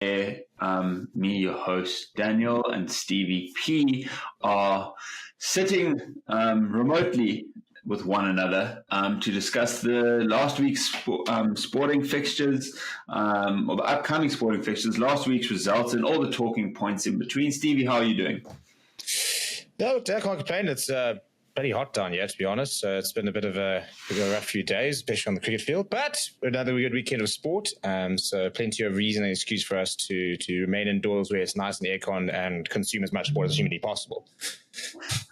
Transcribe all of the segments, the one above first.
Me, your host, Daniel, and Stevie P are sitting remotely with one another to discuss the last week's sporting fixtures, or the upcoming sporting fixtures, last week's results, and all the talking points in between. Stevie, how are you doing? No, I can't complain. It's pretty hot down here, to be honest. So it's been a bit of a rough few days, especially on the cricket field. But another good weekend of sport. So plenty of reason and excuse for us to remain indoors where it's nice and aircon and consume as much sport as humanly possible.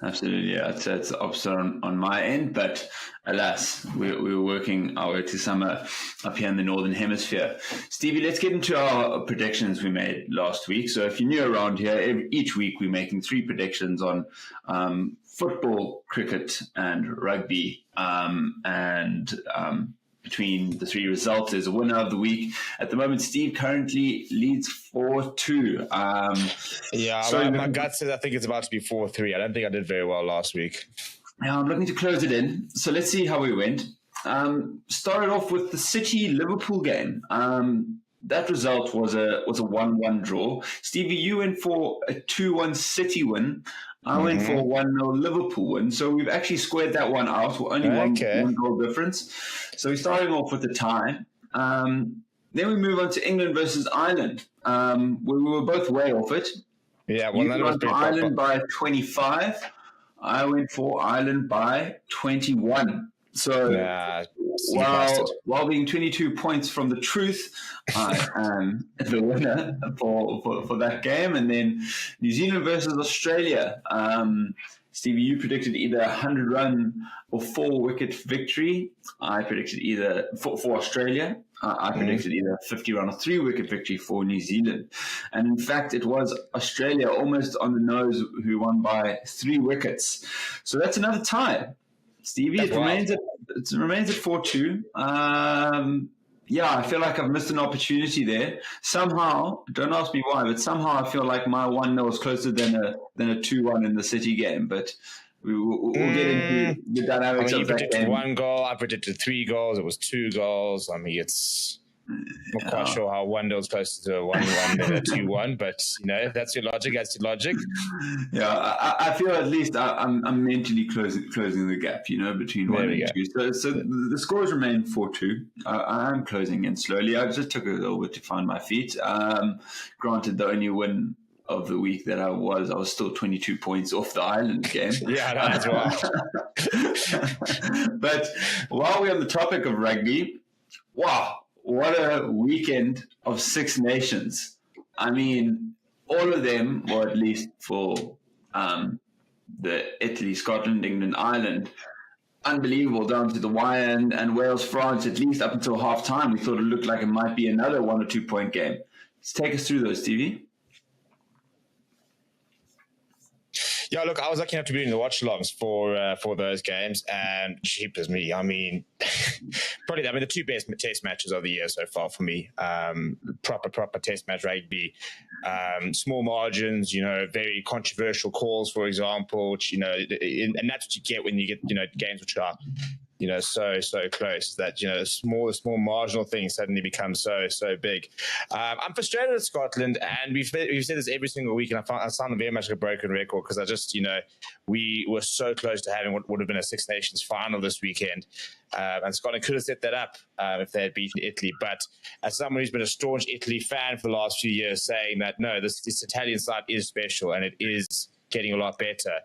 Absolutely, yeah. It's opposite on my end, but alas, we're working our way to summer up here in the Northern Hemisphere. Stevie, let's get into our predictions we made last week. So if you're new around here, each week we're making 3 predictions on football, cricket, and rugby. Between the 3 results, there's a winner of the week. At the moment, Steve currently leads 4-2. My gut says I think it's about to be 4-3. I don't think I did very well last week. Yeah, I'm looking to close it in. So let's see how we went. Started off with the City-Liverpool game. That result was a 1-1 draw. Stevie, you went for a 2-1 City win. I went for a 1-0 Liverpool win. So we've actually squared that one out. We're only one goal difference. So we're starting off with a tie. Then we move on to England versus Ireland, where we were both way off it. Yeah, well, you went for Ireland by 25. I went for Ireland by 21. So while being 22 points from the truth, I am the winner for that game. And then New Zealand versus Australia. Stevie, you predicted either a 100-run or 4-wicket victory. I predicted either for Australia. I predicted either a 50-run or 3-wicket victory for New Zealand. And in fact, it was Australia almost on the nose who won by 3 wickets. So that's another tie. Stevie, it remains at 4-2. I feel like I've missed an opportunity there. Somehow, don't ask me why, but somehow I feel like my 1-0 is closer than a 2-1 in the City game. But we'll get into the dynamics of that game. You predicted 1 goal. I predicted 3 goals. It was 2 goals. I mean, it's not quite sure how 1-0 is closer to a 1-1 than a 2-1, but if that's your logic, that's your logic. Yeah, I feel at least I'm mentally closing the gap, between 1 and 2. So the scores remain 4-2. I'm closing in slowly. I just took a little bit to find my feet. Granted, the only win of the week that I was still 22 points off the Ireland game. Yeah, that's wild. But while we're on the topic of rugby, wow. What a weekend of 6 nations. I mean, all of them, or at least for the Italy, Scotland, England, Ireland, unbelievable down to the wire, and Wales, France, at least up until half-time, we thought it looked like it might be another 1 or 2 point game. Let's take us through those, Stevie. Yeah, look, I was lucky enough to be in the watchalongs for those games, and cheap as me. I mean, the 2 best test matches of the year so far for me. Proper test match rugby, small margins, very controversial calls, for example, and that's what you get when you get, games which are, so close that, the small marginal things suddenly become so big. I'm frustrated at Scotland, and we've said this every single week, and I sound very much like a broken record because I just, we were so close to having what would have been a 6 Nations final this weekend. And Scotland could have set that up if they had beaten Italy. But as someone who's been a staunch Italy fan for the last few years, saying that, no, this Italian side is special and it is getting a lot better.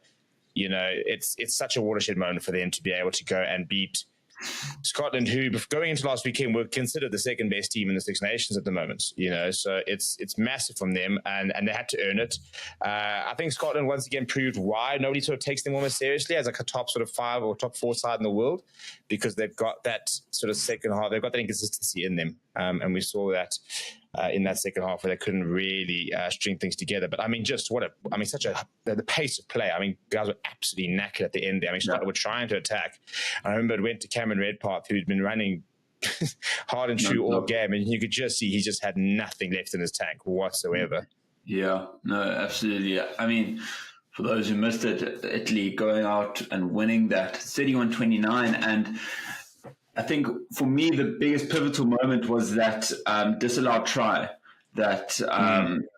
It's such a watershed moment for them to be able to go and beat Scotland, who going into last weekend were considered the second best team in the Six Nations at the moment. So it's massive from them, and they had to earn it. I think Scotland once again proved why nobody sort of takes them almost seriously as like a top sort of 5 or top 4 side in the world, because they've got that sort of second half, they've got that inconsistency in them, and we saw that. In that second half, where they couldn't really string things together. But I mean, the pace of play. I mean, guys were absolutely knackered at the end there. I mean, Scotland were trying to attack. I remember it went to Cameron Redpath, who'd been running hard and true all game, and you could just see he just had nothing left in his tank whatsoever. Yeah, no, absolutely. I mean, for those who missed it, Italy going out and winning that 31-29, and I think for me, the biggest pivotal moment was that disallowed try that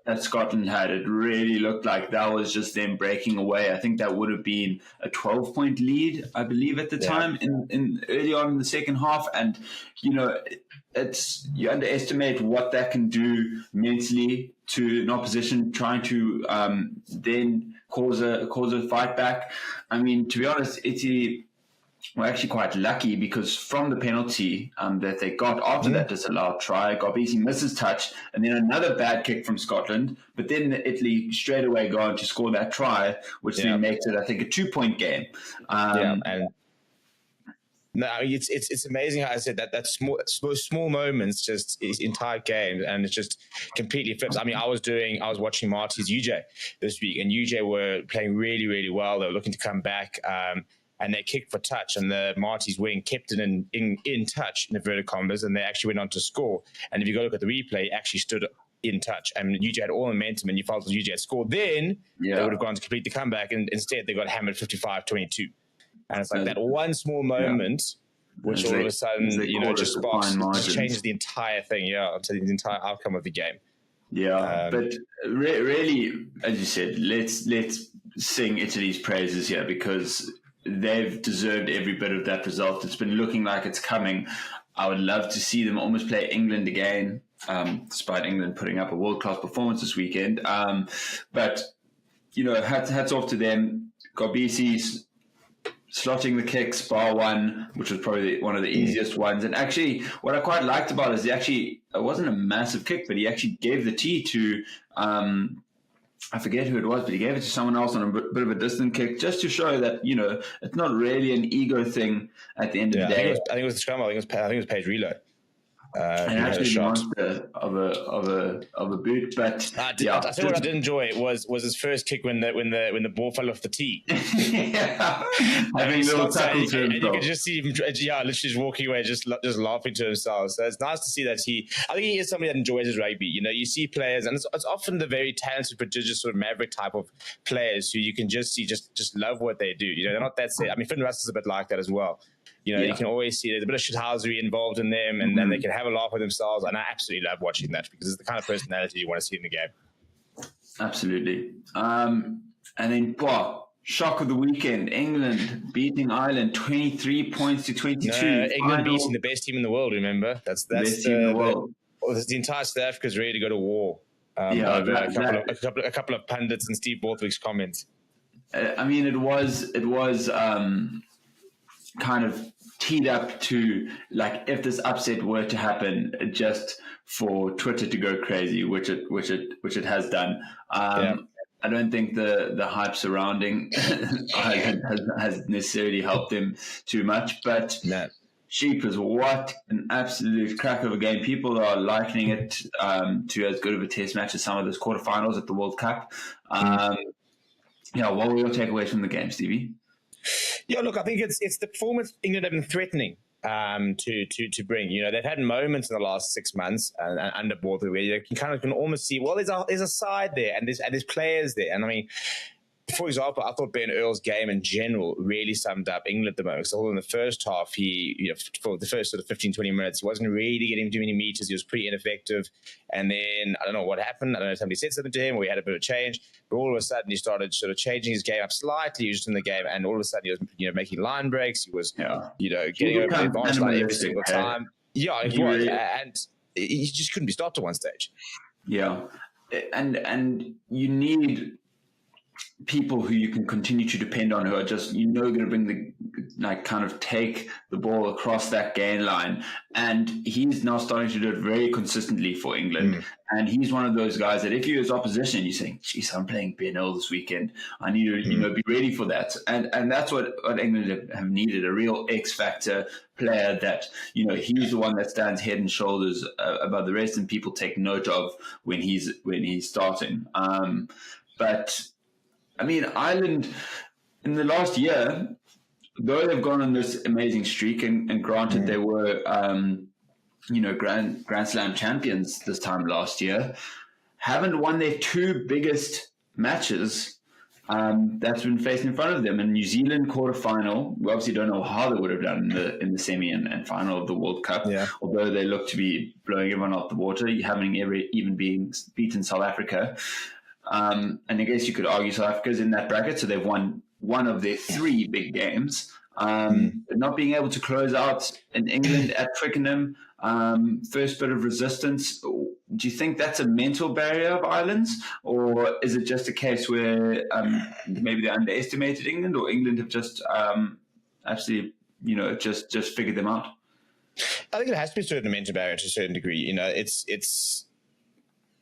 that Scotland had. It really looked like that was just them breaking away. I think that would have been a 12-point lead, I believe, at the time in early on in the second half. And it's you underestimate what that can do mentally to an opposition trying to then cause a fight back. I mean, to be honest, Italy were actually quite lucky because from the penalty that they got after that disallowed try, Garbisi misses touch, and then another bad kick from Scotland, but then Italy straight away go on to score that try, which then makes it, I think, a 2-point game. And no, it's amazing how I said that small moments just is entire games, and it just completely flips. I mean, I was watching Marty's UJ this week, and UJ were playing really, really well. They were looking to come back, and they kicked for touch, and the Marty's wing kept it in touch in inverted commas, and they actually went on to score. And if you go look at the replay, it actually stood in touch. I mean, UJ had all momentum, and you felt UJ had scored. Then they would have gone to complete the comeback, and instead they got hammered 55-22. And it's like that one small moment, which all of a sudden, just changes the entire thing. The entire outcome of the game. But really, as you said, let's sing Italy's praises here, because they've deserved every bit of that result. It's been looking like it's coming. I would love to see them almost play England again, despite England putting up a world-class performance this weekend. But hats off to them. Garbisi's slotting the kicks, bar one, which was probably one of the easiest ones. And actually, what I quite liked about it is it wasn't a massive kick, but he actually gave the tee to, I forget who it was, but he gave it to someone else on a bit of a distant kick, just to show that, it's not really an ego thing at the end of the day. I think it was the scrum. I think it was Page Reload. And actually monster of a boot, but I think what I did enjoy was his first kick when the ball fell off the tee. Having a little tackle to himself. And you could just see him, literally just walking away, just laughing to himself. So it's nice to see that I think he is somebody that enjoys his rugby. You see players, and it's often the very talented, prodigious sort of maverick type of players who you can just see just love what they do. They're not that set. I mean, Finn Russell's a bit like that as well. You can always see there's a bit of shithousery involved in them, and then they can have a laugh with themselves. And I absolutely love watching that, because it's the kind of personality you want to see in the game. Absolutely. And then, shock of the weekend, England beating Ireland 23 points to 22. No, England beating the best team in the world, remember? That's the best team in the world. The entire South Africa's ready to go to war. Over a couple of pundits and Steve Borthwick's comments. I mean, it was kind of teed up to, like, if this upset were to happen, just for Twitter to go crazy, which it has done. I don't think the hype surrounding has necessarily helped them too much, but Sheepers, what an absolute crack of a game. People are likening it to as good of a test match as some of those quarterfinals at the World Cup. What were your takeaways from the game, Stevie? Yeah, look, I think it's the performance England have been threatening to bring. They've had moments in the last 6 months under Borthwick where you can almost see, well, there's a side there, and there's players there. And I mean, for example, I thought Ben Earl's game in general really summed up England the most. So in the first half, for the first sort of 15, 20 minutes, he wasn't really getting too many meters. He was pretty ineffective. And then, I don't know what happened. I don't know if somebody said something to him or we had a bit of change. But all of a sudden, he started sort of changing his game up slightly just in the game. And all of a sudden, he was making line breaks. He was, getting over the advanced line every single time. Yeah, he was. And he just couldn't be stopped at one stage. Yeah. And you need people who you can continue to depend on, who are just going to bring kind of take the ball across that gain line. And he's now starting to do it very consistently for England. And he's one of those guys that if you're his opposition, you're saying, geez, I'm playing Ben Earl this weekend. I need to be ready for that. And that's what England have needed, a real X-factor player that, he's the one that stands head and shoulders above the rest, and people take note of when he's starting. But I mean, Ireland in the last year, though they've gone on this amazing streak, and granted they were, Grand Slam champions this time last year, haven't won their two biggest matches that's been facing in front of them. And New Zealand quarterfinal, we obviously don't know how they would have done in the semi and final of the World Cup, although they look to be blowing everyone out the water, having even beaten South Africa. And I guess you could argue South Africa's in that bracket, so they've won one of their 3 big games. But not being able to close out in England at Twickenham, first bit of resistance. Do you think that's a mental barrier of Ireland's, or is it just a case where maybe they underestimated England, or England have just actually, just figured them out? I think it has to be a certain mental barrier to a certain degree. It's.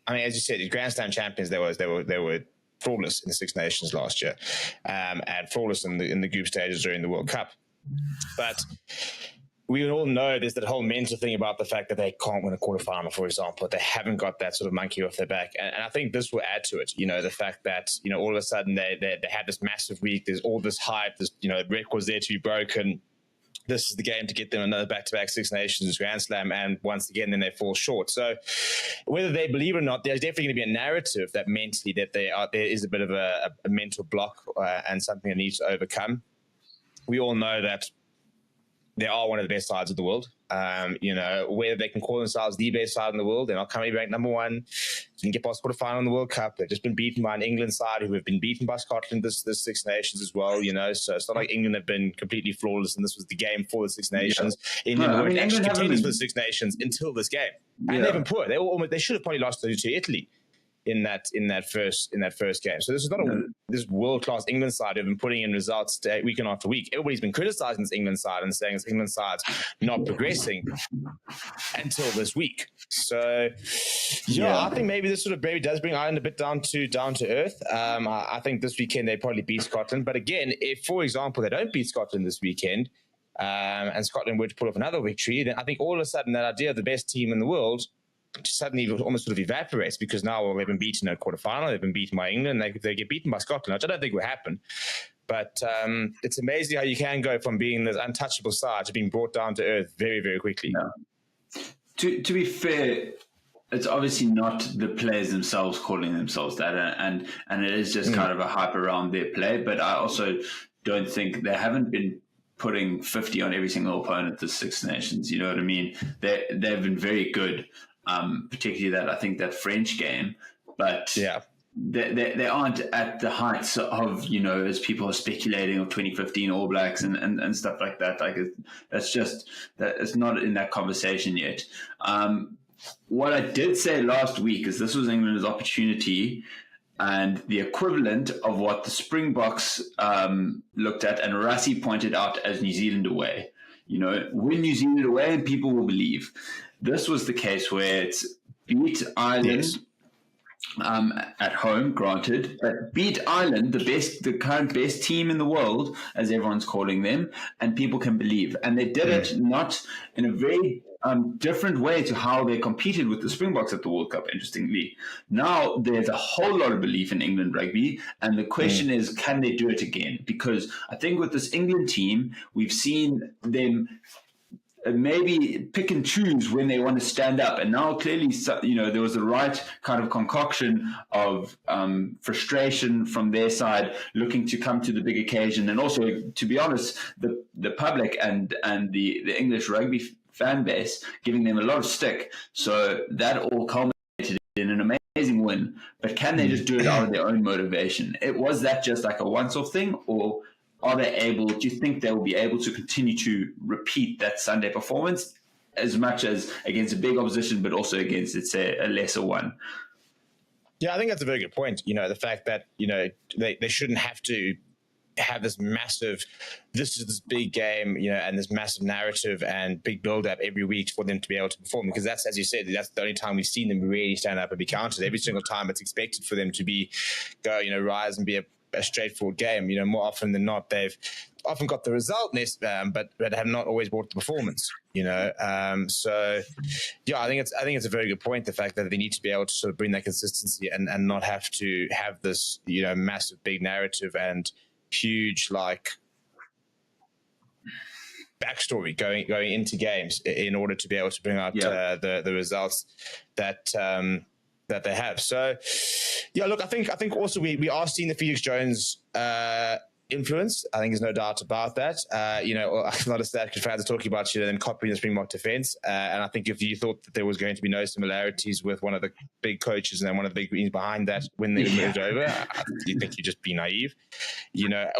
I mean, as you said, Grand Slam champions. They were flawless in the Six Nations last year, and flawless in the group stages during the World Cup. But we all know there's that whole mental thing about the fact that they can't win a quarterfinal, for example. They haven't got that sort of monkey off their back. And I think this will add to it, the fact that, all of a sudden they had this massive week. There's all this hype, this, records there to be broken. This is the game to get them another back-to-back Six Nations Grand Slam, and once again, then they fall short. So whether they believe it or not, there's definitely going to be a narrative that mentally that there is a bit of a mental block and something that needs to overcome. We all know that they are one of the best sides of the world. Whether they can call themselves the best side in the world, they're not currently ranked number 1. Didn't get past quarterfinal in the World Cup. They've just been beaten by an England side who have been beaten by Scotland this Six Nations as well. So it's not like England have been completely flawless, and this was the game for the Six Nations. England were actually contenders for the Six Nations until this game, and they've been poor. They should have probably lost to Italy in that first game. So this is not this world-class England side who've been putting in results week after week. Everybody's been criticizing this England side and saying this England side's not progressing until this week. So I think maybe this sort of maybe does bring Ireland a bit down to earth. I think this weekend they probably beat Scotland. But again, if, for example, they don't beat Scotland this weekend, and Scotland were to pull off another victory, then I think all of a sudden that idea of the best team in the world suddenly almost sort of evaporates, because now they've been beaten in a quarterfinal, they've been beaten by England, they get beaten by Scotland, which I don't think will happen. But it's amazing how you can go from being this untouchable side to being brought down to earth very, very quickly. Yeah. To be fair, it's obviously not the players themselves calling themselves that, and it is just kind of a hype around their play. But I also don't think they haven't been putting 50 on every single opponent this Six Nations. You know what I mean? They've been very good. Particularly that French game, but they aren't at the heights of, as people are speculating, of 2015 All Blacks and stuff like that. Like it's not in that conversation yet. What I did say last week is this was England's opportunity and the equivalent of what the Springboks looked at and Rassie pointed out as New Zealand away. Win New Zealand away and people will believe. This was the case where it's beat Ireland at home, granted, but beat Ireland, the current best team in the world, as everyone's calling them, and people can believe. And they did it not in a very different way to how they competed with the Springboks at the World Cup, interestingly. Now there's a whole lot of belief in England rugby, and the question is, can they do it again? Because I think with this England team, we've seen them maybe pick and choose when they want to stand up. And now clearly, there was the right kind of concoction of frustration from their side, looking to come to the big occasion. And also, to be honest, the public and the English rugby fan base giving them a lot of stick. So that all culminated in an amazing win. But can they just do it out of their own motivation? Was that just like a once-off thing, or do you think they will be able to continue to repeat that Sunday performance as much as against a big opposition, but also against, let's say, a lesser one? Yeah, I think that's a very good point. The fact that, they shouldn't have to have this massive, this is this big game, and this massive narrative and big build-up every week for them to be able to perform. Because that's, as you said, that's the only time we've seen them really stand up and be counted. Every single time it's expected for them to rise and be a straightforward game. More often than not, they've often got the result, but have not always brought the performance. So I think it's a very good point. The fact that they need to be able to sort of bring that consistency and not have to have this massive big narrative and huge backstory going into games in order to be able to bring out the results that that they have. So, yeah, look, I think also we are seeing the Felix Jones influence. I think there's no doubt about that. A lot of South African fans are talking about them copying the Springbok defence. And I think if you thought that there was going to be no similarities with one of the big coaches and one of the big reasons behind that when they moved over, you think you'd just be naive.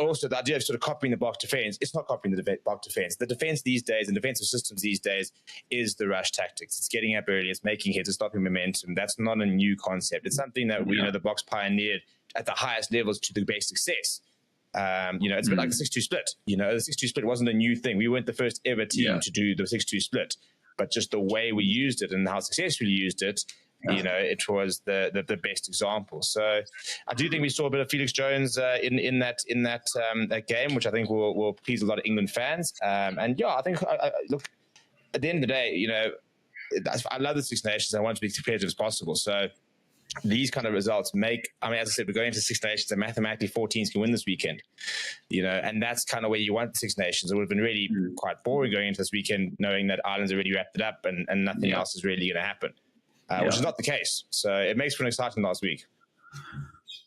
Also the idea of sort of copying the Bok defence, it's not copying the Bok defence. The defence these days and defensive systems these days is the rush tactics. It's getting up early, it's making hits, it's stopping momentum. That's not a new concept. It's something that the Boks pioneered at the highest levels to the best success. It's a bit like the 6-2 split. The 6-2 split wasn't a new thing. We weren't the first ever team to do the 6-2 split, but just the way we used it and how successfully we used it, it was the best example. So I do think we saw a bit of Felix Jones in that game, which I think will please a lot of England fans. I think look, at the end of the day, I love the Six Nations. I want to be as competitive as possible. So these kind of results as I said, we're going into Six Nations and mathematically 4 teams can win this weekend, and that's kind of where you want the Six Nations. It would have been really quite boring going into this weekend knowing that Ireland's already wrapped it up and nothing else is really going to happen, which is not the case. So it makes for an exciting last week.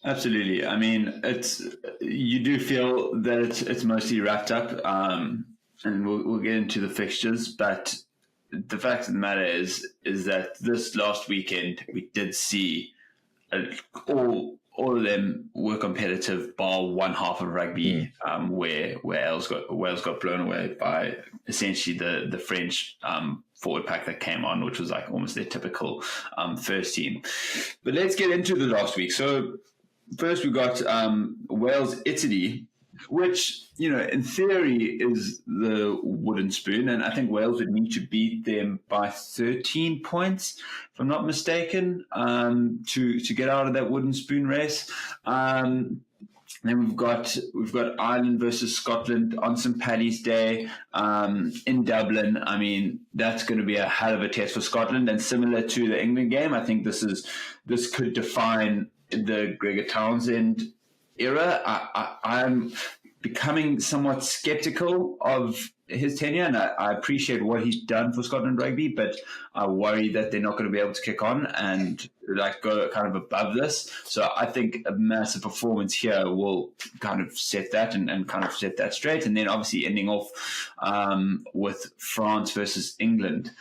Absolutely. I mean, you do feel that it's mostly wrapped up, and we'll get into the fixtures, but the fact of the matter is that this last weekend we did see all of them were competitive, bar one half of rugby, where Wales got blown away by essentially the French forward pack that came on, which was like almost their typical first team. But let's get into the last week. So first we got Wales, Italy, which, in theory is the wooden spoon. And I think Wales would need to beat them by 13 points, if I'm not mistaken, to get out of that wooden spoon race. Then we've got Ireland versus Scotland on St. Paddy's Day in Dublin. I mean, that's going to be a hell of a test for Scotland. And similar to the England game, I think this could define the Gregor Townsend era. I'm becoming somewhat skeptical of his tenure, and I appreciate what he's done for Scotland rugby, but I worry that they're not going to be able to kick on and go kind of above this. So I think a massive performance here will kind of set that and kind of set that straight. And then obviously ending off with France versus England.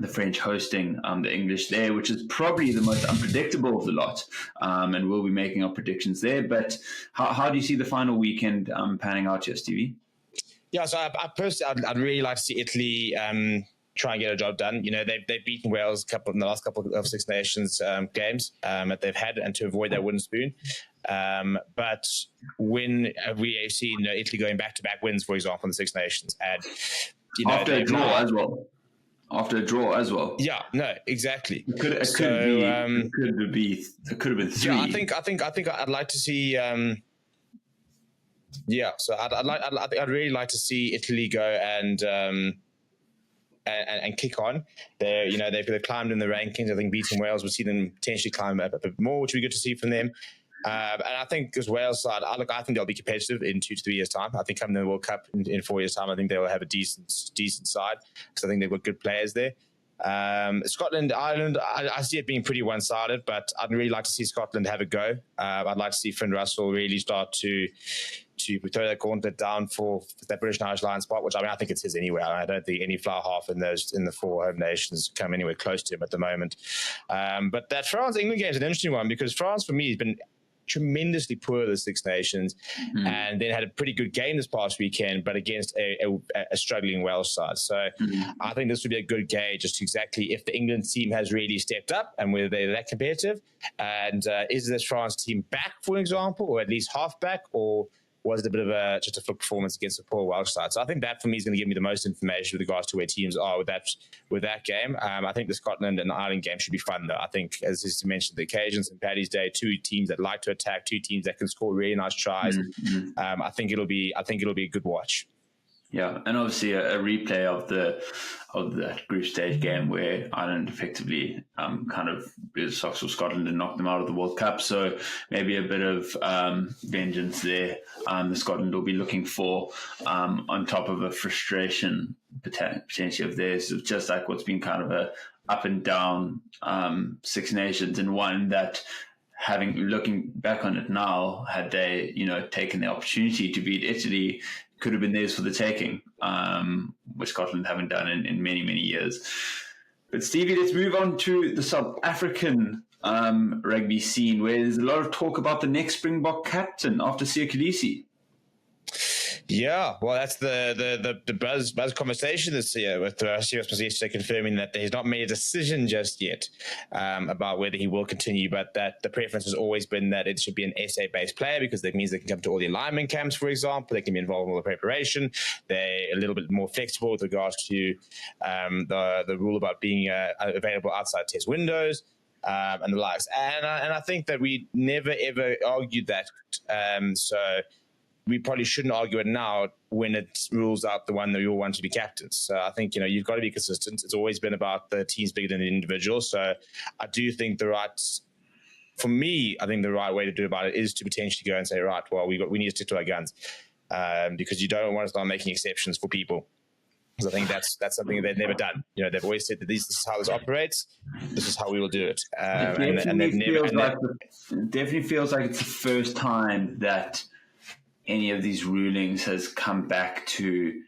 The French hosting the English there, which is probably the most unpredictable of the lot, and we'll be making our predictions there. But how do you see the final weekend panning out here, Stevie? Yeah, so I personally, I'd really like to see Italy try and get a job done. They've beaten Wales in the last couple of Six Nations games that they've had, and to avoid that wooden spoon. But when we see Italy going back-to-back wins, for example, in the Six Nations, and after a draw as well. After a draw as well. Yeah, no, exactly. It could have been 3. Yeah, I think I'd like to see. So I'd really like to see Italy go and kick on. They've climbed in the rankings. I think beating Wales would see them potentially climb up a bit more, which would be good to see from them. And I think as Wales side, I think they'll be competitive in 2 to 3 years' time. I think coming to the World Cup in 4 years' time, I think they will have a decent side because I think they've got good players there. Scotland, Ireland, I see it being pretty one-sided, but I'd really like to see Scotland have a go. I'd like to see Finn Russell really start to throw that gauntlet down for that British and Irish Lions spot, which I think it's his anyway. I don't think any flower half in the 4 home nations come anywhere close to him at the moment. But that France-England game is an interesting one because France, for me, has been tremendously poor the Six Nations, and then had a pretty good game this past weekend, but against a struggling Welsh side. So I think this would be a good gauge just to if the England team has really stepped up and whether they're that competitive, and is this France team back, for example, or at least half back, or was it a bit of just a flip performance against the poor Welsh side? So I think that for me is going to give me the most information with regards to where teams are with that game. I think the Scotland and the Ireland game should be fun though. I think, as you mentioned, the occasions and Paddy's Day, 2 teams that like to attack, 2 teams that can score really nice tries. I think it'll be a good watch. Yeah, and obviously a replay of the group stage game where Ireland effectively kind of blew the socks with Scotland and knocked them out of the World Cup. So maybe a bit of vengeance there. The Scotland will be looking for on top of a frustration potentially of theirs, just like what's been kind of up and down Six Nations, and one that, looking back on it now, had they, taken the opportunity to beat Italy, could have been theirs for the taking, which Scotland haven't done in many, many years. But Stevie, let's move on to the South African rugby scene, where there's a lot of talk about the next Springbok captain after Siya Kolisi. Yeah, well, that's the buzz conversation this year, with Siya yesterday confirming that he's not made a decision just yet about whether he will continue, but that the preference has always been that it should be an SA-based player, because that means they can come to all the alignment camps, for example. They can be involved in all the preparation. They're a little bit more flexible with regards to the rule about being available outside test windows. And the likes. And I think that we never, ever argued that. So we probably shouldn't argue it now when it rules out the one that we all want to be captains. So I think, you've got to be consistent. It's always been about the team's bigger than the individual. So I do think I think the right way to do about it is to potentially go and say, right, well, we need to stick to our guns, because you don't want to start making exceptions for people. Because I think that's something they've never done. They've always said that this is how this operates. This is how we will do it. It definitely feels like it's the first time that any of these rulings has come back to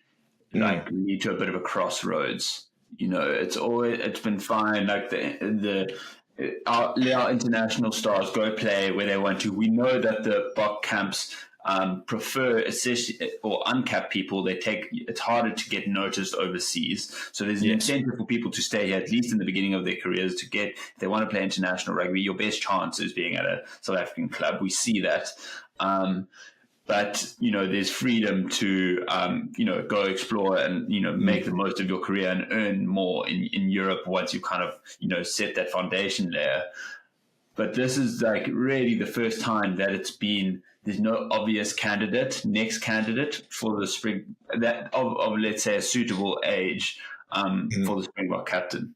lead to a bit of a crossroads. It's been fine. Like our international stars go play where they want to. We know that the Bok camps prefer or uncapped people. It's harder to get noticed overseas. So there's an incentive for people to stay here, at least in the beginning of their careers, if they want to play international rugby. Your best chance is being at a South African club. We see that. But, there's freedom to, go explore and, make the most of your career and earn more in Europe once you kind of, set that foundation layer. But this is like really the first time that there's no obvious next candidate for the spring of let's say a suitable age for the Springbok captain.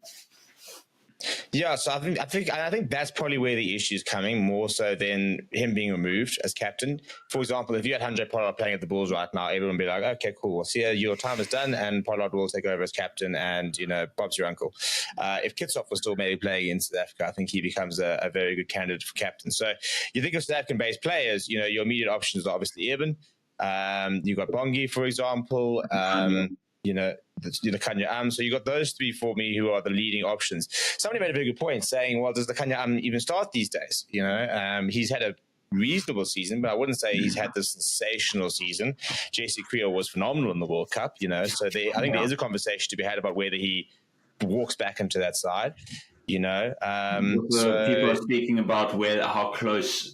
Yeah, so I think that's probably where the issue is coming, more so than him being removed as captain. For example, if you had Handré Pollard playing at the Bulls right now, everyone would be like, okay, cool. Well, see, your time is done, and Pollard will take over as captain, and Bob's your uncle. If Kitshoff was still maybe playing in South Africa, I think he becomes a very good candidate for captain. So you think of South African-based players, your immediate options are obviously Eben. You've got Bongi, for example. The Kanya so you got those three for me who are the leading options. Somebody made a very good point saying, well, does the Kanya even start these days? He's had a reasonable season, but I wouldn't say he's had this sensational season. JC Creole was phenomenal in the World Cup, so I think there is a conversation to be had about whether he walks back into that side. People are speaking about how close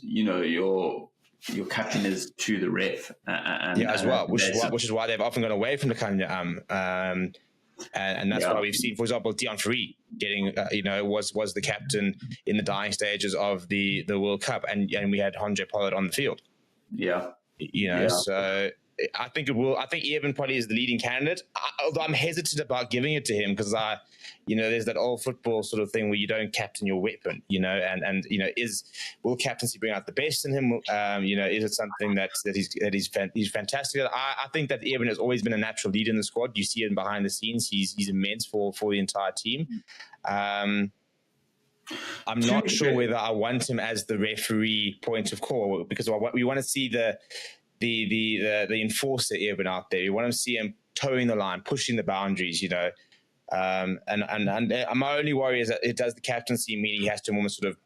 your captain is to the ref, as well, which is why they've often gone away from the Kanya and that's why we've seen, for example, Deon Fourie getting was the captain in the dying stages of the World Cup, and we had Handré Pollard on the field. So I think Eben probably is the leading candidate, although I'm hesitant about giving it to him because there's that old football sort of thing where you don't captain your weapon, will captaincy bring out the best in him? Is it something that he's fantastic at? I think that Eben has always been a natural leader in the squad. You see it behind the scenes. He's immense for the entire team. I'm not sure whether I want him as the referee point of call, because we want to see the enforcer Eben out there. We want to see him towing the line, pushing the boundaries, and my only worry is that it does the captaincy mean he has to almost sort of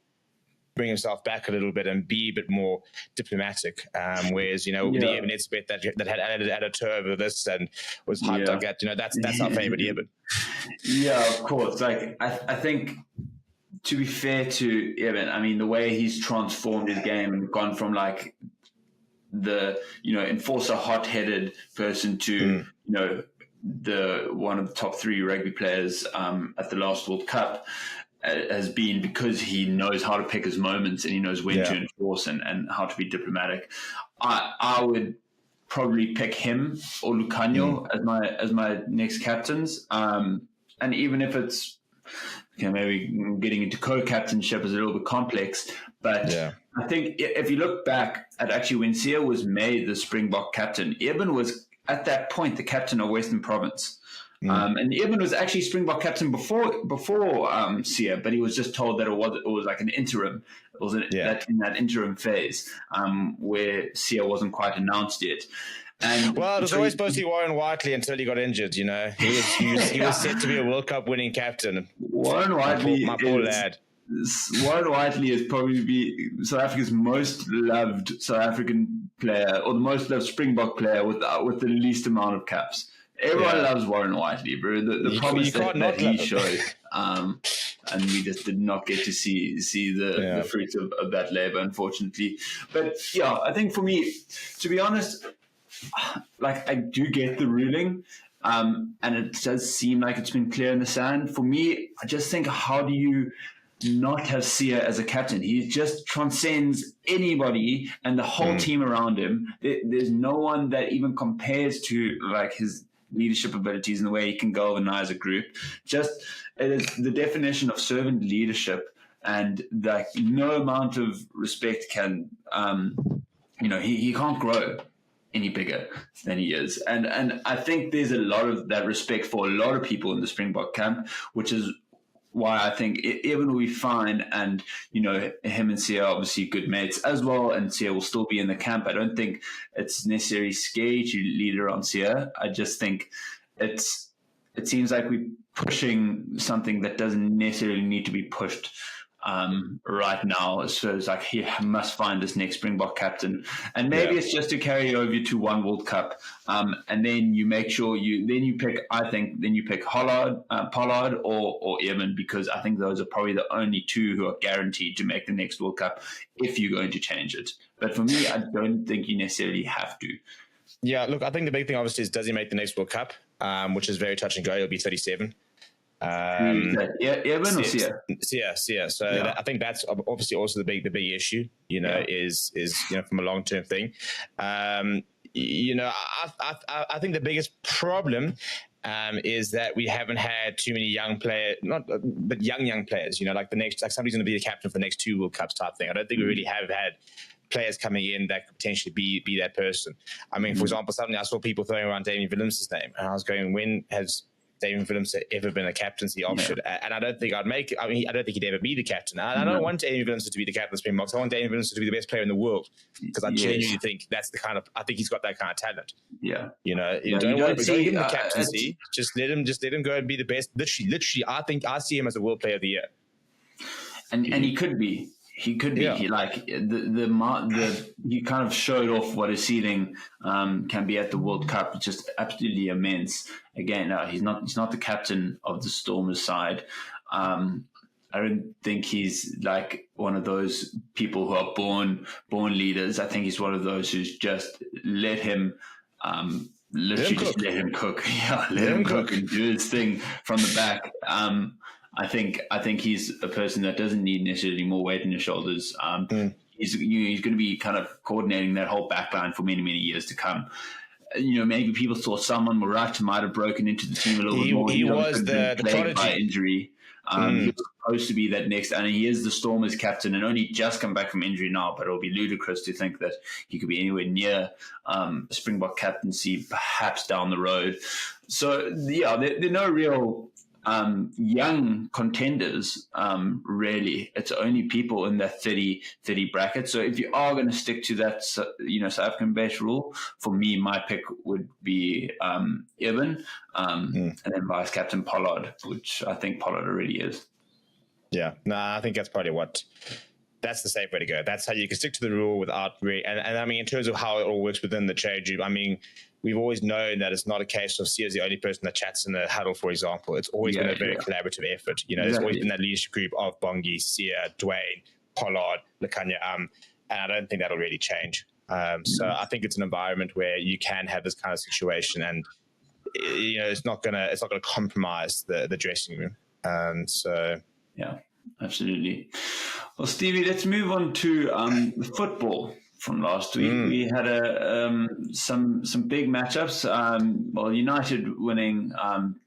bring himself back a little bit and be a bit more diplomatic, whereas the Eben Etzebeth that had added a toe over this and was hyped like that, that's our favorite Eben. Yeah, of course. Like I think, to be fair to Eben, I mean, the way he's transformed his game and gone from like the enforcer hot-headed person to the one of the top three rugby players at the last World Cup has been because he knows how to pick his moments and he knows when to enforce and how to be diplomatic. I would probably pick him or Lucanio as my next captains, and even if it's maybe getting into co-captainship is a little bit complex, but I think if you look back at actually when Siya was made the Springbok captain, Eben was at that point the captain of Western Province. And Eben was actually Springbok captain before Sia, but he was just told that it was like an interim. It was in that interim phase where Sia wasn't quite announced yet. And well, it was always supposed to be Warren Whiteley until he got injured. You know, he was set to be a World Cup winning captain. Warren Whiteley, my poor lad. Warren Whiteley is probably South Africa's most loved South African player, or the most loved Springbok player with the least amount of caps. Everyone loves Warren Whiteley, bro. The promise that he showed, and we just did not get to see the fruits of that labor, unfortunately. But yeah, I think for me, to be honest, like I do get the ruling, and it does seem like it's been clear in the sand. For me, I just think, how do you not have Sia as a captain? He just transcends anybody and the whole team around him. There's no one that even compares to like his leadership abilities and the way he can galvanize a group. Just it is the definition of servant leadership, and like no amount of respect can he can't grow any bigger than he is. And I think there's a lot of that respect for a lot of people in the Springbok camp, which is why I think even will be fine. And, him and Sia are obviously good mates as well, and Sia will still be in the camp. I don't think it's necessarily scary to lead around Sia. I just think it seems like we're pushing something that doesn't necessarily need to be pushed right now. So it's like he must find this next Springbok captain, and maybe it's just to carry over to one World Cup, and then you make sure you pick Pollard or Eamon, because I think those are probably the only two who are guaranteed to make the next World Cup if you're going to change it. But for me, I don't think you necessarily have to. Yeah, look, I think the big thing obviously is, does he make the next World Cup, which is very touch and go. He'll be 37. Evan or Sia? Sia. So I think that's obviously also the big issue, is from a long-term thing. I think the biggest problem is that we haven't had too many young players, but young players, like somebody's going to be the captain for the next 2 World Cups type thing. I don't think we really have had players coming in that could potentially be that person. I mean, for example, suddenly I saw people throwing around Damien Willem's name, and I was going, when has Damien Willems ever been a captaincy option? And I don't think I don't think he'd ever be the captain. I don't want Damien Willems to be the captain of Springboks. I want Damien Willems to be the best player in the world, because I genuinely think that's I think he's got that kind of talent. Yeah. You don't give him the captaincy. Just let him go and be the best. Literally, I see him as a World Player of the Year. And he could be. He could be. He he kind of showed off what his ceiling can be at the World Cup. It's just absolutely immense. Again, he's not the captain of the Stormers side. I don't think he's like one of those people who are born leaders. I think he's one of those who's just let him let him cook. Yeah, let him cook and do his thing from the back. I think he's a person that doesn't need necessarily more weight on his shoulders. He's going to be kind of coordinating that whole backline for many, many years to come. Maybe people thought someone Murat might have broken into the team a little bit more. He was the prodigy by injury. He was supposed to be that next, and he is the Stormers captain, and only just come back from injury now. But it'll be ludicrous to think that he could be anywhere near Springbok captaincy, perhaps down the road. So there are no real young contenders, really. It's only people in that 30 bracket. So if you are going to stick to that, South African based rule, for me, my pick would be Evan, and then vice captain Pollard, which I think Pollard already is. Yeah, no, I think that's probably that's the safe way to go. That's how you can stick to the rule without and I mean, in terms of how it all works within the trade group, I mean, we've always known that it's not a case of Sia's the only person that chats in the huddle, for example. It's always been a very collaborative effort. There's always been that leadership group of Bongi, Sia, Dwayne, Pollard, Lekanya, and I don't think that'll really change. So I think it's an environment where you can have this kind of situation, and it's not gonna compromise the dressing room. Yeah, absolutely. Well, Stevie, let's move on to the football from last week. We had some big matchups. United winning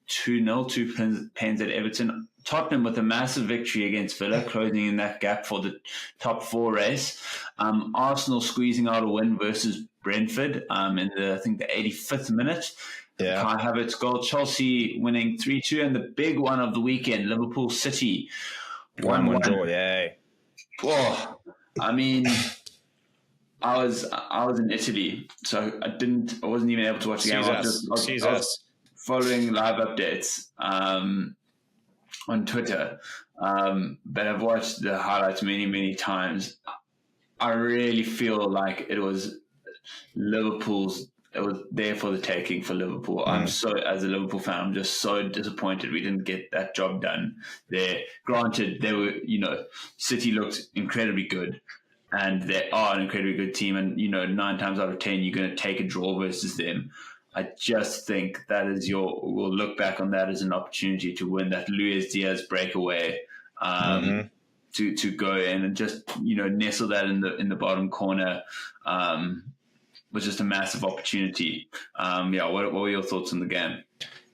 2-0, 2 pens at Everton. Tottenham with a massive victory against Villa, closing in that gap for the top 4 race. Arsenal squeezing out a win versus Brentford in the 85th minute. Kai Havertz goal. Chelsea winning 3-2, and the big one of the weekend, Liverpool City 1-1 draw. Yeah. Oh, I mean, I was in Italy, so I wasn't even able to watch the game. I was following live updates on Twitter, but I've watched the highlights many times. I really feel like it was there for the taking for Liverpool. As a Liverpool fan, I'm just so disappointed we didn't get that job done there. Granted, City looked incredibly good, and they are an incredibly good team, and 9 times out of 10 you're going to take a draw versus them. I just think that we'll look back on that as an opportunity to win that Luis Diaz breakaway, to go in and just nestle that in the bottom corner. Was just a massive opportunity. What were your thoughts on the game?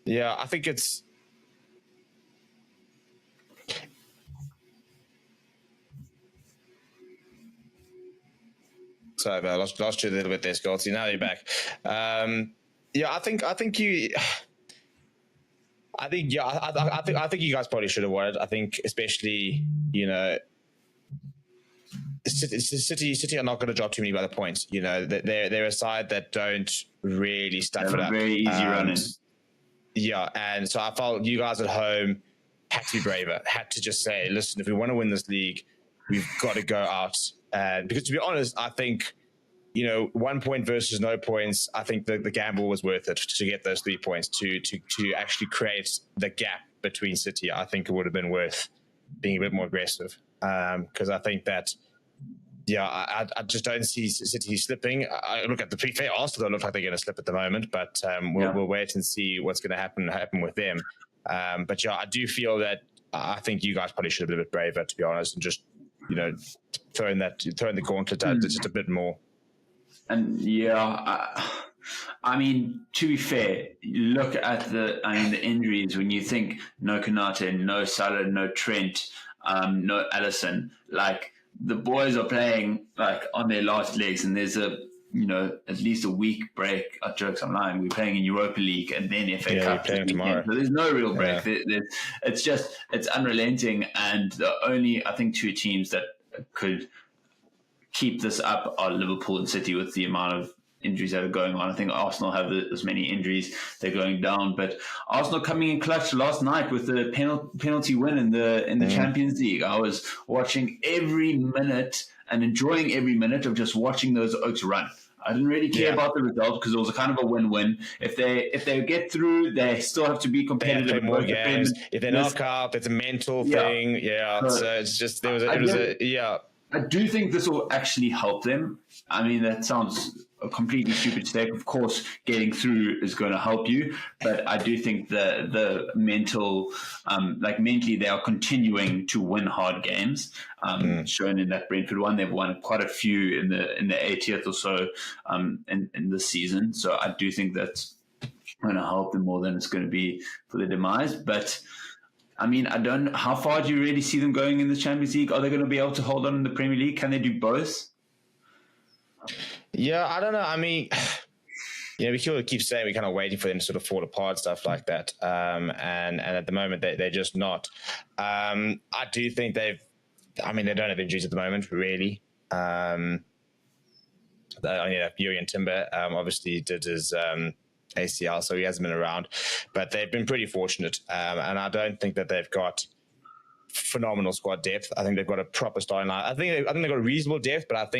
Yeah, I think it's... Sorry, I lost you a little bit there, Scotty. Now you're back. I think you guys probably should have won it. I think especially, City are not going to drop too many other points. They're a side that don't really stuff it up. Very easy running. Yeah, and so I felt you guys at home had to be braver, had to just say, listen, if we want to win this league, we've got to go out. And because to be honest, I think, 1 point versus no points, I think the gamble was worth it to get those 3 points to actually create the gap between City. I think it would have been worth being a bit more aggressive, because I think that, I just don't see City slipping. I look at the pre-fair, Arsenal don't look like they're going to slip at the moment, but we'll wait and see what's going to happen with them. But I do feel that I think you guys probably should have been a bit braver, to be honest, and just throwing the gauntlet out just a bit more. And I mean, to be fair, look at the injuries. When you think no Konate, no Salah, no Trent, no Alisson, like the boys are playing like on their last legs, and there's at least a week break. Jokes, I'm lying. We're playing in Europa League and then FA Cup playing tomorrow. So there's no real break. It's unrelenting, and the only, I think, 2 teams that could keep this up are Liverpool and City with the amount of injuries that are going on. I think Arsenal have as many injuries, they're going down, but Arsenal coming in clutch last night with the penalty win in the Champions League. I was watching every minute and enjoying every minute of just watching those Oaks run. I didn't really care about the result because it was a kind of a win-win. If they get through, they still have to be competitive. They have to play more games. If they knock out, it's a mental thing. Yeah. So it's just I do think this will actually help them. I mean, that sounds a completely stupid stake. Of course, getting through is going to help you, but I do think the mental, mentally, they are continuing to win hard games. Shown in that Brentford one, they've won quite a few in the 80th or so in this season. So I do think that's going to help them more than it's going to be for the demise. But I mean, how far do you really see them going in the Champions League? Are they going to be able to hold on in the Premier League? Can they do both? Yeah, I don't know. I mean, we keep saying we're kind of waiting for them to sort of fall apart, stuff like that. And at the moment, they're just not. I do think they don't have injuries at the moment, really. They only have Jurgen Timber, obviously did his ACL, so he hasn't been around. But they've been pretty fortunate. And I don't think that they've got phenomenal squad depth. I think they've got a proper starting line. I think they've got a reasonable depth, but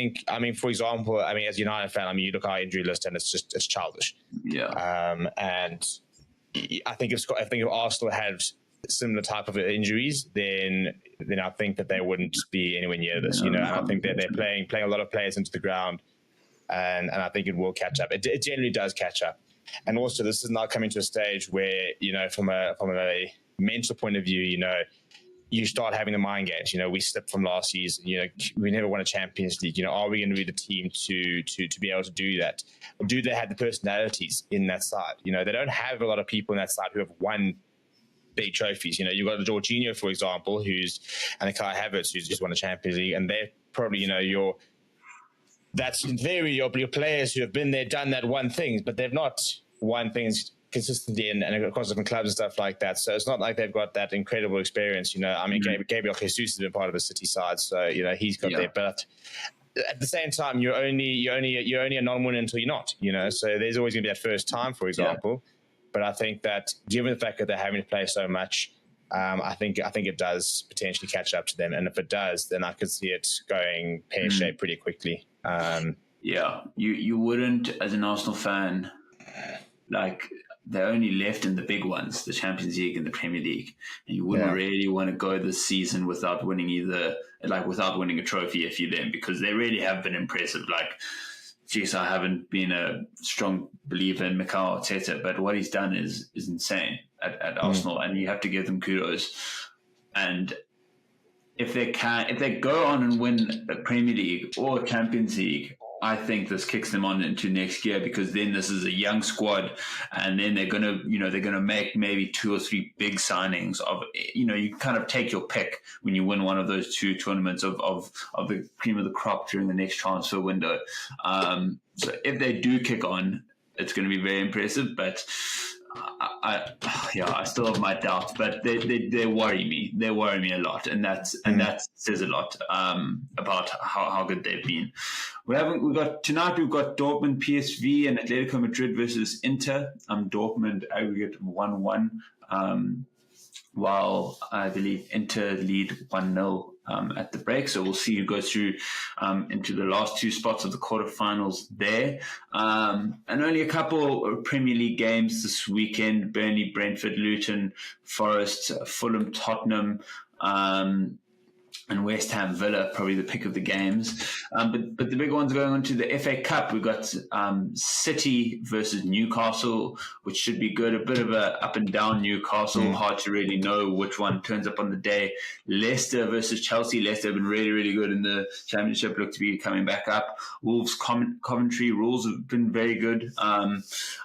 for example, as a United fan, you look at our injury list and it's childish. Yeah. And I think if Arsenal had similar type of injuries, then I think that they wouldn't be anywhere near this. And I think that they're playing a lot of players into the ground, and I think it will catch up. It generally does catch up. And also, this is now coming to a stage where from a mental point of view, you start having the mind games. We slipped from last season. We never won a Champions League. Are we going to be the team to be able to do that? Or do they have the personalities in that side? They don't have a lot of people in that side who have won big trophies. You've got the Jorginho, for example, and the Kai Havertz, who's just won a Champions League, and they're probably, that's in theory your players who have been there, done that, won things, but they've not won things consistently and across different clubs and stuff like that. So it's not like they've got that incredible experience. I mean, Gabriel Jesus has been part of the City side, so he's got there. But at the same time, you're only a non-winner until you're not. So there's always going to be that first time, for example. But I think that given the fact that they're having to play so much, I think it does potentially catch up to them. And if it does, then I could see it going pear-shaped pretty quickly. You wouldn't, as an Arsenal fan, they're only left in the big ones, the Champions League and the Premier League, and you wouldn't really want to go this season without winning without winning a trophy if you're them, because they really have been impressive. I haven't been a strong believer in Mikel Arteta, but what he's done is insane at Arsenal, and you have to give them kudos. And if they go on and win a Premier League or a Champions League, I think this kicks them on into next year, because then this is a young squad, and then they're gonna make maybe 2 or 3 big signings of, you kind of take your pick when you win one of those 2 tournaments of the cream of the crop during the next transfer window. So if they do kick on, it's going to be very impressive, but I still have my doubts, but they worry me. They worry me a lot, and that says a lot about how good they've been. Tonight we've got Dortmund, PSV, and Atletico Madrid versus Inter. Dortmund aggregate 1-1, while I believe Inter lead 1-0 at the break. So we'll see who goes through into the last 2 spots of the quarterfinals there. And only a couple of Premier League games this weekend: Burnley, Brentford, Luton, Forest, Fulham, Tottenham, and West Ham, Villa, probably the pick of the games. But the big ones going on to the FA Cup. We've got City versus Newcastle, which should be good. A bit of a up and down Newcastle. Hard to really know which one turns up on the day. Leicester versus Chelsea. Leicester have been really, really good in the Championship. Look to be coming back up. Wolves, Coventry. Rules have been very good.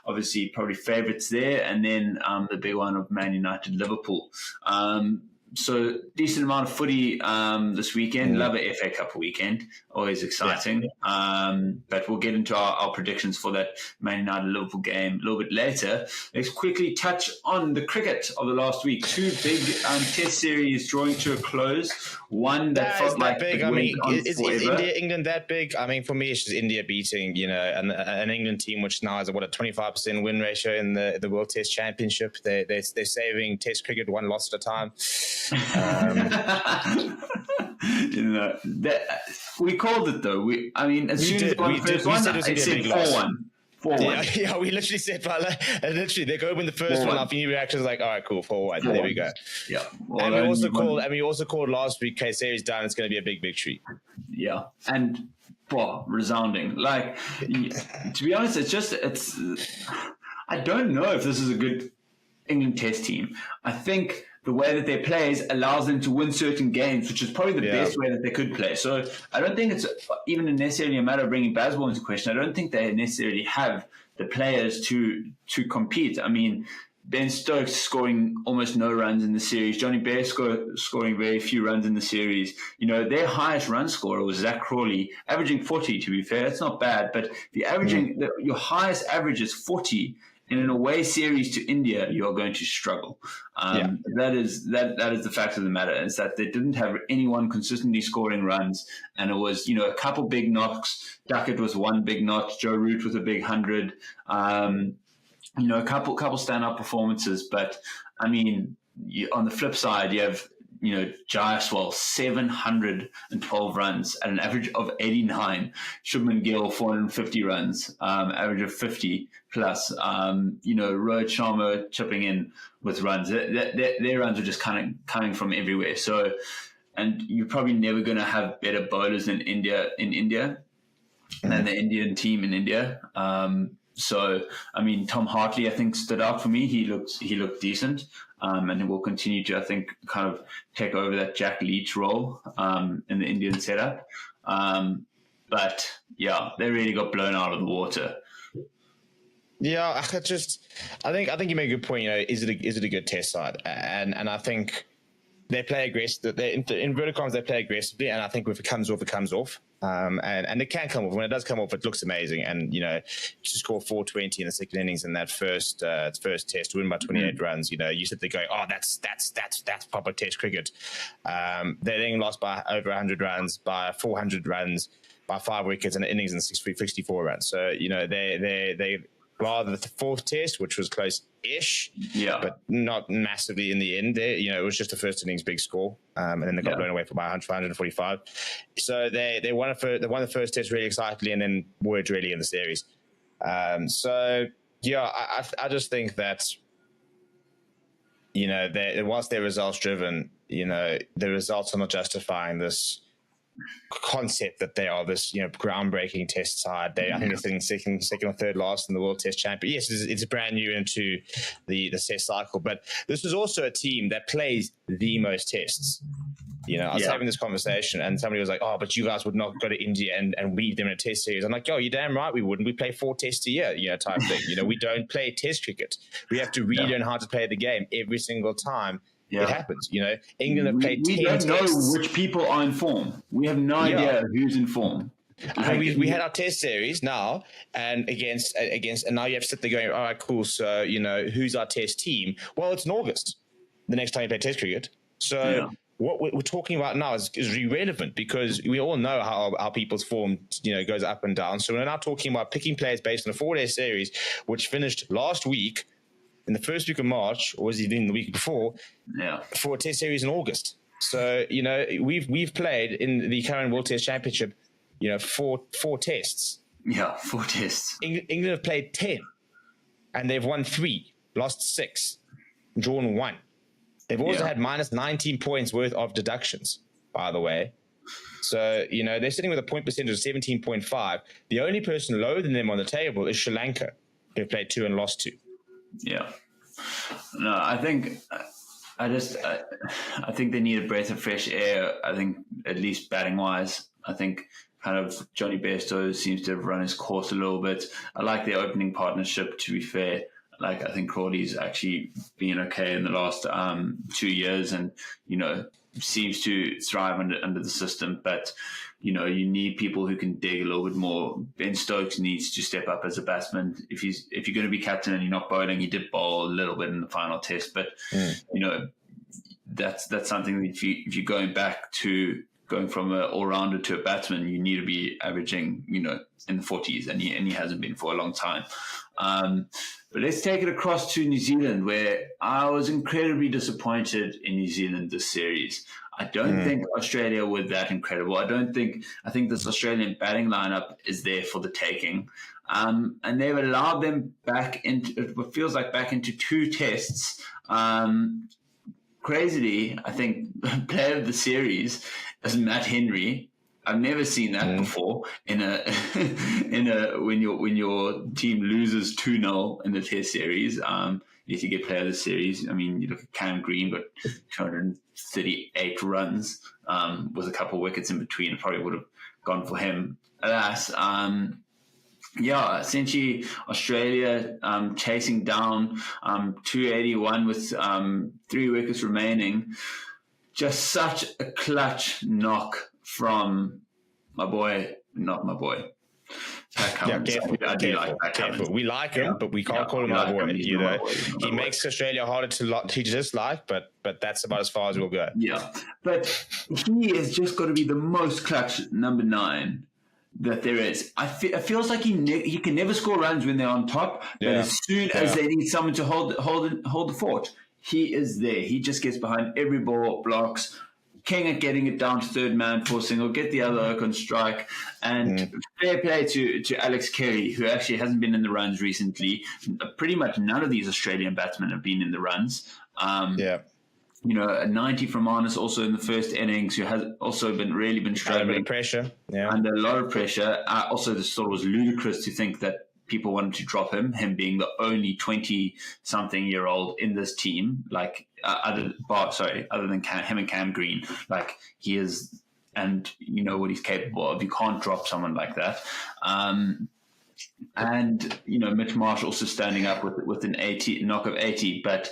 Obviously, probably favourites there. And then the big one of Man United, Liverpool. So decent amount of footy this weekend. Love a FA Cup weekend. Always exciting. But we'll get into our predictions for that Man United Liverpool game a little bit later. Let's quickly touch on the cricket of the last week. 2 big test series drawing to a close. One that felt like big. Is England that big? I mean, for me, it's just India beating, an England team which now has a 25% win ratio in the World Test Championship. They're saving Test cricket 1 loss at a time. We called it though. As soon as it won the first one, it said 4-1. 4-1. Yeah, we literally said, literally, they go win the first one. Our reaction is like, all right, cool, 4-1. There we go. Yeah. Well, and we also called last week, K-Series down. It's going to be a big victory. Yeah, and resounding. To be honest, it's. I don't know if this is a good England Test team. I think the way that they play allows them to win certain games, which is probably the best way that they could play. So I don't think it's even necessarily a matter of bringing Bazball into question. I don't think they necessarily have the players to compete. I mean, Ben Stokes scoring almost no runs in the series. Johnny Bear scoring very few runs in the series. Their highest run scorer was Zach Crawley, averaging 40, to be fair. That's not bad, but your highest average is 40. In an away series to India, you're going to struggle. That is the fact of the matter, is that they didn't have anyone consistently scoring runs, and it was a couple big knocks. Duckett was 1 big knock, Joe Root with a big 100. A couple standout performances, but I mean, on the flip side, you have Jaiswal 712 runs at an average of 89. Shubman Gill 450 runs, average of 50 plus. Rohit Sharma chipping in with runs. Their runs are just kind of coming from everywhere. So, and you're probably never going to have better bowlers than India than the Indian team in India. So, I mean, Tom Hartley, I think, stood out for me. He looked decent. And he will continue to, I think, kind of take over that Jack Leach role in the Indian setup. But yeah, they really got blown out of the water. Yeah, I think you make a good point. Is it a good test side? And I think they play aggressive. In inverted commas, they play aggressively, and I think if it comes off, it comes off. And it can come off. When it does come off, it looks amazing. And, to score 420 in the second innings in that first test, win by 28 runs, you sit there going, oh, that's proper test cricket. They then lost by over 100 runs, by 400 runs, by 5 wickets, and an innings and 64 runs. So, they rather the fourth test, which was close-ish, but not massively in the end. There, it was just the first innings big score, and then they got blown away for by 145. So they won the first test really excitedly, and then weren't really in the series. I just think that whilst they're results driven, the results are not justifying this concept that they are this groundbreaking test side. I think they're sitting second or third last in the World Test Championship. Yes, it's brand new into the test cycle, but this was also a team that plays the most tests. I was having this conversation and somebody was like, oh, but you guys would not go to India and beat them in a test series. I'm like, yo, you're damn right we wouldn't. We play 4 tests a year, type thing. We don't play test cricket. We have to relearn how to play the game every single time. It happens, England have played 10 tests. We don't know which people are in form. We have no idea who's in form. We had our test series now, and against, and now you have to sit there going, all right, cool. So who's our test team? Well, it's in August, the next time you play test cricket. So what we're talking about now is irrelevant because we all know how people's form goes up and down. So we're now talking about picking players based on a 4-day series, which finished last week. In the first week of March, or was it in the week before, for a test series in August. So, we've played in the current World Test Championship, 4 tests. Yeah, 4 tests. England have played 10, and they've won 3, lost 6, drawn 1. They've also had minus 19 points worth of deductions, by the way. So, they're sitting with a point percentage of 17.5. The only person lower than them on the table is Sri Lanka, who played 2 and lost 2. Yeah. No, I think they need a breath of fresh air. I think at least batting wise, I think kind of Johnny Bairstow seems to have run his course a little bit. I like their opening partnership, to be fair. I think Crawley's actually been okay in the last 2 years and, seems to thrive under the system. But, you need people who can dig a little bit more. Ben Stokes needs to step up as a batsman. If you're going to be captain and you're not bowling, he did bowl a little bit in the final test. But, that's something that if you're going from an all-rounder to a batsman, you need to be averaging, in the 40s, and he hasn't been for a long time. But let's take it across to New Zealand, where I was incredibly disappointed in New Zealand this series. I don't think Australia were that incredible. I think this Australian batting lineup is there for the taking. And they've allowed them back into what feels like back into 2 tests. Crazily, I think player of the series is Matt Henry. I've never seen that before in a when your team loses 2-0 in the test series. If you get player of the series, I mean, you look at Cam Green, got 238 runs with a couple of wickets in between. It probably would have gone for him. Alas, essentially Australia chasing down 281 with 3 wickets remaining. Just such a clutch knock from my boy, not my boy. Careful. We like him, but we can't call him our boy. He makes Australia harder to dislike, but that's about as far as we'll go. Yeah, but he is just got to be the most clutch number 9 that there is. It feels like he can never score runs when they're on top, but as soon as they need someone to hold the fort, he is there. He just gets behind every ball, blocks. King at getting it down to third man for single, get the other hook on strike, and fair play to Alex Currie, who actually hasn't been in the runs recently. Pretty much none of these Australian batsmen have been in the runs. A 90 from Arnis also in the first innings, who has also been struggling. Under a bit of pressure. Yeah. Under a lot of pressure. Also, this thought was ludicrous to think that people wanted to drop him being the only 20-something-year-old in this team, other than him and Cam Green. He is, and you know what he's capable of. You can't drop someone like that. And Mitch Marsh also standing up with an 80 knock of 80, but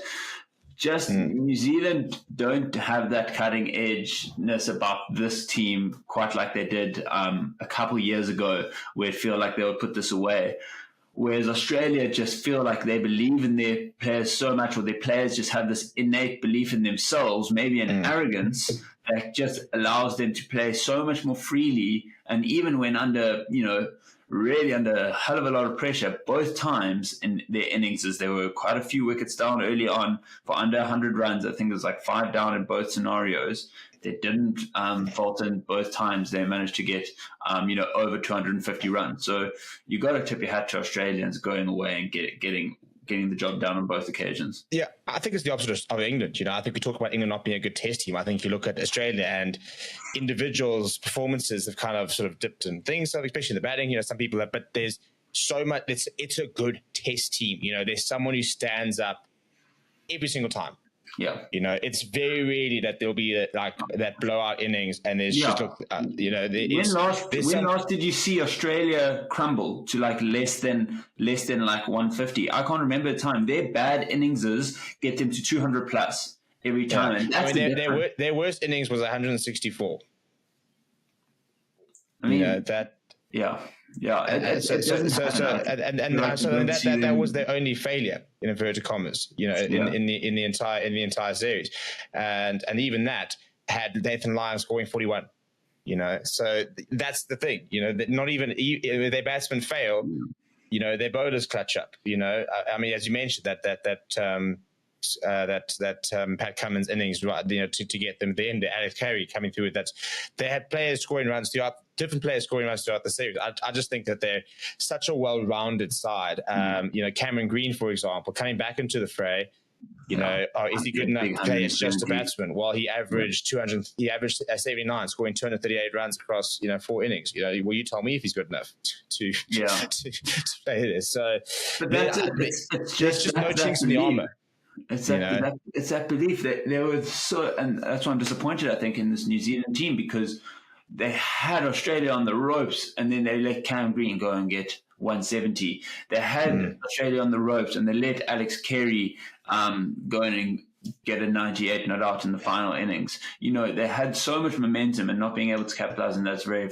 just New Zealand don't have that cutting edgeness about this team quite like they did a couple of years ago, where it feel like they would put this away. Whereas Australia just feel like they believe in their players so much, or their players just have this innate belief in themselves, maybe an arrogance that just allows them to play so much more freely. And even when under, really under a hell of a lot of pressure, both times in their innings, there were quite a few wickets down early on for under 100 runs. I think it was like 5 down in both scenarios. They didn't falter in both times. They managed to get, over 250 runs. So you got to tip your hat to Australians going away and getting the job done on both occasions. Yeah, I think it's the opposite of England. I think we talk about England not being a good test team. I think you look at Australia and individuals' performances have kind of sort of dipped in things, so especially the batting. Some people have, but there's so much. It's a good test team. There's someone who stands up every single time. Yeah, it's very rarely that there'll be that blowout innings, and there's just when last did you see Australia crumble to like less than like 150? I can't remember the time. Their bad inningses get them to 200 plus every time, and that's their worst innings was 164. Yeah, that was their only failure in inverted commas, in the entire series, and even that had Nathan Lyon scoring 41. So that's the thing. That not even their batsmen fail. Their bowlers clutch up. I mean, as you mentioned, that Pat Cummins innings, to get them there, and Alex Currie coming through with that. They had players scoring runs throughout, different players scoring runs throughout the series. I just think that they're such a well-rounded side. Cameron Green, for example, coming back into the fray. Is he good enough to play as just a batsman? Well, he averaged 79, scoring 238 runs across 4 innings. Will you tell me if he's good enough to play this? So, but there's just no chinks in the armor. It's that belief that they were so, and that's why I'm disappointed, I think, in this New Zealand team, because they had Australia on the ropes and then they let Cam Green go and get 170. They had Australia on the ropes and they let Alex Carey go in and get a 98 not out in the final innings. They had so much momentum, and not being able to capitalize, and that's very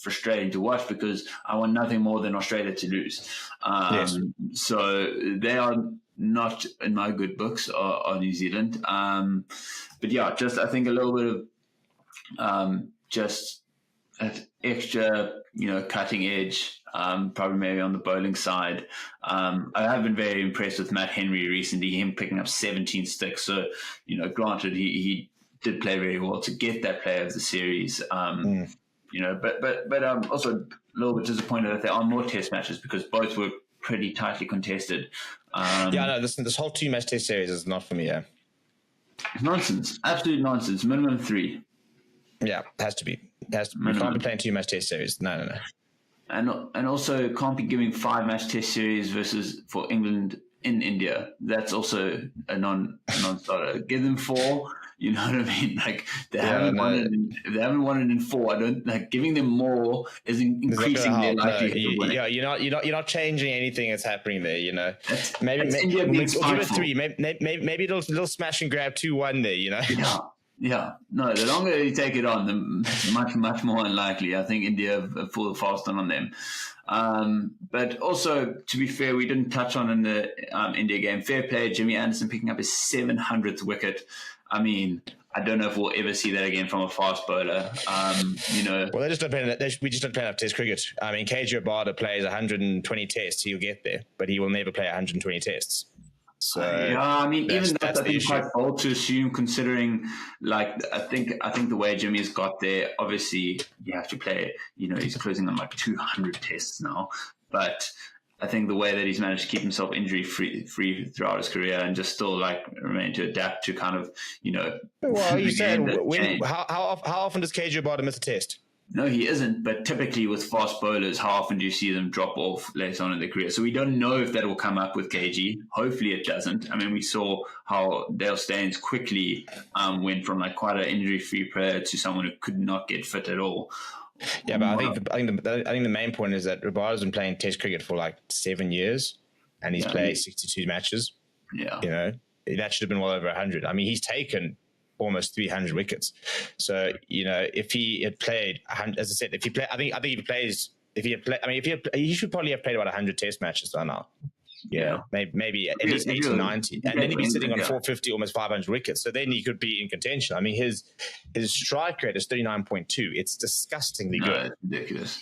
frustrating to watch, because I want nothing more than Australia to lose. Yes. So they are not in my good books on New Zealand. But yeah, just I think a little bit of just an extra, cutting edge, probably maybe on the bowling side. I have been very impressed with Matt Henry recently, him picking up 17 sticks. So, granted, he did play very well to get that player of the series. But I'm also a little bit disappointed that there are more test matches, because both were pretty tightly contested. This whole 2-match test series is not for me. Yeah, nonsense, absolute nonsense. Minimum 3. Yeah, has to be. We can't be playing 2-match test series. No. And also can't be giving 5-match test series versus for England in India. That's also a non-starter. Give them 4. You know what I mean? Like they haven't won it in 4. I don't like giving them more is increasing their likelihood of winning. Yeah, you're not changing anything that's happening there. Maybe India being give it 3. Maybe it'll smash and grab 2-1 there. Yeah. No, the longer you take it on, the much, much more unlikely. I think India fall fast on them. But also, to be fair, we didn't touch on in the India game. Fair play, Jimmy Anderson picking up his 700th wicket. I mean, I don't know if we'll ever see that again from a fast bowler. Well, we just don't play enough Test cricket. I mean, KJ Abada plays 120 tests. He'll get there, but he will never play 120 tests. So I mean, even that's I think quite bold to assume, considering I think the way Jimmy's got there, obviously you have to play. He's closing on like 200 tests now, but I think the way that he's managed to keep himself injury free throughout his career, and just still remain to adapt to kind of Well, you said how often does KJ Abada miss a test? No, he isn't. But typically with fast bowlers, how often do you see them drop off later on in their career? So we don't know if that will come up with KG. Hopefully it doesn't. I mean, we saw how Dale Steyn quickly went from quite an injury-free player to someone who could not get fit at all. Yeah, but I think the main point is that Rabada's been playing Test cricket for 7 years, and he's played 62 matches. Yeah, that should have been well over 100. I mean, he's taken almost 300 wickets. So, if he had played, as I said, if he play, I think he plays. He should probably have played about 100 Test matches by now. Maybe at least 80, 90. And then he'd be sitting on 450, almost 500 wickets. So then he could be in contention. I mean, his strike rate is 39.2. It's disgustingly good. It's ridiculous.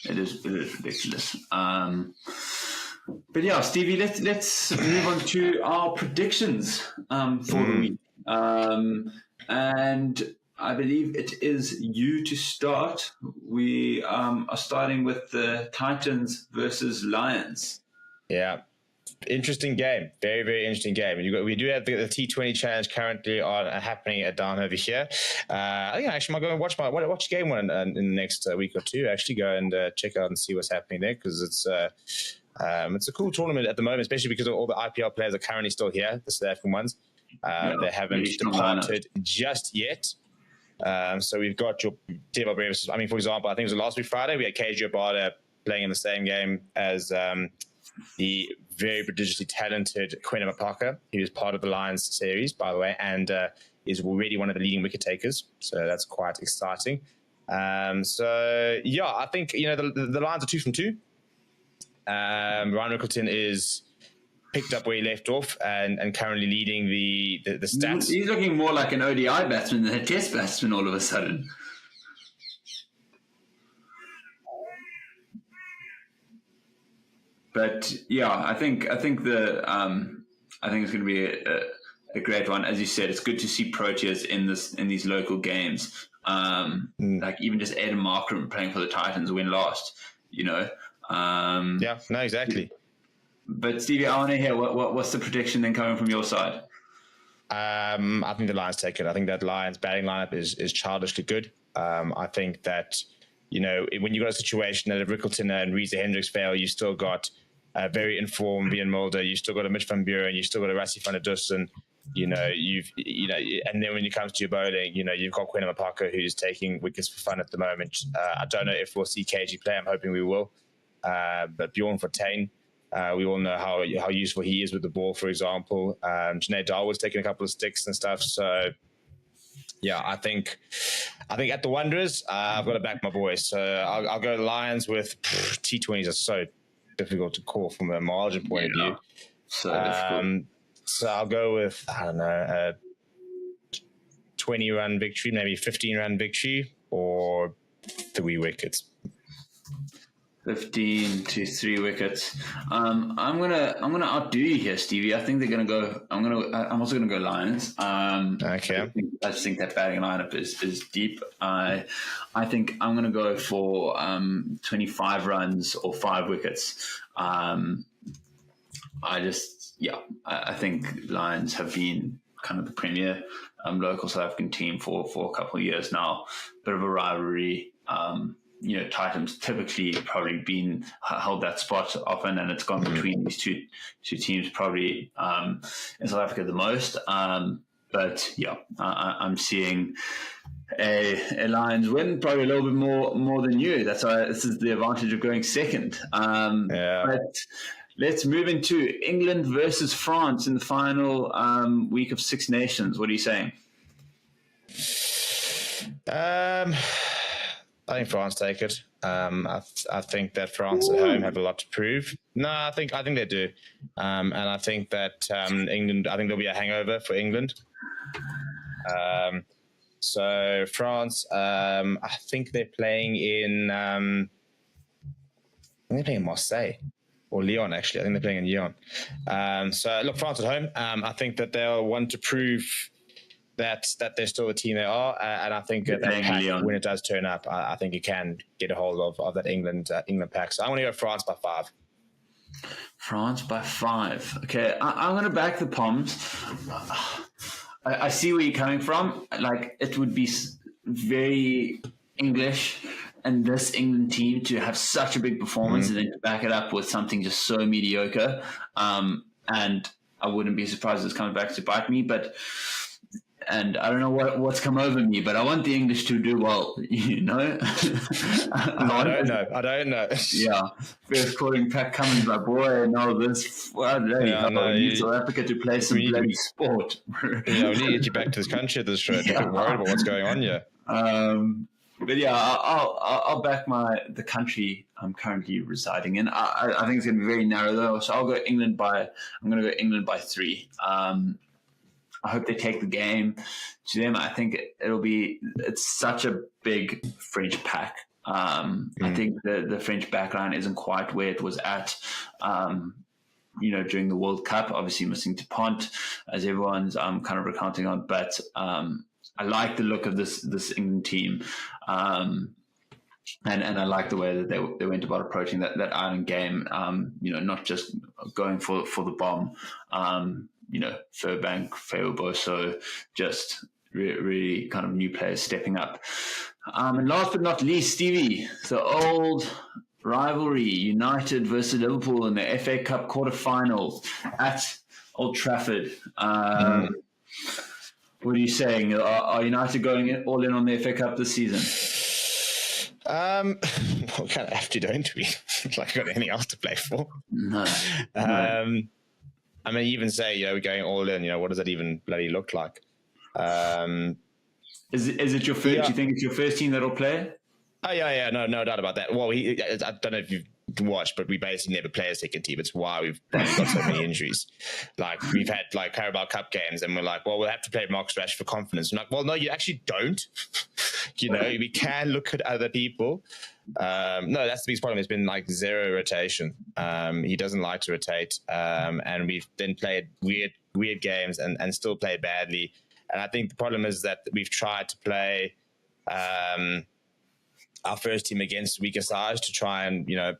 It is ridiculous. But yeah, Stevie, let's move on to our predictions for the week. And I believe it is you to start. We are starting with the Titans versus Lions. Yeah. Interesting game. Very, very interesting game. We do have the T20 challenge currently happening down over here. I think actually I'm going to watch the game one in the next week or two. Actually go and check out and see what's happening there, because it's a cool tournament at the moment, especially because all the IPL players are currently still here, the South African ones. They haven't departed just yet. So we've got your table versus, for example, I think it was last week Friday, we had KG Abada playing in the same game as the very prodigiously talented Quinn Mapaka, who is part of the Lions series, by the way, and is already one of the leading wicket takers. So that's quite exciting. I think the Lions are 2 from 2. Ryan Rickleton is picked up where he left off and currently leading the stats. He's looking more like an ODI batsman than a Test batsman all of a sudden. But yeah, I think it's going to be a great one. As you said, it's good to see Proteas in these local games. Like even just Adam Markram playing for the Titans when last, exactly. But Stevie, I want to hear what's the prediction then coming from your side? I think the Lions take it. I think that Lions batting lineup is childishly good. I think that when you got a situation that if Rickleton and Reza Hendricks fail, you still got a very informed Ian Mulder, you still got a Mitch van Buren, you still got a Rassie van der Dussen, and then when it comes to your bowling, you've got Quinn Mapaka, who's taking wickets for fun at the moment. I don't know if we'll see KG play. I'm hoping we will. But Bjorn Fortuin, we all know how useful he is with the ball, for example. Junaid Darwood's taking a couple of sticks and stuff. So, yeah, I think at the Wanderers, I've got to back my boys. So I'll go Lions with T20s are so difficult to call from a margin point of view. So difficult. So I'll go with, I don't know, a 20-run victory, maybe 15-run victory, or 3 wickets. 15 to 3 wickets. I'm gonna outdo you here, Stevie. I think they're gonna go. I'm also gonna go Lions. Okay. I just think that batting lineup is deep. I think I'm gonna go for 25 runs or 5 wickets. I think Lions have been kind of the premier local South African team for a couple of years now. Bit of a rivalry. Titans typically probably held that spot often, and it's gone between these two teams probably in South Africa the most. But yeah, I'm seeing a Lions win, probably a little bit more than you. That's why this is the advantage of going second. But let's move into England versus France in the final week of Six Nations. What are you saying? I think France take it. I think that France at home have a lot to prove. No, I think they do, and I think that England. I think there'll be a hangover for England. So France, I think they're playing in. I think they're playing in Marseille or Lyon. Actually, I think they're playing in Lyon. So look, France at home. I think that they'll want to prove that they're still the team they are, and I think that pack, when it does turn up, I think it can get a hold of that England pack. So I'm going to go France by 5. France by 5. Okay, I'm going to back the Poms. I see where you're coming from. Like, it would be very English and this England team to have such a big performance and then to back it up with something just so mediocre. And I wouldn't be surprised if it's coming back to bite me, but and I don't know what's come over me, but I want the English to do well, you know? I don't know. Yeah. First calling Pat Cummins, like, boy, no, this, well, we need South Africa to play some bloody sport. Yeah, we need to get you back to this country at this rate. I'm worried about what's going on here. But yeah, I'll back the country I'm currently residing in. I think it's going to be very narrow though, so I'm going to go England by 3. I hope they take the game to them. I think it's such a big French pack. I think the French backline isn't quite where it was at, during the World Cup, obviously missing Dupont, as everyone's kind of recounting on. But I like the look of this England team. And I like the way that they went about approaching that Ireland game, not just going for the bomb. Furbank, Feoboso, just really kind of new players stepping up. And last but not least, Stevie, the old rivalry, United versus Liverpool in the FA Cup quarterfinals at Old Trafford. What are you saying? Are United going all in on the FA Cup this season? Well, kind of have to, don't we? Like, got anything else to play for? No. I mean, even say, we're going all in, what does that even bloody look like? Is it your first? Do you think it's your first team that'll play? Oh, yeah, no doubt about that. Well, I don't know if you've watched, but we basically never play a second team. It's why we've got so many injuries. Like, we've had, Carabao Cup games, and we're like, well, we'll have to play Marcus Rashford for confidence. I'm like, well, no, you actually don't. We can look at other people. No, that's the biggest problem. It's been zero rotation. He doesn't like to rotate. And we've then played weird games and still played badly. And I think the problem is that we've tried to play our first team against weaker sides to try and, I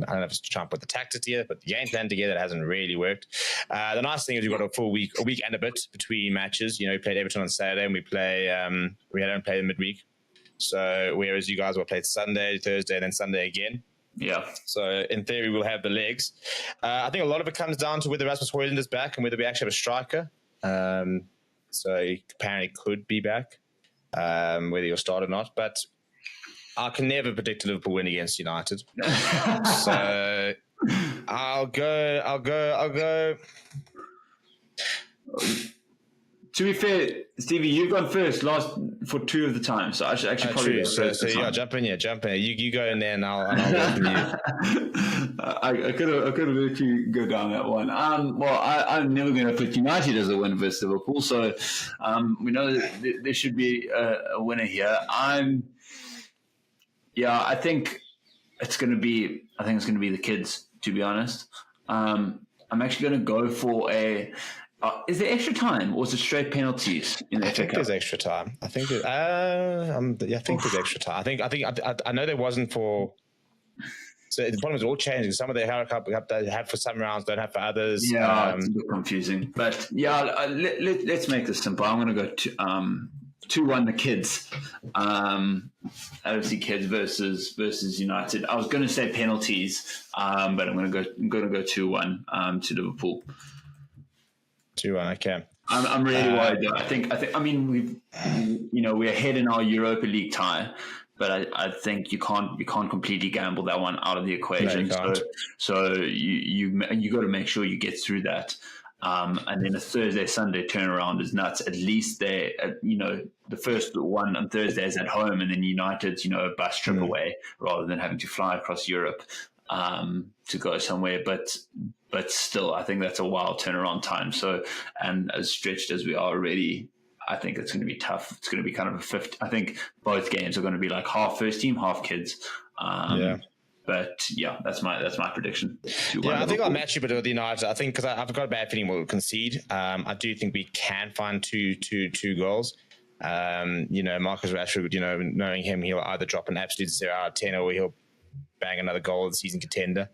don't know if it's to try and put the tactics together, but the game plan together, it hasn't really worked. The nice thing is we've got a full week and a bit between matches. We played Everton on Saturday and we don't play the midweek. So whereas you guys will play Sunday, Thursday, and then Sunday again. Yeah. So in theory, we'll have the legs. I think a lot of it comes down to whether Rasmus Højlund is back and whether we actually have a striker. So he apparently could be back, whether he'll start or not. But I can never predict a Liverpool win against United. So I'll go. To be fair, Stevie, you've gone first for 2 of the time, so I should actually probably go first. So yeah, jump in here. You go in there, and I'll welcome you. I could have let you go down that one. I'm never going to put United as a win versus Liverpool, so we know that there should be a winner here. I think it's going to be the kids, to be honest. I'm actually going to go for a. Is there extra time or is it straight penalties in the FA Cup? I think there's extra time. I think there's extra time. I know there wasn't for. So the problem is all changing. Some of the Hera Cup they have for some rounds, don't have for others. Yeah, it's a bit confusing. But yeah, let's make this simple. I'm going to go to 2-1 the kids. Obviously kids versus United. I was going to say penalties, but I'm going to go 2-1 to Liverpool. 2-1, okay. I'm really worried though. I mean we're ahead in our Europa League tie, but I think you can't completely gamble that one out of the equation. No, so you got to make sure you get through that. And then a Thursday-Sunday turnaround is nuts. At least they, the first one on Thursday is at home, and then United's, a bus trip away rather than having to fly across Europe to go somewhere. But still, I think that's a wild turnaround time. So, and as stretched as we are already, I think it's going to be tough. It's going to be kind of a 50. I think both games are going to be like half first team, half kids. But yeah, that's my prediction. I think I'll match you with United. I think because I've got a bad feeling we'll concede. I do think we can find two goals. Marcus Rashford, knowing him, he'll either drop an absolute 0 out of 10 or he'll bang another goal of the season contender.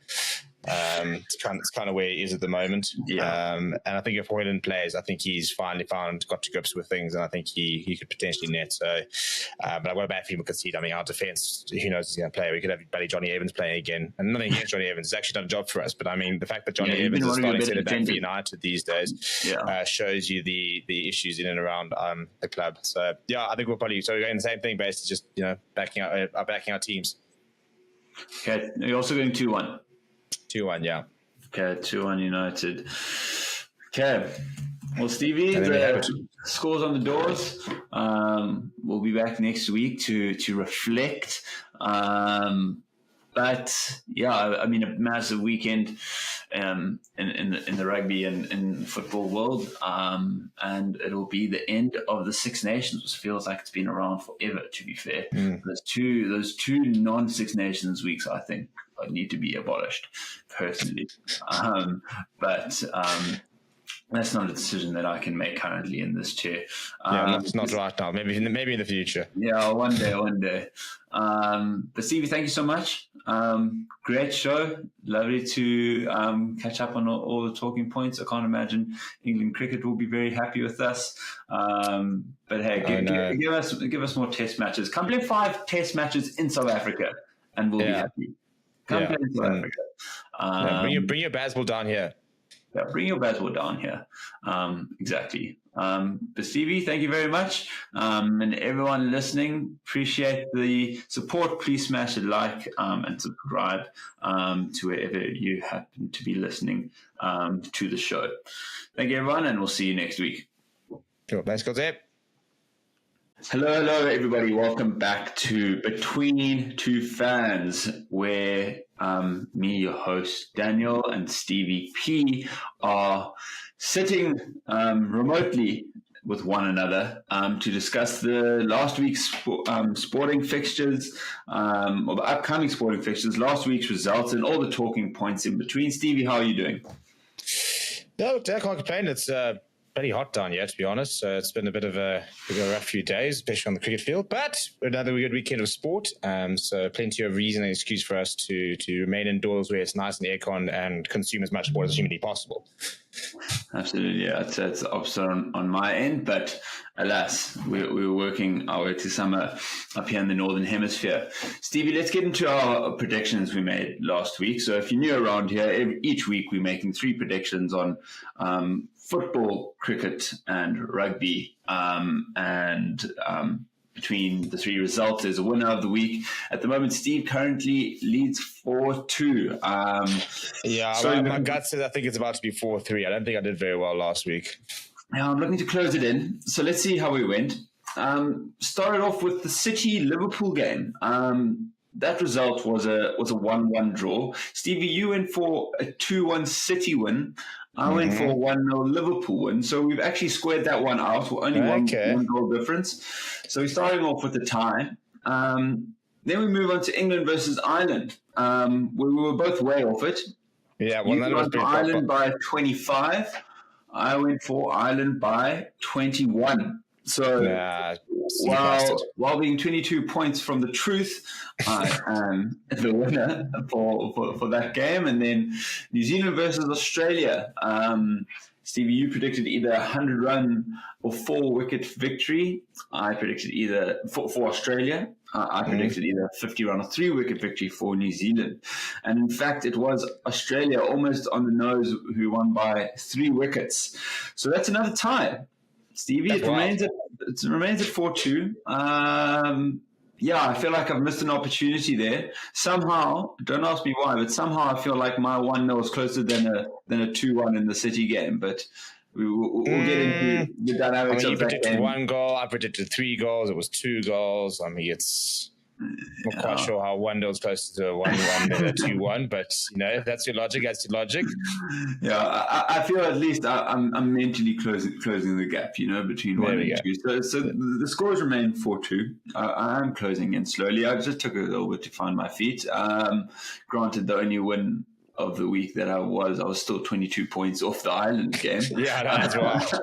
It's kind of where he is at the moment. And I think if Hoyland plays, I think he's finally got to grips with things, and I think he could potentially net. So, but I've got a bad feeling we concede. I mean, our defence, who knows he's going to play? We could have bloody Johnny Evans playing again, and nothing against Johnny Evans. He's actually done a job for us. But I mean, the fact that Johnny Evans is starting to back for United these days shows you the issues in and around the club. So yeah, I think we're going the same thing, basically, just backing our teams. Okay, you're also going 2-1. 2-1, yeah. Okay, 2-1 United. Okay. Well, Stevie, the scores on the doors. We'll be back next week to reflect. But yeah, I mean, a massive weekend in the rugby and football world, and it'll be the end of the Six Nations, which feels like it's been around forever. To be fair, those two non-Six Nations weeks, I think, need to be abolished, personally. But that's not a decision that I can make currently in this chair. It's not right now. Maybe in the future. Yeah, one day. But Stevie, thank you so much. Great show. Lovely to catch up on all the talking points. I can't imagine England cricket will be very happy with us. But hey, give us more test matches. Come play 5 test matches in South Africa, and we'll be happy. Come play in South Africa. Bring your baseball down here. Yeah, bring your baseball down here. Exactly. But Stevie, thank you very much. And everyone listening, appreciate the support. Please smash a like and subscribe to wherever you happen to be listening to the show. Thank you, everyone, and we'll see you next week. Cool. Thanks, Scott. Hello, everybody. Welcome back to Between Two Fans, where me, your host, Daniel, and Stevie P are sitting remotely with one another to discuss the last week's sporting fixtures, or the upcoming sporting fixtures, last week's results, and all the talking points in between. Stevie, how are you doing? No, I can't complain. It's pretty hot down here, to be honest. So it's been a bit of a rough few days, especially on the cricket field. But another good weekend of sport. So plenty of reason and excuse for us to remain indoors where it's nice and aircon and consume as much sport as humanly possible. Absolutely, yeah. It's opposite on my end, but alas, we're working our way to summer up here in the Northern Hemisphere. Stevie, let's get into our predictions we made last week. So if you're new around here, each week we're making 3 predictions on football, cricket, and rugby. Between the 3 results, there's a winner of the week. At the moment, Steve currently leads 4-2. My gut says I think it's about to be 4-3. I don't think I did very well last week. Now I'm looking to close it in. So let's see how we went. Started off with the City Liverpool game. That result was a 1-1 draw. Stevie, you went for a 2-1 City win. I went for a 1-0 Liverpool win. So we've actually squared that one out. We're only one goal difference. So we're starting off with a tie. Then we move on to England versus Ireland. We were both way off it. Yeah, you went for Ireland by 25. I went for Ireland by 21. So while being 22 points from the truth, I am the winner for that game. And then New Zealand versus Australia. Stevie, you predicted either a 100-run or 4-wicket victory. I predicted either for Australia. I predicted either a 50-run or 3-wicket victory for New Zealand. And in fact, it was Australia almost on the nose who won by 3 wickets. So that's another tie. Stevie, it remains at 4-2. I feel like I've missed an opportunity there. Somehow, don't ask me why, but somehow I feel like my 1-0 is closer than a 2-1 in the City game. But we'll get into the dynamics of that game. You predicted 1 goal. I predicted 3 goals. It was 2 goals. I mean, it's... I'm not quite sure how 1-0 is closer to a 1-1 than a 2-1, but if that's your logic, that's your logic. Yeah, I feel at least I'm mentally closing the gap, between 1 and 2. So the scores remain 4-2. I am closing in slowly. I just took a little bit to find my feet. Granted, the only win of the week that I was still 22 points off the Ireland game. Yeah, that's right.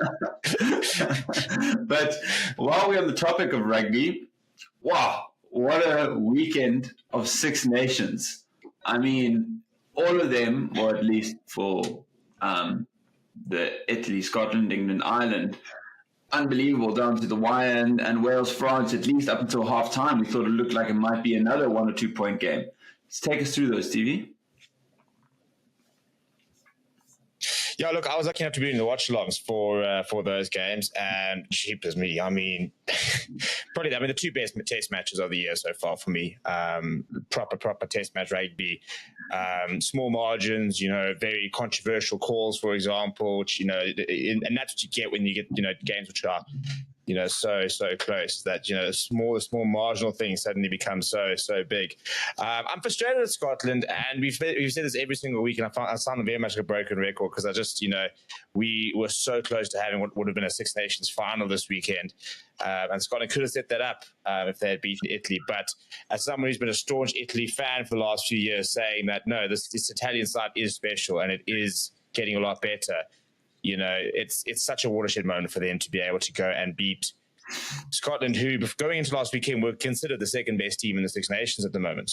But while we're on the topic of rugby, wow. What a weekend of 6 nations. I mean, all of them, or at least for the Italy, Scotland, England, Ireland, unbelievable down to the wire, and Wales, France, at least up until half time, we thought it looked like it might be another 1 or 2 point game. Let's take us through those, Stevie. Yeah, look, I was lucky enough to be in the watchalongs for those games, and cheap as me. I mean, probably the two best test matches of the year so far for me. Proper test match rugby, small margins, very controversial calls, for example, which, and that's what you get when you get games which are so close that small marginal things suddenly become so big. I'm frustrated at Scotland, and we've said this every single week, and I sound very much like a broken record because I just we were so close to having what would have been a Six Nations final this weekend, and Scotland could have set that up if they had beaten Italy. But as someone who's been a staunch Italy fan for the last few years, saying that no, this Italian side is special and it is getting a lot better. It's such a watershed moment for them to be able to go and beat Scotland, who going into last weekend were considered the second best team in the Six Nations at the moment.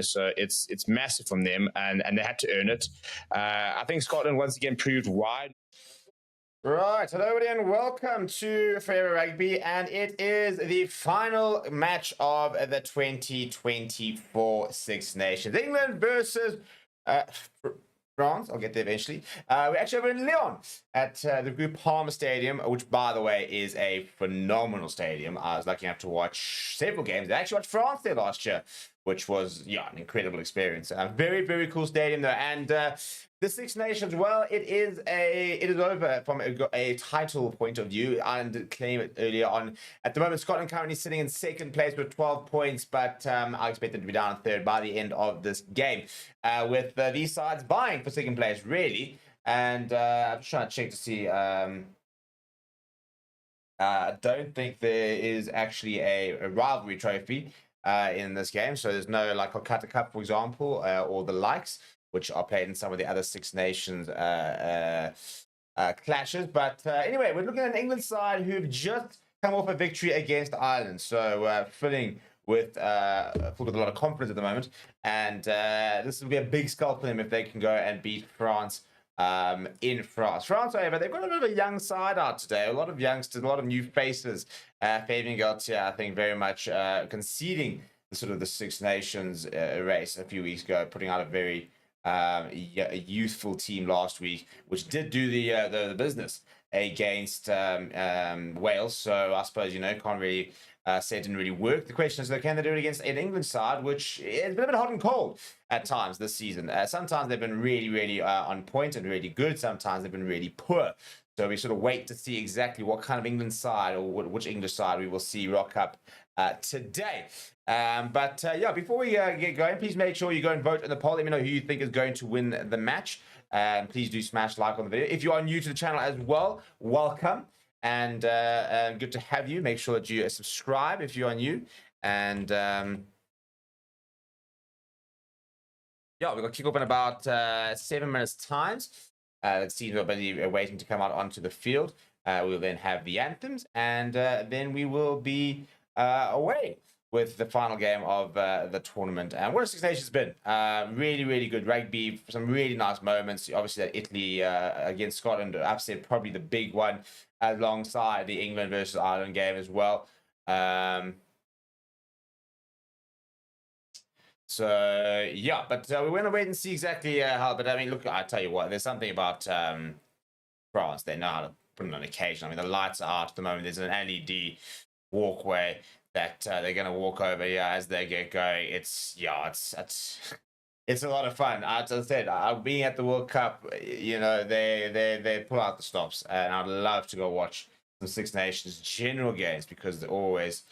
So it's massive from them, and they had to earn it. I think Scotland once again proved why. Right, hello everybody and welcome to Forever Rugby, and it is the final match of the 2024 Six Nations. England versus France. I'll get there eventually. We're actually over in Lyon at the Group Palmer Stadium, which, by the way, is a phenomenal stadium. I was lucky enough to watch several games. I actually watched France there last year, which was, an incredible experience. Very, very cool stadium, though. And the Six Nations, well, it is over from a title point of view. And claim it earlier on. At the moment, Scotland currently sitting in second place with 12 points, but I expect them to be down in third by the end of this game, with these sides vying for second place, really. And I'm just trying to check to see. I don't think there is actually a rivalry trophy in this game, so there's no like Calcutta Cup, for example, or the likes, which are played in some of the other Six Nations clashes. But anyway, we're looking at an England side who've just come off a victory against Ireland, so filling with a lot of confidence at the moment, and this will be a big skull for them if they can go and beat France in France. France, however, they've got a bit of a young side out today. A lot of youngsters, a lot of new faces. Fabian Galtier, I think, very much conceding the Six Nations race a few weeks ago, putting out a very a youthful team last week, which did do the business against Wales. So I suppose can't really say it didn't really work. The question is, can they do it against an England side, which has been a bit hot and cold at times this season? Sometimes they've been really, really on point and really good. Sometimes they've been really poor. So we wait to see exactly what kind of England side or which English side we will see rock up today. Before we get going, please make sure you go and vote in the poll. Let me know who you think is going to win the match. Please do smash like on the video. If you are new to the channel as well, welcome. And good to have you. Make sure that you subscribe if you are new. And we're going to kick off in about 7 minutes' times. The teams are busy waiting to come out onto the field. We'll then have the anthems, and then we will be away with the final game of the tournament. And what a Six Nations been. Really, really good rugby. Some really nice moments. Obviously, that Italy against Scotland upset, probably the big one, alongside the England versus Ireland game as well. So yeah, but we want to wait and see exactly how. But I mean, look, I tell you what, there's something about France. They know how to put it on occasion. I mean, the lights are out at the moment. There's an LED walkway that they're going to walk over as they get going. It's a lot of fun. As I said, being at the World Cup, they pull out the stops, and I'd love to go watch some Six Nations general games because they're always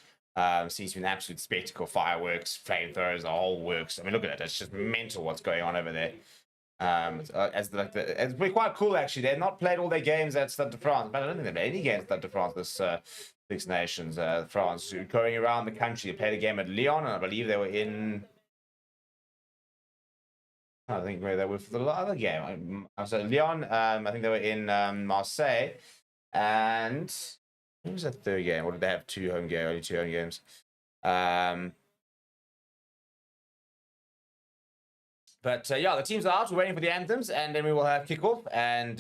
seems to be an absolute spectacle. Fireworks, flamethrowers, the whole works. I mean, look at it. It's just mental what's going on over there. It's been quite cool, actually. They've not played all their games at Stade de France, but I don't think they've played any games at Stade de France this Six Nations. France going around the country. They played a game at Lyon, and I believe they were in... I think where they were for the other game. So Lyon, I think they were in Marseille, and... What was that third game? Or did they have only two home games? But yeah, the teams are out. We're waiting for the anthems, and then we will have kickoff and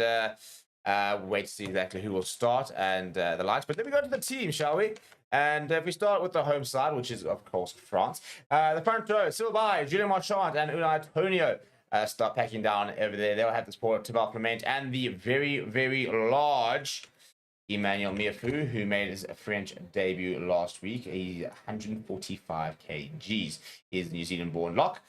wait to see exactly who will start and the likes. But then we go to the team, shall we? And if we start with the home side, which is, of course, France. The front row, Sylvain, Julien Marchand, and Unai Antonio start packing down over there. They'll have the support of Thibaut Clement and the very, very large Emmanuel Miafu, who made his French debut last week. He's 145 kgs. He's the New Zealand-born lock.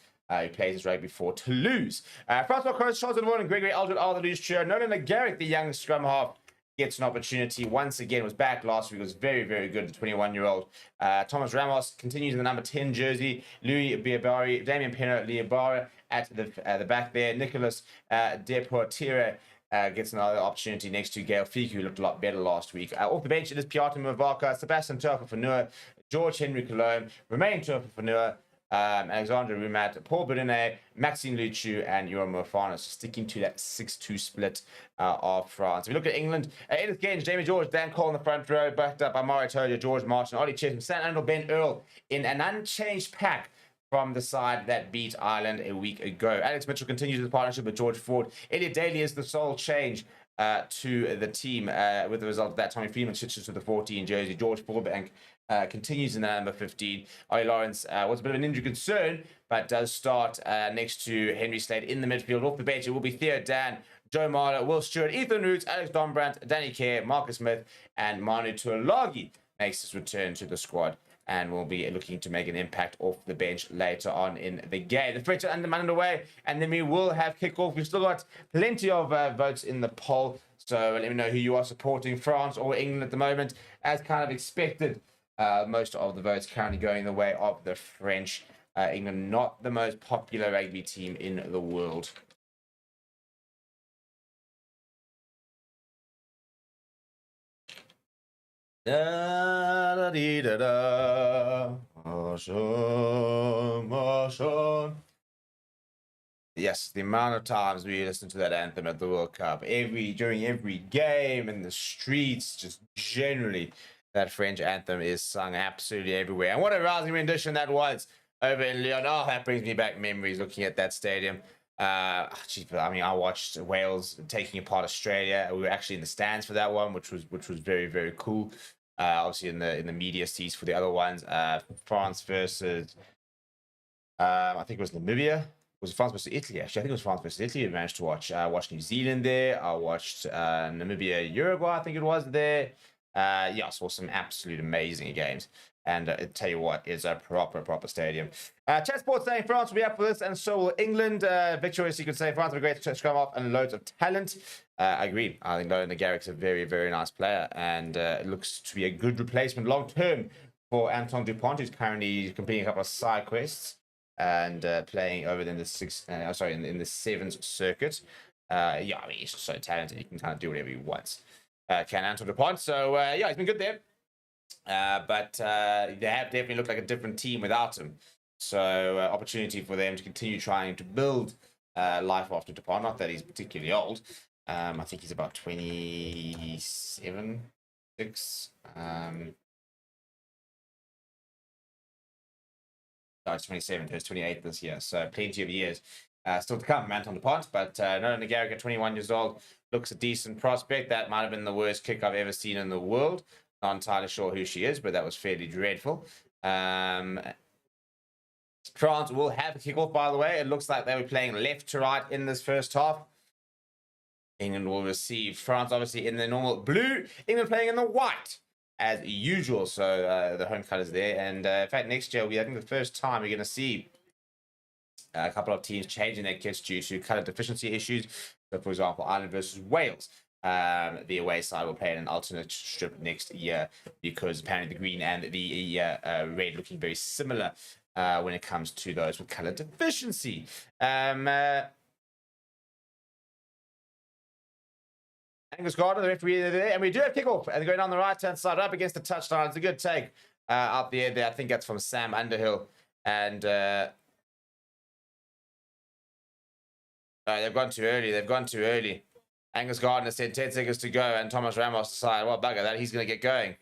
He plays his rugby for Toulouse. Francois Cross, Charles Edward, and Gregory Aldred are the loose trio. Nolan Garrick, the young scrum half, gets an opportunity once again. Was back last week. Was very, very good. The 21-year-old Thomas Ramos continues in the number 10 jersey. Louis Biabari, Damien Peno, Liabara at the back there. Nicolas Deportiere gets another opportunity next to Gail Fiku, who looked a lot better last week. Off the bench, it is Piotr Mavaka, Sebastian Turfer for Fanua, George Henry Cologne, Romain Turfer for Fanua, Alexandre Rumat, Paul Boudinet, Maxime Luchu, and Yoram Mofanos, sticking to that 6-2 split of France. If we look at England, Edith Genge, Jamie George, Dan Cole in the front row, backed up by Mario Tolia, George Martin, Ollie Chesham, Stan Andel, Ben Earl in an unchanged pack from the side that beat Ireland a week ago. Alex Mitchell continues his partnership with George Ford. Elliot Daly is the sole change to the team with the result of that. Tommy Freeman switches to the 14 jersey. George Forbank continues in the number 15. Ollie Lawrence was a bit of an injury concern, but does start next to Henry Slade in the midfield. Off the bench, it will be Theo Dan, Joe Marler, Will Stewart, Ethan Roots, Alex Dombrandt, Danny Kerr, Marcus Smith, and Manu Tuolagi makes his return to the squad and will be looking to make an impact off the bench later on in the game. The French are underway, and then we will have kickoff. We've still got plenty of votes in the poll, so let me know who you are supporting, France or England at the moment. As kind of expected, most of the votes currently going the way of the French. England, not the most popular rugby team in the world. Da, da, dee, da, da. Yes, the amount of times we listen to that anthem at the World Cup, during every game in the streets, just generally, that French anthem is sung absolutely everywhere. And what a rousing rendition that was over in Lyon. Oh, that brings me back memories looking at that stadium. I mean, I watched Wales taking apart Australia. We were actually in the stands for that one, which was very, very cool. Obviously in the media seats for the other ones. France versus I think it was Namibia. Was it France versus Italy? Actually, I think it was France versus Italy. I managed to watch. I watched New Zealand there. I watched Namibia, Uruguay. I think it was there. Yeah, I saw some absolute amazing games. And I tell you what, it's a proper stadium. Chat Sports saying France will be up for this, and so will England. Victorious, you could say France have a great scrum off and loads of talent. I agree. I think Nolan Garrick's a very, very nice player, and it looks to be a good replacement long term for Anton Dupont, who's currently completing a couple of side quests and playing over in the in the Sevens circuit. Yeah, I mean, he's just so talented. He can kind of do whatever he wants. Can Anton Dupont. So yeah, he's been good there. But they have definitely looked like a different team without him. So opportunity for them to continue trying to build life after Dupont. Not that he's particularly old. I think he's about 27, 6. No, it's 27. He's 28 this year. So plenty of years still to come. Anton Dupont. But Nolan Garrick at 21 years old looks a decent prospect. That might have been the worst kick I've ever seen in the world. Not entirely sure who she is, but that was fairly dreadful. France will have a kickoff, by the way. It looks like they were playing left to right in this first half. England will receive. France, obviously, in the normal blue. England playing in the white, as usual. So the home colours there. And in fact, next year, I think the first time we're going to see a couple of teams changing their kits due to colour deficiency issues. So, for example, Ireland versus Wales. The away side will play in an alternate strip next year because apparently the green and the red looking very similar when it comes to those with color deficiency. Angus Gardner, the referee, there, and we do have kickoff, and they're going down the right-hand side up against the touchline. It's a good take out there. I think that's from Sam Underhill, and they've gone too early. Angus Gardner said 10 seconds to go, and Thomas Ramos decided, well, bugger that, he's going to get going.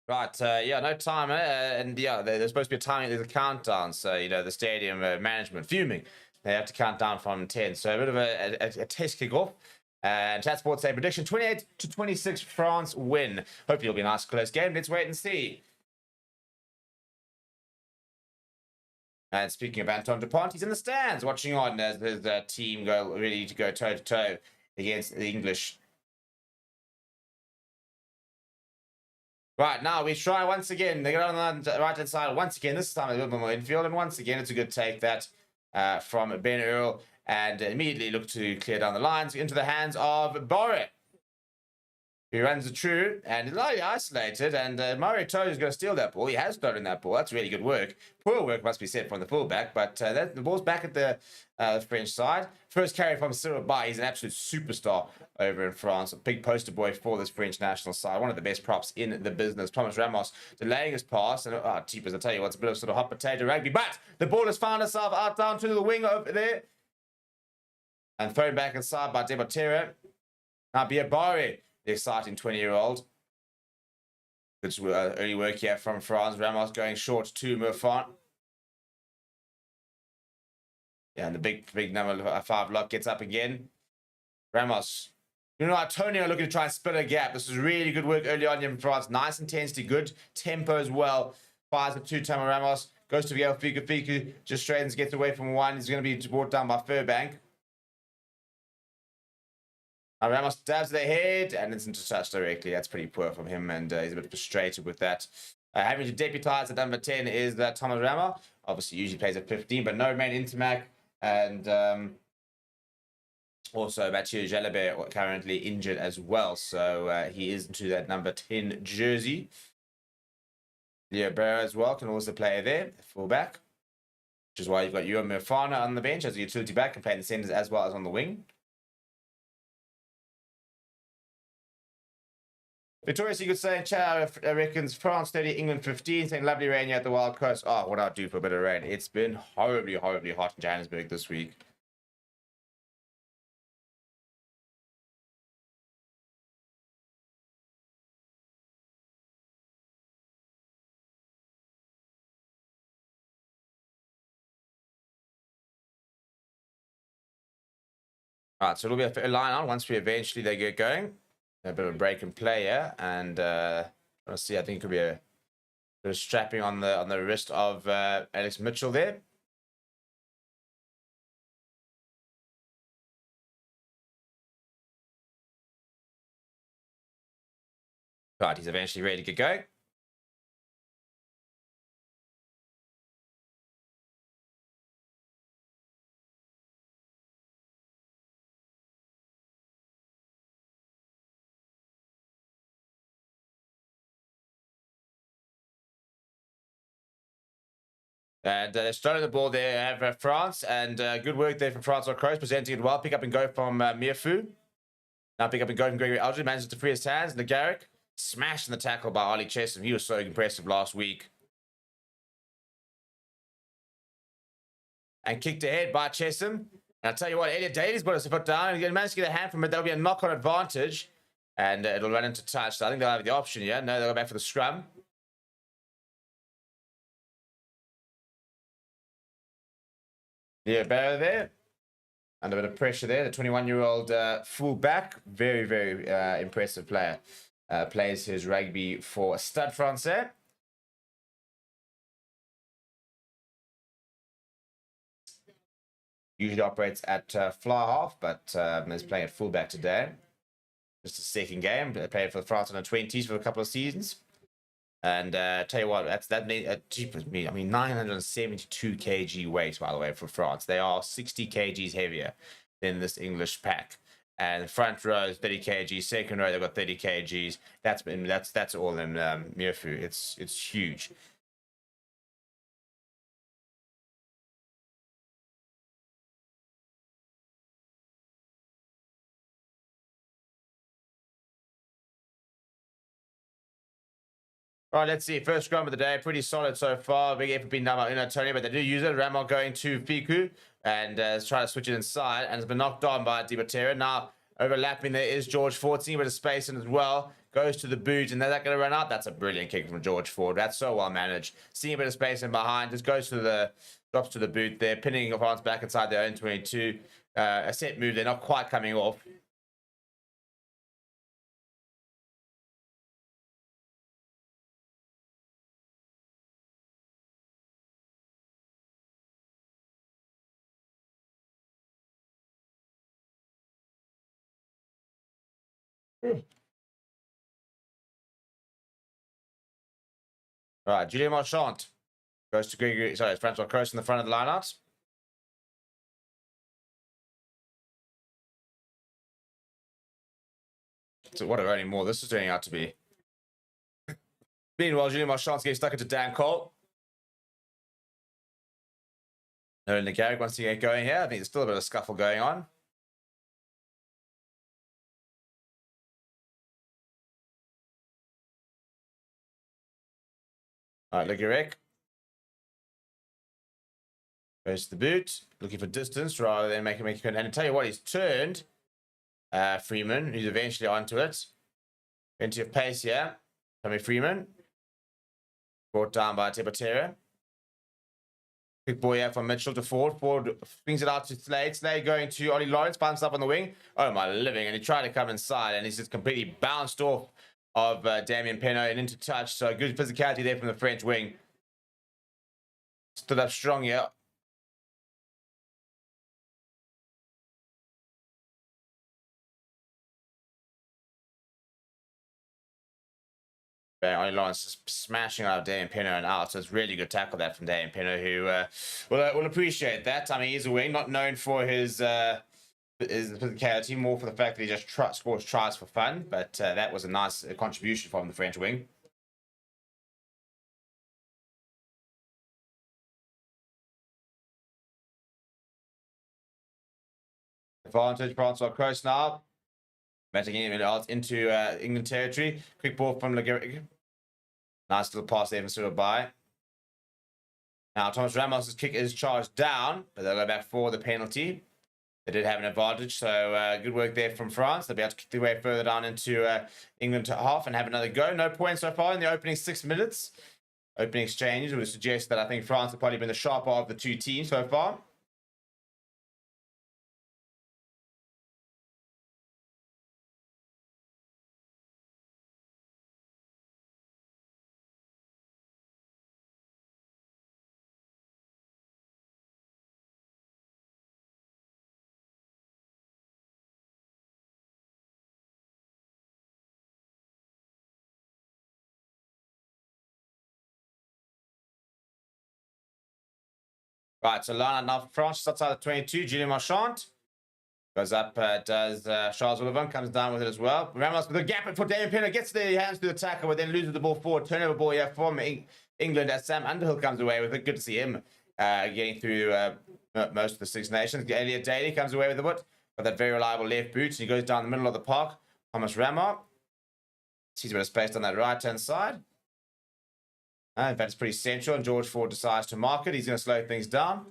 Right, yeah, no timer, and yeah, there's supposed to be a timing. There's a countdown, so the stadium management fuming. They have to count down from 10. So a bit of a test kickoff. And Chat Sports say prediction 28-26 France win. Hopefully it'll be a nice close game. Let's wait and see. And speaking of Anton Dupont, he's in the stands watching on as his team go ready to go toe to toe against the English. Right, now we try once again. They get on the right-hand side once again. This time a little bit more infield. And once again, it's a good take that from Ben Earl. And immediately look to clear down the lines into the hands of Borre. He runs the true and he's lightly isolated. And Mario Toe is going to steal that ball. He has stolen that ball. That's really good work. Poor work must be said from the fullback. But the ball's back at the French side. First carry from Cyril Bay. He's an absolute superstar over in France. A big poster boy for this French national side. One of the best props in the business. Thomas Ramos delaying his pass. And, cheapers, I tell you what, it's a bit of sort of hot potato rugby. But the ball has found itself out down to the wing over there. And thrown back inside by Debatera. Now Biabari, the exciting 20-year-old. Good early work here from France. Ramos going short to Murfant. Yeah, and the big number 5 lock gets up again. Ramos. Antonio looking to try and split a gap. This is really good work early on in France. Nice intensity, good tempo as well. Fires a 2-timer Ramos. Goes to Viel Fiku. Just straightens, gets away from one. He's going to be brought down by Furbank. Ramos dabs their head and it's into touch directly. That's pretty poor from him, and he's a bit frustrated with that. Having to deputize at number 10 is Thomas Rama. Obviously, usually plays at 15, but no man Intermac. And also Mathieu Jalabert currently injured as well. So he is into that number 10 jersey. Leo Barrow as well can also play there, fullback. Which is why you've got Ewan Mufana on the bench as a utility back and playing the centers as well as on the wing. Victoria Secret saying, Chow reckons France 30, England 15, saying lovely rain here at the Wild Coast. Oh, what I'd do for a bit of rain. It's been horribly hot in Johannesburg this week. All right, so it'll be a line on once we eventually they get going. A bit of a break and play here, and let's see. I think it could be a bit of strapping on the wrist of Alex Mitchell there. Right, he's eventually ready to get going. And they're starting the ball there for France, and good work there from France on Crows, presenting it well. Pick up and go from Miafu. Now pick up and go from Gregory Aldridge, manages to free his hands. Nagaric smashed in the tackle by Ollie Chesham. He was so impressive last week. And kicked ahead by Chesham. And I'll tell you what, Elliot Daly's put his foot down, and he managed to get a hand from it. There'll be a knock-on advantage, and it'll run into touch. So I think they'll have the option here. No, they'll go back for the scrum. Yeah, Barrow there. Under a bit of pressure there. The 21-year-old full-back. Very, very impressive player. Plays his rugby for Stade Francais. Usually operates at fly half, but is playing at full-back today. Just a second game. Played for France under 20s for a couple of seasons. And tell you what, that cheapest me. I mean, 972 kg weight, by the way, for France. They are 60 kgs heavier than this English pack. And front row is 30 kgs. Second row they've got 30 kgs. That's all in Miafu. It's huge. All right, let's see. First scrum of the day, pretty solid so far. Big effort being done by Tony, but they do use it. Ramal going to Fiku and try to switch it inside, and it's been knocked on by Dibatera. Now, Overlapping there is George Ford, seeing a bit of space in as well. Goes to the boot, and they're not going to run out. That's a brilliant kick from George Ford. That's so well managed. Seeing a bit of space in behind, just goes to the drops to the boot there, pinning France back inside their own 22. A set move. They're not quite coming off. All right, Julien Marchand goes to Gregory. Sorry, it's Francois Currie in the front of the lineouts. So what a running more this is turning out to be. Meanwhile, Julien Marchand's getting stuck into Dan Cole. No, Nick Garrick wants to get going here. I think there's still a bit of scuffle going on. All right, Garrick goes to the boot, looking for distance rather than making and I tell you what, he's turned Freeman, who's eventually onto it. Plenty of pace here. Tommy Freeman brought down by Tebatera. Quick ball here from Mitchell to Ford. Ford brings it out to Slade. Slade going to Ollie Lawrence, finds up on the wing. Oh my living! And he tried to come inside, and he's just completely bounced off of Damien Penaud and into touch. So good physicality there from the French wing. Stood up strong here. Ollie Lawrence is smashing out of Damien Penaud and out. So it's really good tackle that from Damien Penaud, who will appreciate that. I mean, he's a wing, not known for his physicality, more for the fact that he just scores tries for fun. But that was a nice contribution from the French wing. Advantage, Francois Cross now. Matching him out into England territory. Quick ball from Laguerre. Nice little pass there from Surabai. Now, Thomas Ramos' kick is charged down, but they'll go back for the penalty. They did have an advantage, so good work there from France. They'll be able to kick their way further down into England to half and have another go. No points so far in the opening 6 minutes. Opening exchanges would suggest that I think France have probably been the sharper of the two teams so far. Right, so line out now for France, just outside the 22. Julien Marchand goes up, does Charles Oliver, comes down with it as well. Ramos with a gap for Damien Penaud, gets their hands to the tackle, but then loses the ball forward. Turnover ball here from England as Sam Underhill comes away with it. Good to see him getting through most of the Six Nations. Elliot Daly comes away with the foot, got that very reliable left boot, and he goes down the middle of the park. Thomas Ramos sees a bit of space on that right-hand side. In fact, it's pretty central, and George Ford decides to mark it. He's going to slow things down.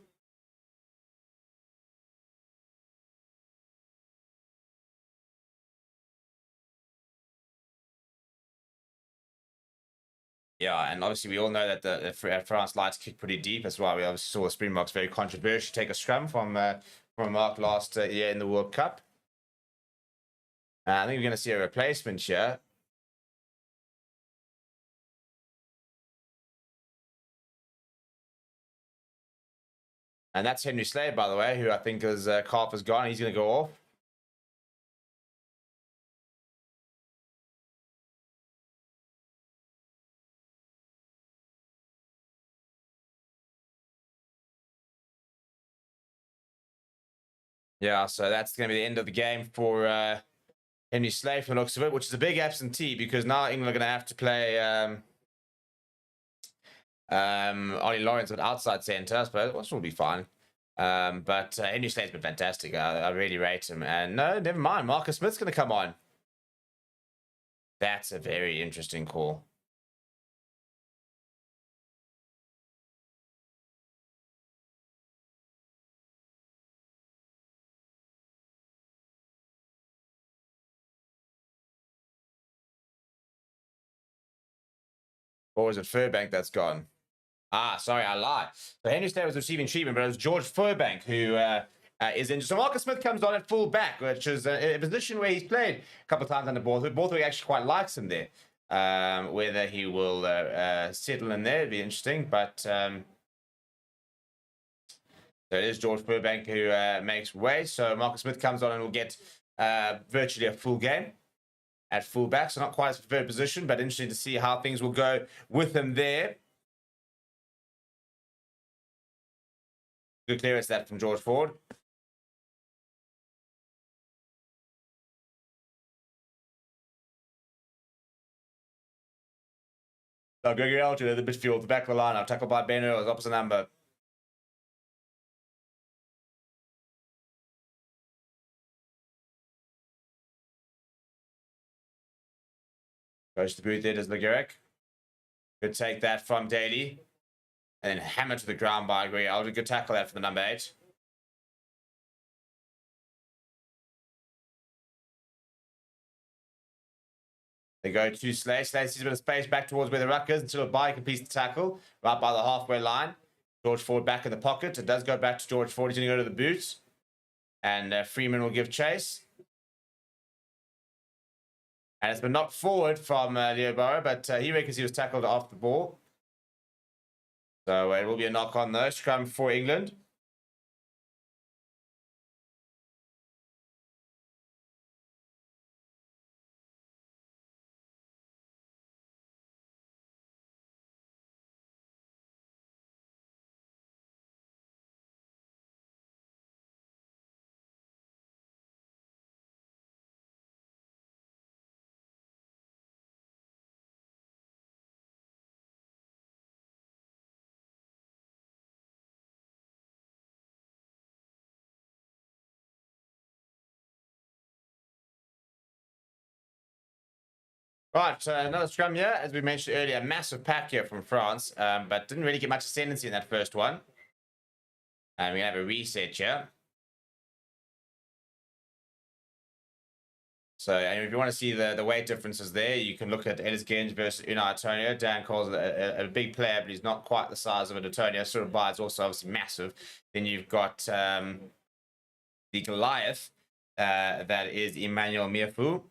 Yeah, and obviously we all know that the France likes to kick pretty deep. That's why we obviously saw the Springboks very controversial take a scrum from Mark last year in the World Cup. I think we're going to see a replacement here. And that's Henry Slade, by the way, who I think his calf is gone. He's going to go off. Yeah, so that's going to be the end of the game for Henry Slade from the looks of it, which is a big absentee because now England are going to have to play Ollie Lawrence at outside centre, I suppose. Which will be fine. But Henry Slade's been fantastic. I really rate him. And no, never mind. Marcus Smith's going to come on. That's a very interesting call. Or was it Furbank that's gone? Sorry, I lied. So Henry Stay was receiving treatment, but it was George Furbank who is injured. So Marcus Smith comes on at full back, which is a position where he's played a couple of times under Borthwick actually quite likes him there. Whether he will settle in there, it'd be interesting. But so it is George Furbank who makes way. So Marcus Smith comes on and will get virtually a full game at full back. So not quite his preferred position, but interesting to see how things will go with him there. Good clearance that from George Ford. So Gregory Elgin at the midfield, the back of the line, tackled by Benno as opposite number. Goes to the boot there, does McGarrick. Good take that from Daly. And then hammered to the ground by Gregory Elgin. Good tackle that for the number 8. They go to Slay. Slay sees a bit of space back towards where the ruck is until Abai completes the tackle right by the halfway line. George Ford back in the pocket. It does go back to George Ford. He's going to go to the boots. And Freeman will give chase. And it's been knocked forward from Leo Burrow, but he reckons he was tackled off the ball. So it will be a knock on though. Scrum for England. Right, another scrum here, as we mentioned earlier, massive pack here from France, but didn't really get much ascendancy in that first one. And we have a reset here. So, and if you want to see the weight differences there, you can look at Ellis Genge versus Unai Antonio. Dan calls it a big player, but he's not quite the size of an Antonio. Sort of by it's also obviously massive. Then you've got the Goliath, that is Emmanuel Mierfu.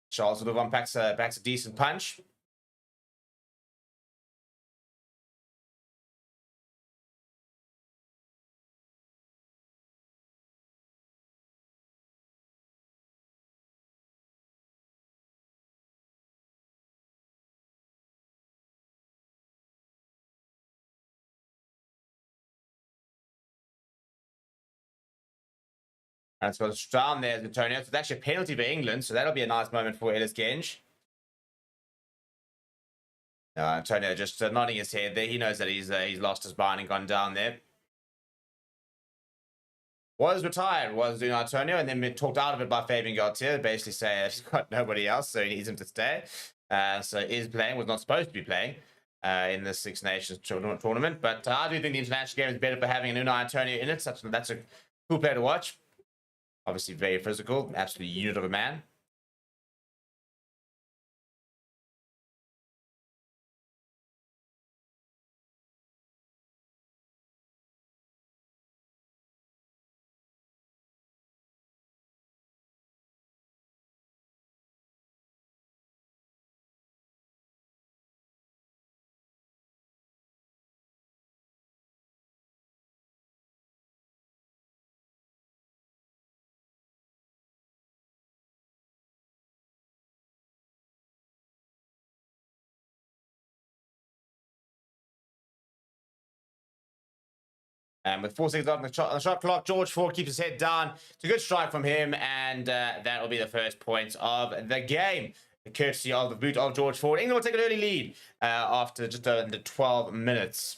Charles sort of packs a decent punch. And it's got down there, Antonio. So it's actually a penalty for England, so that'll be a nice moment for Ellis Genge. Antonio just nodding his head there. He knows that he's lost his mind and gone down there. Was retired, was doing Antonio, and then been talked out of it by Fabian Gaultier, basically saying he's got nobody else, so he needs him to stay. So is playing, was not supposed to be playing in the Six Nations tournament. But I do think the international game is better for having an Unai Antonio in it. That's a cool player to watch. Obviously very physical, absolute unit of a man. And with 4 seconds left on the shot clock, George Ford keeps his head down. It's a good strike from him, and that will be the first points of the game. Courtesy of the boot of George Ford. England will take an early lead after just under 12 minutes.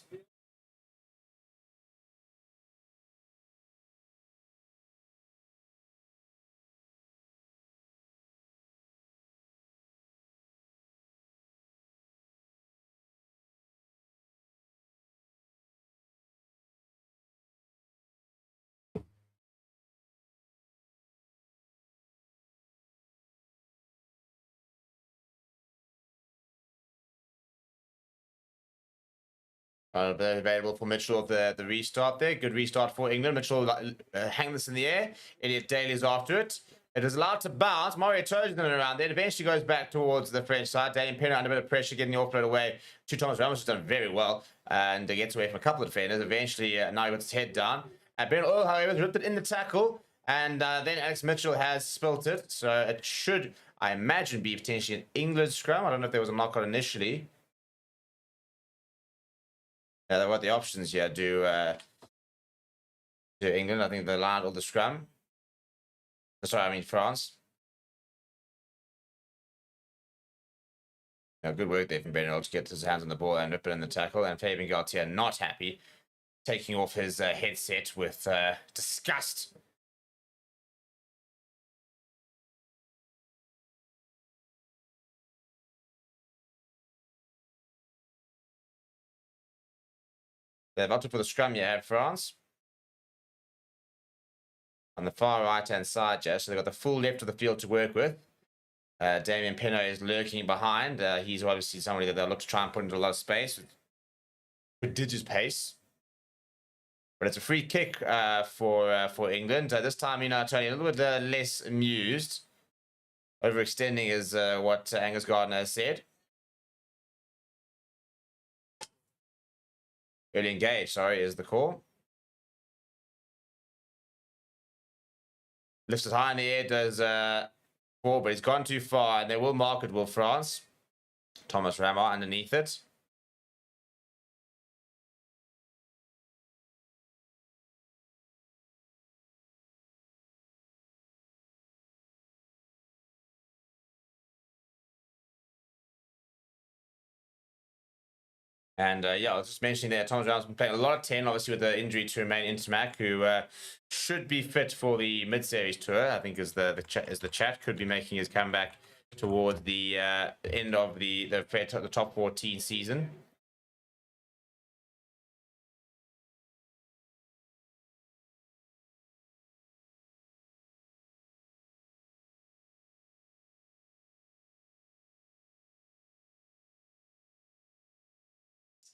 Available for Mitchell at the restart there. Good restart for England. Mitchell hang this in the air. Elliot Daly's after it. It is allowed to bounce. Mario Toad's around there. It eventually goes back towards the French side. Damian Penner under a bit of pressure, getting the offload away to Thomas Ramos, who's done very well and gets away from a couple of defenders. Eventually, now he puts his head down. Ben Earl, however, has ripped it in the tackle, and then Alex Mitchell has spilt it. So it should, I imagine, be potentially an England scrum. I don't know if there was a knockout initially. Yeah, they've got the options here. Do England? I think they allowed all the scrum. Sorry, I mean France. Yeah, good work there from Benel to get his hands on the ball and rip it in the tackle. And Fabian Gaultier not happy, taking off his headset with disgust. They've opted for the scrum you have, France. On the far right-hand side, Jess, so they've got the full left of the field to work with. Damian Penno is lurking behind. He's obviously somebody that they'll look to try and put into a lot of space with prodigious pace. But it's a free kick for England. This time, Tony, a little bit less amused. Overextending is what Angus Gardner has said. Early engaged, sorry, is the call. Lifts it high in the air, does four, but he's gone too far, and they will mark it, will France. Thomas Ramar underneath it. And yeah, I was just mentioning there, Thomas Ram's been playing a lot of 10, obviously with the injury to Romain Intermac, who should be fit for the mid-series tour. I think is the chat could be making his comeback towards the end of the top 14 season.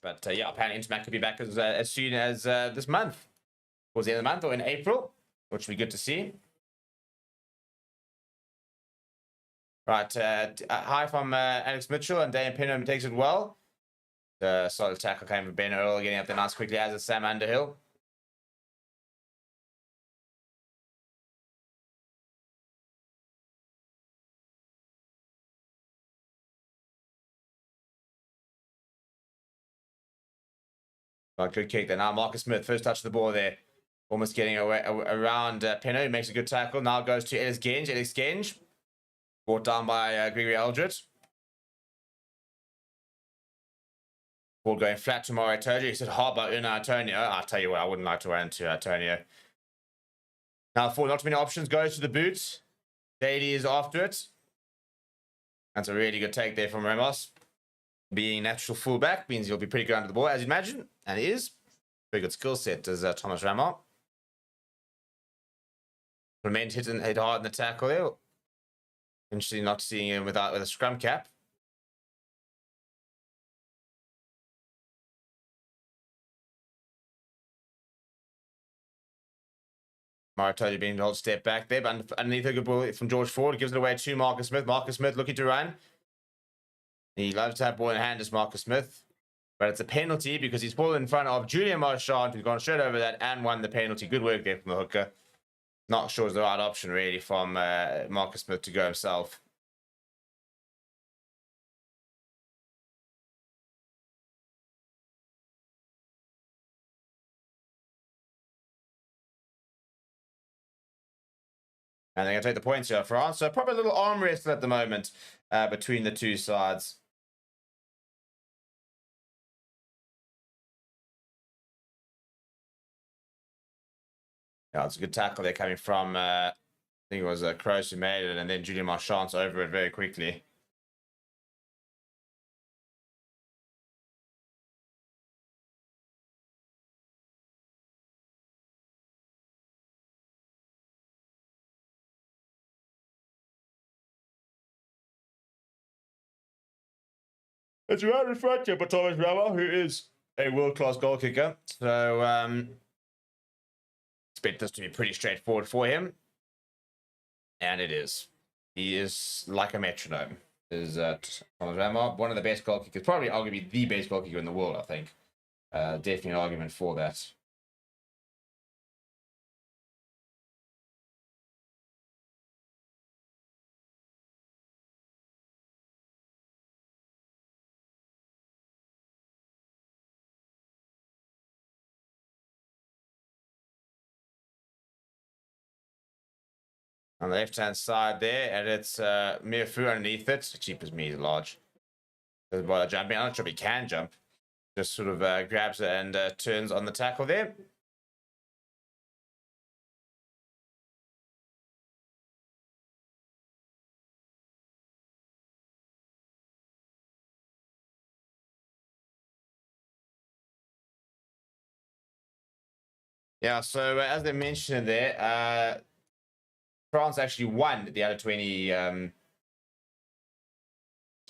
But yeah, apparently Intermac could be back as soon as this month, towards the end of the month or in April, which would be good to see. Right, high from Alex Mitchell, and Damian Penham takes it well. The solid tackle came from Ben Earl, getting up there nice quickly, as is Sam Underhill. Right, good kick there. Now Marcus Smith, first touch of the ball there. Almost getting away around Penno, who makes a good tackle. Now goes to Ellis Genge. Ellis Genge, brought down by Gregory Eldred. Ball going flat to Mario Toji. He said, how about Una Antonio? I'll tell you what, I wouldn't like to run into Antonio. Now, for not too many options, goes to the boot. Daly is after it. That's a really good take there from Ramos. Being natural fullback means he'll be pretty good under the ball, as you imagine, and he is. Very good skill set as Thomas Ramos. Clement hit hard in the tackle there. Interesting not seeing him with a scrum cap. Maratoli being hold step back there, but underneath a good ball from George Ford, gives it away to Marcus Smith. Marcus Smith looking to run. He loves to have ball in hand as Marcus Smith, but it's a penalty because he's pulled in front of Julian Marchand, who's gone straight over that and won the penalty. Good work there from the hooker. Not sure it's the right option really from Marcus Smith to go himself. And they're going to take the points here, France. So probably a little arm wrestle at the moment between the two sides. Yeah, it's a good tackle there coming from, I think it was Kroos who made it, and then Julian Marchand's over it very quickly. It's right in front here, but Thomas Rama, who is a world-class goal kicker. So expect this to be pretty straightforward for him. And it is. He is like a metronome. Is Thomas Ramar, one of the best goal kickers, probably arguably the best goal kicker in the world, I think. Definitely an argument for that. On the left-hand side there, and it's Miafu underneath it. Cheap as me, large. While jumping, I'm not sure if he can jump. Just sort of grabs it and turns on the tackle there. Yeah, so as they mentioned there, France actually won the under 20. I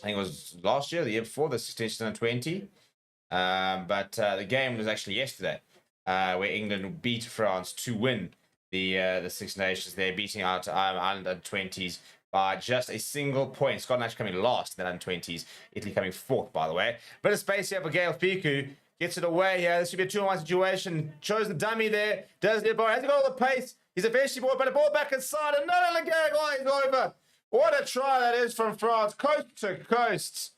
think it was last year, the year before, the 16 under 20. But the game was actually yesterday, where England beat France to win the Six Nations. They're beating out Ireland under 20s by just a single point. Scotland actually coming last in the under 20s. Italy coming fourth, by the way. Bit of space here for Gail Piku. Gets it away here. This should be a 2-on-1 situation. Shows the dummy there. Does the bar. Has he got all the pace? He's eventually ball, but a ball back inside. Another Legag. Oh, he's over. What a try that is from France. Coast to coast.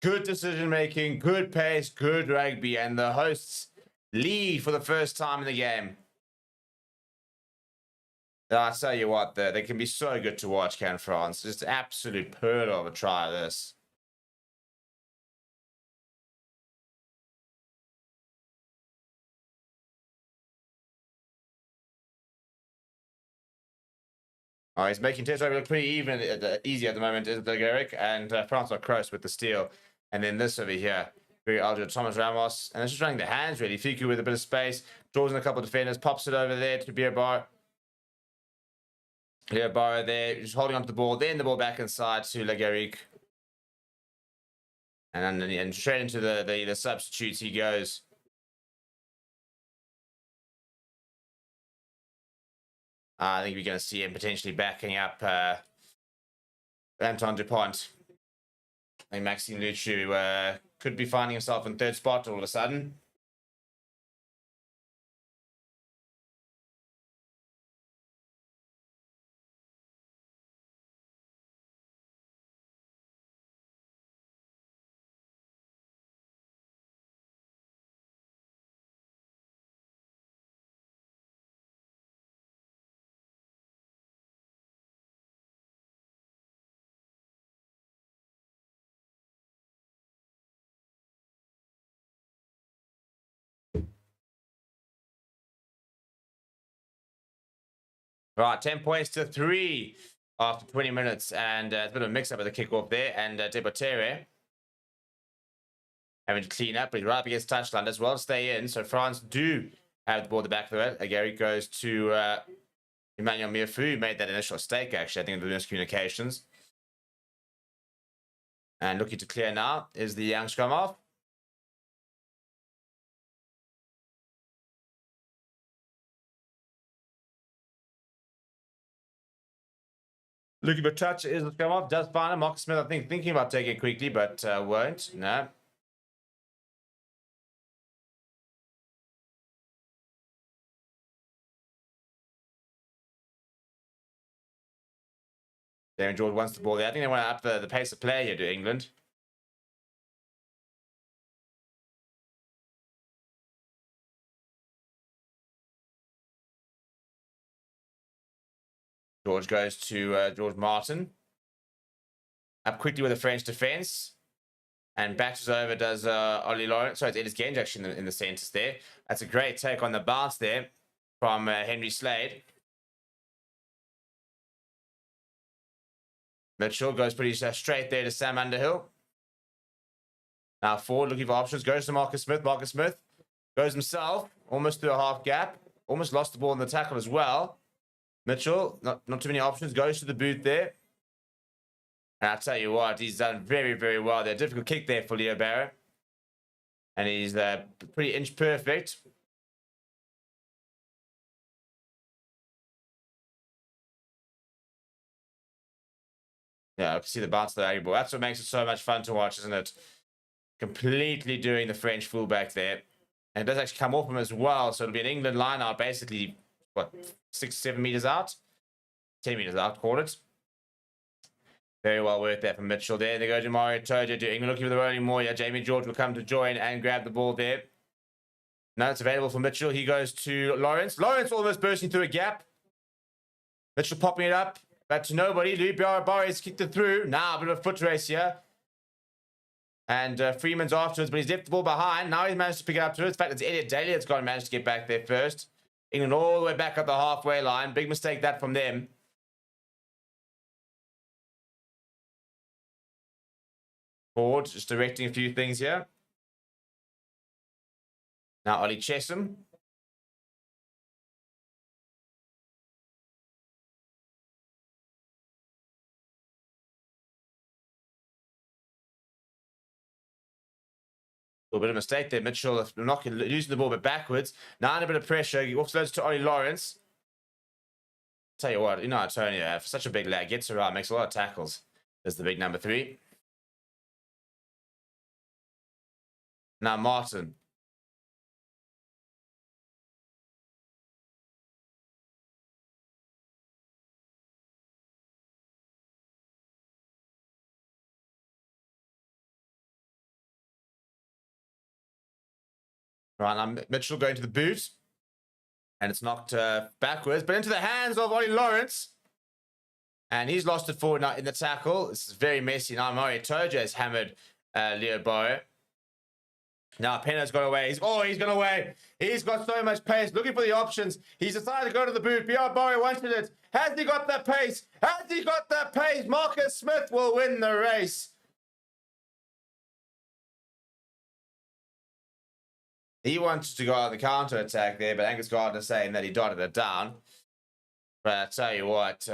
Good decision making, good pace, good rugby, and the hosts lead for the first time in the game. I'll tell you what, they can be so good to watch, can France? Just absolute pearl of a try, this. Oh, he's making Test look pretty easy at the moment, is Garrick, and France are close with the steal. And then this over here, very Alger, Thomas Ramos, and it's just running the hands really. Fiku with a bit of space, draws in a couple of defenders, pops it over there to Beerbar. Beerbar there, just holding onto the ball, then the ball back inside to Legaric. And straight into the substitutes he goes. I think we're going to see him potentially backing up Anton Dupont. I think Maxime Luchu could be finding himself in third spot all of a sudden. Right, 10 points to 3 after 20 minutes, and a bit of a mix-up at the kickoff there, and Debatere having to clean up, but he's right up against touchline as well to stay in, so France do have the ball at the back of it. Gary goes to Emmanuel Miafu, who made that initial mistake, actually, I think, of the miscommunications. And looking to clear now is the young scrum half. Looking for touch is the scrum off. Does find him. Marcus Smith, I think, thinking about taking it quickly, but won't. No. Darren George wants the ball there. I think they want to up the pace of play here to England. George goes to George Martin. Up quickly with the French defense. And backs over does Ollie Lawrence. Sorry, it's Ellis Genge actually in the centres there. That's a great take on the bounce there from Henry Slade. Mitchell goes pretty straight there to Sam Underhill. Now forward, looking for options. Goes to Marcus Smith. Marcus Smith goes himself. Almost through a half gap. Almost lost the ball in the tackle as well. Mitchell, not too many options. Goes to the boot there. And I'll tell you what, he's done very, very well there. Difficult kick there for Leo Barrow. And he's pretty inch perfect. Yeah, I can see the bounce of the Aggie ball. That's what makes it so much fun to watch, isn't it? Completely doing the French fullback there. And it does actually come off him as well. So it'll be an England line out, basically, what, 6, 7 meters out? 10 meters out, call it. Very well worked there from Mitchell there. They go to Mario Toja to England looking for the rolling more. Yeah, Jamie George will come to join and grab the ball there. Now it's available for Mitchell. He goes to Lawrence. Lawrence almost bursting through a gap. Mitchell popping it up. But to nobody. Louis Barres kicked it through. Now a bit of a foot race here. And Freeman's afterwards, but he's left the ball behind. Now he's managed to pick it up to it. In fact, it's Elliot Daly that's got to manage to get back there first. England all the way back at the halfway line. Big mistake that from them. Ford just directing a few things here. Now Ollie Chesham. A little bit of mistake there. Mitchell losing the ball but backwards. Now in a bit of pressure. He offloads to Ollie Lawrence. Tell you what, Antonio, for such a big lad, gets around, makes a lot of tackles. There's the big number 3. Now Martin. Right, now Mitchell going to the boot. And it's knocked backwards, but into the hands of Ollie Lawrence. And he's lost it forward now in the tackle. This is very messy. Now Mario Toja has hammered Leo Barrow. Now Penna's got away. He's gone away. He's got so much pace. Looking for the options. He's decided to go to the boot. BR Barrow wanted it. Has he got that pace? Has he got that pace? Marcus Smith will win the race. He wanted to go on the counter attack there, but Angus Gardner saying that he dotted it down. But I tell you what,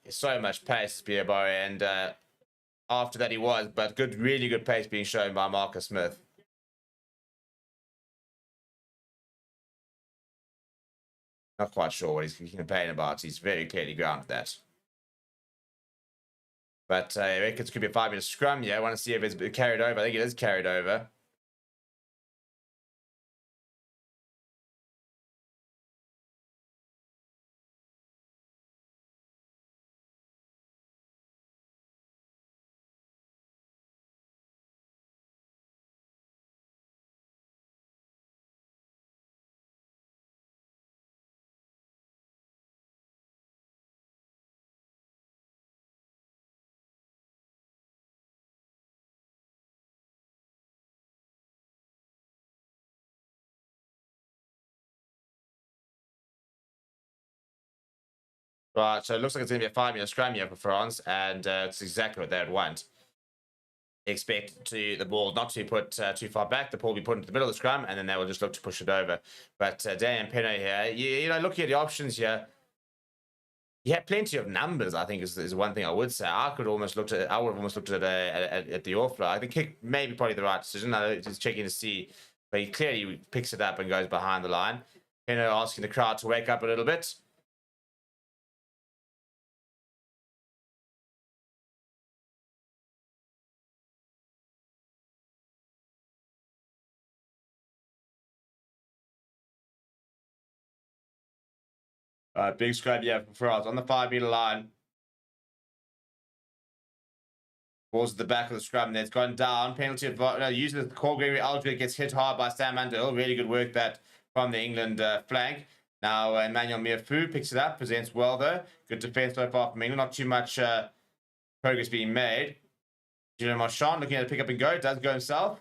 so much pace, Pierre Barre, and after that he was, but really good pace being shown by Marcus Smith. Not quite sure what he's complaining about. He's very clearly grounded that. But I reckon it could be a 5-minute scrum. Yeah, I want to see if it's carried over. I think it is carried over. Right, so it looks like it's going to be a 5-minute scrum here for France, and it's exactly what they would want. Expect the ball not to be put too far back. The ball will be put into the middle of the scrum, and then they will just look to push it over. But Dan Penno here, you know, looking at the options here, you have plenty of numbers. I think is one thing I would say. I would have almost looked at the offload. I think kick maybe probably the right decision. Just checking to see, but he clearly picks it up and goes behind the line. Penno asking the crowd to wake up a little bit. Big scrub, yeah, for France on the 5-meter line. Balls at the back of the scrum. There, it's gone down. Penalty using the call. Gregory Aldred gets hit hard by Sam Mandel. Really good work that from the England flank. Now Emmanuel Miafu picks it up, presents well though. Good defense so far from England. Not too much progress being made. Julien Marchand looking at a pick up and go. Does go himself.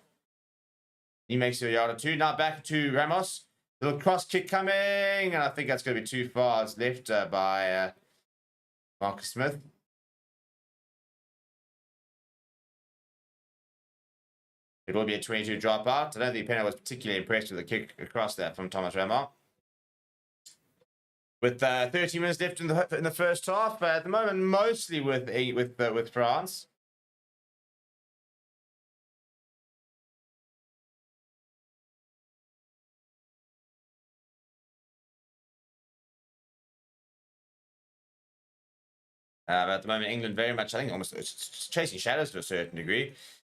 He makes it a yard or two. Now back to Ramos. Little cross kick coming, and I think that's going to be too far. It's left by Marcus Smith. It will be a 22 dropout. I don't think Penno was particularly impressed with the kick across that from Thomas Ramos. With 30 minutes left in the first half, at the moment mostly with France. But at the moment, England very much, I think, almost it's chasing shadows to a certain degree.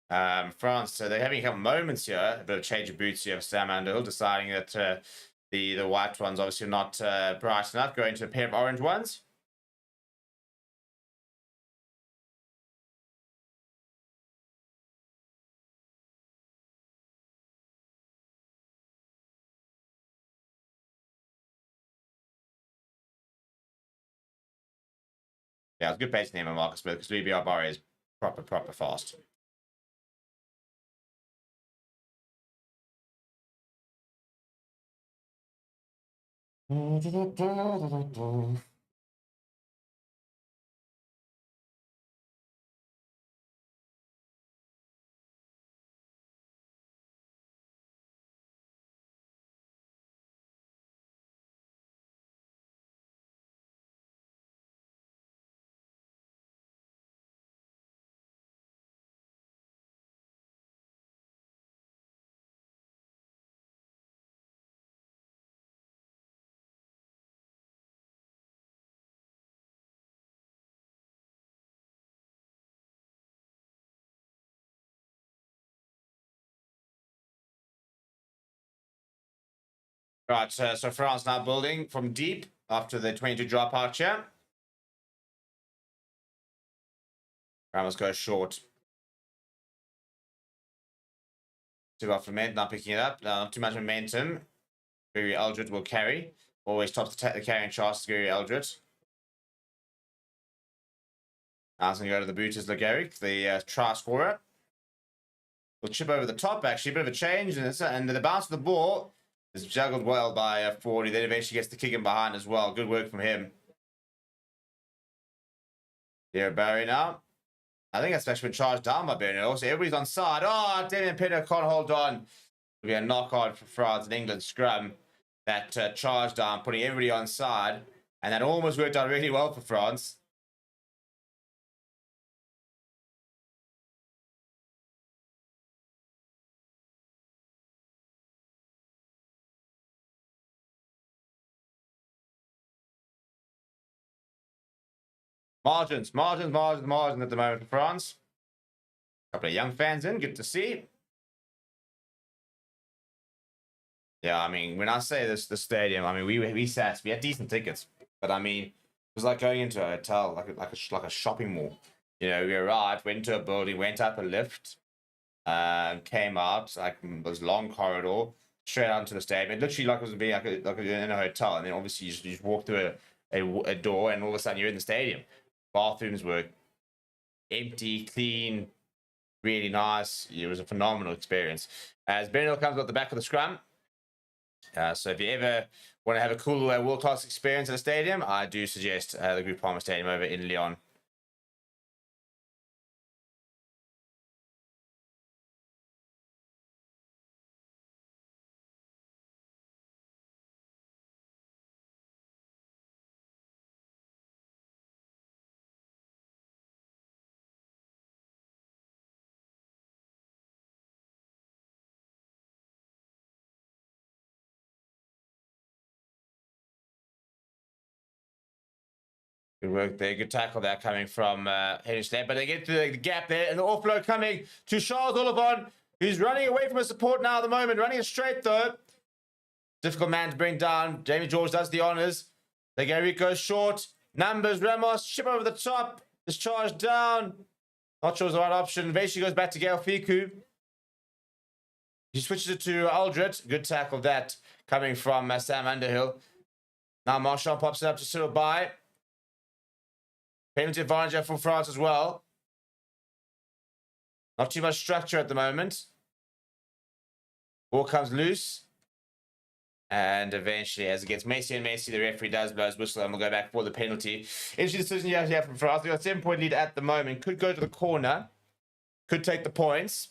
France, so they're having a couple moments here, a bit of change of boots here for Sam Underhill, deciding that the white ones obviously not bright enough, going to a pair of orange ones. Yeah, it's a good pace name of Marcus Smith because Libbie Barre is proper fast. Right, so France now building from deep after the 22 drop out here. Ramos goes short. Too much momentum, not picking it up. Not too much momentum. Currie Eldred will carry. Always tops the carrying charge, Currie Eldred. Now it's going to go to the booters, Legaric, the try scorer. Will chip over the top, actually. A bit of a change. And the bounce of the ball is juggled well by 40. Then eventually gets the kick in behind as well. Good work from him. Here, Barry now. I think that's actually been charged down by Barry. Also, everybody's on side. Oh, Damien Pinto can't hold on. It'll be a knockout for France and England scrum. That charge down, putting everybody on side. And that almost worked out really well for France. Margins at the moment for France. A couple of young fans in, good to see. Yeah, I mean, when I say this, the stadium, I mean, we had decent tickets, but I mean, it was like going into a hotel, like a shopping mall. You know, we arrived, went to a building, went up a lift, came out, like this long corridor, straight out into the stadium. It literally like it was being like in a hotel, and then obviously you just walk through a door, and all of a sudden you're in the stadium. Bathrooms were empty, clean, really nice. It was a phenomenal experience. As Bernal comes at the back of the scrum. So if you ever want to have a cool world-class experience at a stadium, I do suggest the Group Palmer Stadium over in Lyon. Good work there. Good tackle there coming from Henry Slade. But they get to the gap there, and the offload coming to Charles Olivon, who's running away from his support now at the moment. Running it straight, though. Difficult man to bring down. Jamie George does the honours. Legaric goes short. Numbers, Ramos, chip over the top. Discharge down. Not sure it's the right option. Eventually goes back to Gail Fiku. He switches it to Aldred. Good tackle that coming from Sam Underhill. Now Marchand pops it up to Cyril Bai. Penalty advantage for France as well. Not too much structure at the moment. Ball comes loose. And eventually, as it gets Messi, the referee does blow his whistle and will go back for the penalty. Interesting decision you have here from France. They've got a 7-point lead at the moment. Could go to the corner. Could take the points.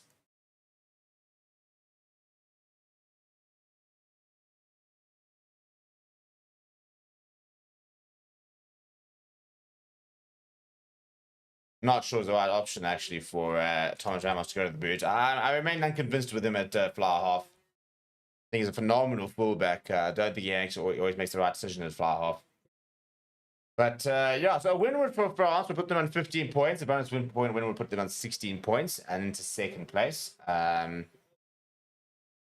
Not sure it's the right option, actually, for Thomas Ramos to go to the boot. I remain unconvinced with him at fly half. I think he's a phenomenal fullback. I don't think he actually always makes the right decision at fly half. But yeah, so a win for France would put them on 15 points. A bonus win would put them on 16 points and into second place.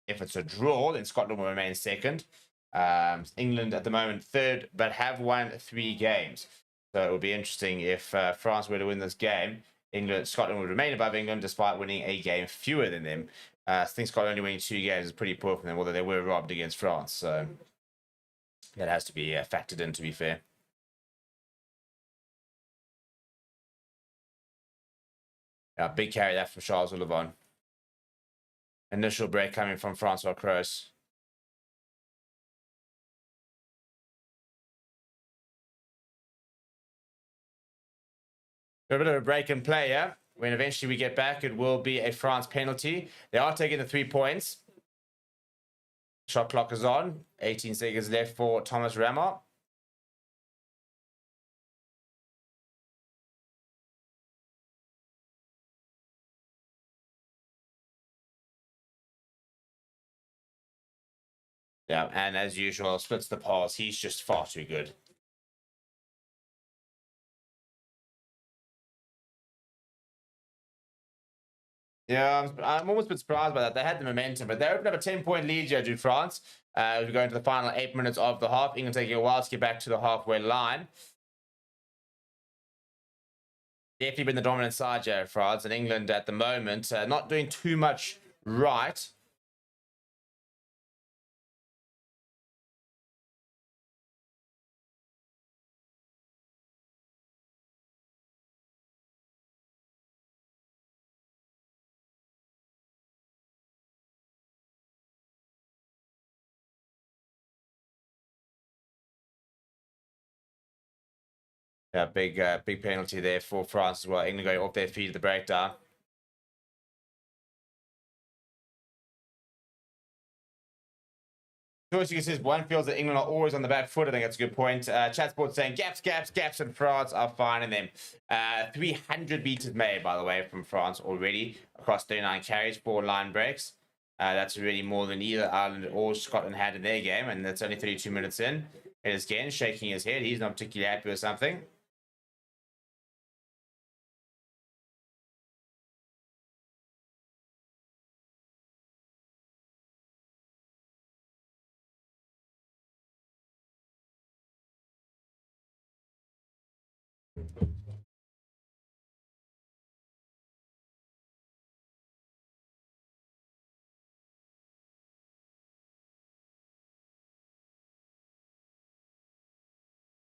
If it's a draw, then Scotland will remain second. England at the moment third, but have won 3 games. So it would be interesting if France were to win this game. Scotland would remain above England despite winning a game fewer than them. I think Scotland only winning 2 games is pretty poor for them, although they were robbed against France. So that has to be factored in, to be fair. Big carry that from Charles Olivon. Initial break coming from Francois Kroos. A bit of a break in play, yeah? When eventually we get back, it will be a France penalty. They are taking the 3 points. Shot clock is on. 18 seconds left for Thomas Remmers. Yeah, and as usual, splits the pass. He's just far too good. Yeah, I'm almost a bit surprised by that. They had the momentum, but they opened up a 10-point lead here to France. We're going to the final 8 minutes of the half. England taking a while to get back to the halfway line. Definitely been the dominant side here, France, and England at the moment not doing too much right. Yeah, big penalty there for France as well. England going off their feet at the breakdown. So as you can see, one feels that England are always on the back foot. I think that's a good point. Chat Sports saying gaps, and France are finding them. 300 meters made, by the way, from France already across 39 carries, 4 line breaks. That's really more than either Ireland or Scotland had in their game, and that's only 32 minutes in. It is again shaking his head. He's not particularly happy with something.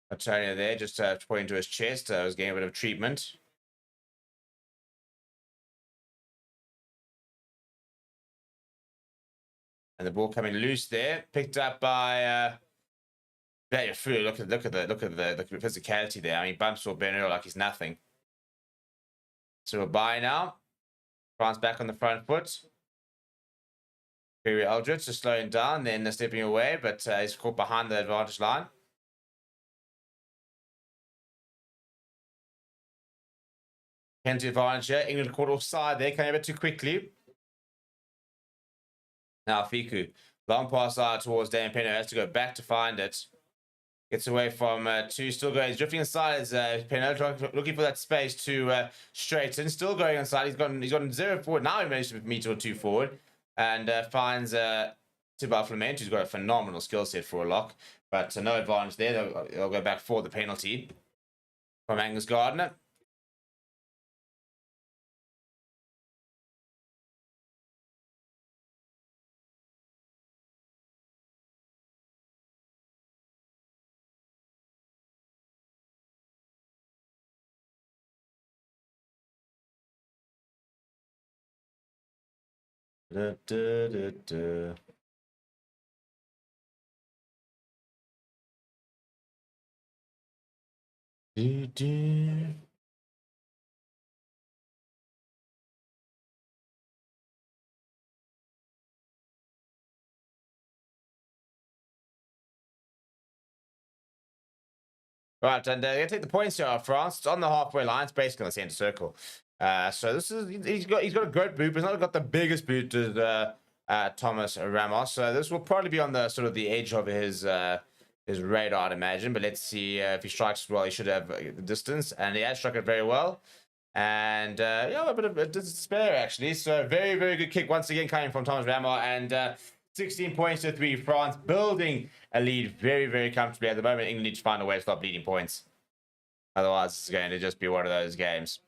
Antonio there, just pointing to his chest. Was getting a bit of treatment. And the ball coming loose there, picked up by Look at the physicality there. I mean, bumps for Benero like he's nothing. So we're by now. France back on the front foot. Currie Eldridge just slowing down, then stepping away, but he's caught behind the advantage line. Penalty advantage here. England caught offside there, coming a bit too quickly. Now Fiku. Long pass out towards Dan Penno. Has to go back to find it. Gets away from 2. Still going. He's drifting inside as Penno looking for that space to straighten. Still going inside. He's got 0 forward. Now he managed to meter or 2 forward. And finds Tibal Flament, who's got a phenomenal skill set for a lock. But no advantage there. They'll go back for the penalty from Angus Gardner. Right, and they're going to take the points here off France. It's on the halfway line. It's basically on the centre circle. So this is he's got a great boot, but he's not got the biggest boot as Thomas Remmers. So this will probably be on the sort of the edge of his his radar, I'd imagine. But let's see if he strikes well. He should have the distance, and he has struck it very well. And yeah, a bit of a distance spare actually. So very, very good kick once again coming from Thomas Ramar, and 16 points to 3. France building a lead very, very comfortably at the moment. England need to find a way to stop bleeding points. Otherwise, it's going to just be one of those games.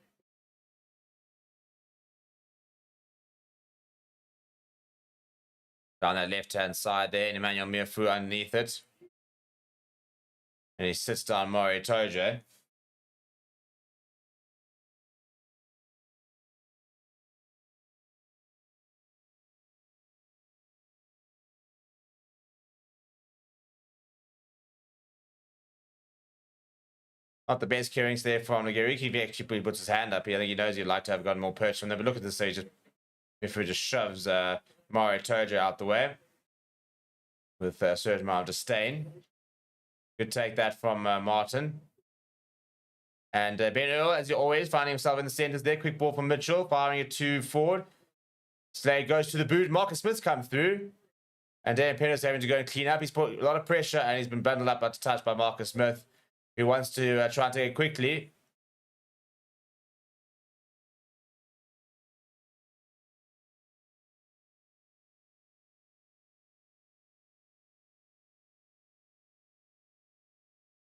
Down that left-hand side there, Emmanuel Miafu underneath it. And he sits down Mori Tojo. Not the best clearance there from Nagiriki. If he actually puts his hand up here, I think he knows he'd like to have gotten more perch from there. But look at this stage. Miafu just shoves Mori Tojo out the way with a certain amount of disdain. Good take that from Martin. And Ben Earl, as always, finding himself in the centres there. Quick ball from Mitchell, firing it to forward. Slade goes to the boot. Marcus Smith's come through. And Dan Pennis having to go and clean up. He's put a lot of pressure and he's been bundled up but touched by Marcus Smith, who wants to try and take it quickly.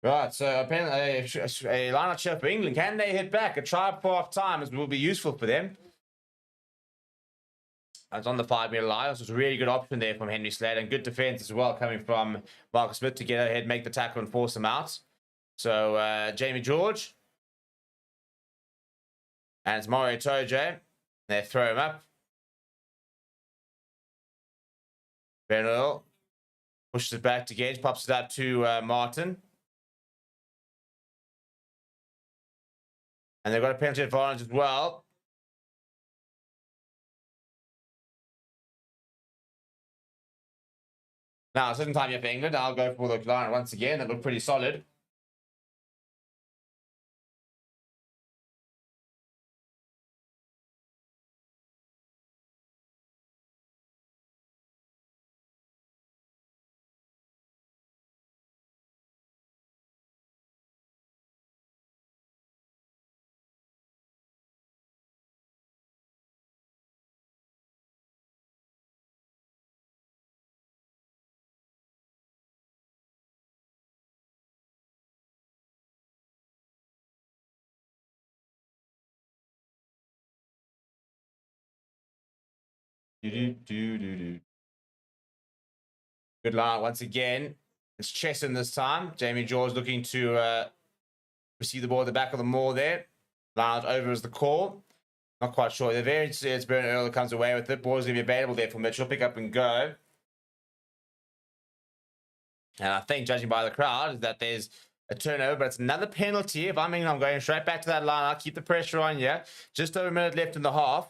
Right, so apparently a line-out shot for England. Can they hit back? A try for half time will be useful for them. It's on the 5-meter line. So it's a really good option there from Henry Slade, and good defense as well coming from Marcus Smith to get ahead, make the tackle, and force him out. So Jamie George. And it's Mario Tojo. They throw him up. Benel pushes it back to Gage, pops it up to Martin. And they've got a penalty advantage as well. Now, second time here for England. I'll go for the line once again. That looked pretty solid. Good line once again. It's Chesson this time. Jamie George looking to receive the ball at the back of the maul there. Line over is the call. Not quite sure. The variance it's Bernard Earl that comes away with it. Ball's going to be available there for Mitchell. Pick up and go. And I think, judging by the crowd, is that there's a turnover, but it's another penalty. If I'm England, I'm going straight back to that line. I'll keep the pressure on you. Just over a minute left in the half.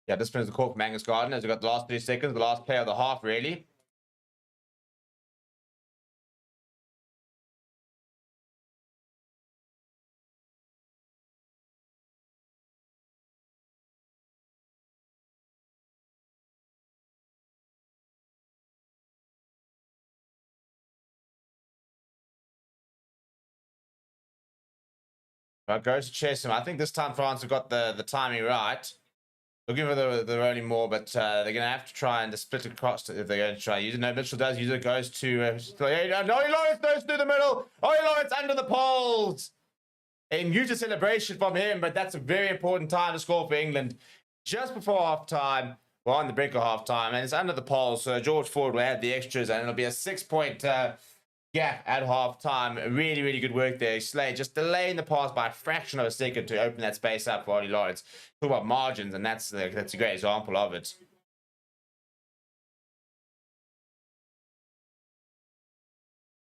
Yeah, this is the call from Angus Gardner as we've got the last 3 seconds, the last play of the half, really. Right, goes to Chesham. I think this time France have got the timing right. Looking for the rolling more, but they're going to have to try and split across if they're going to try and use it. No, Mitchell does use it. Goes to... Ollie Lawrence goes through the middle. Ollie Lawrence under the poles. A huge celebration from him, but that's a very important time to score for England. Just before half-time. We're on the brink of half-time, and it's under the poles. So George Ford will add the extras, and it'll be a 6-point gap at half-time. Really, really good work there. Slade just delaying the pass by a fraction of a second to open that space up for Ollie Lawrence. Talk about margins, and that's a great example of it.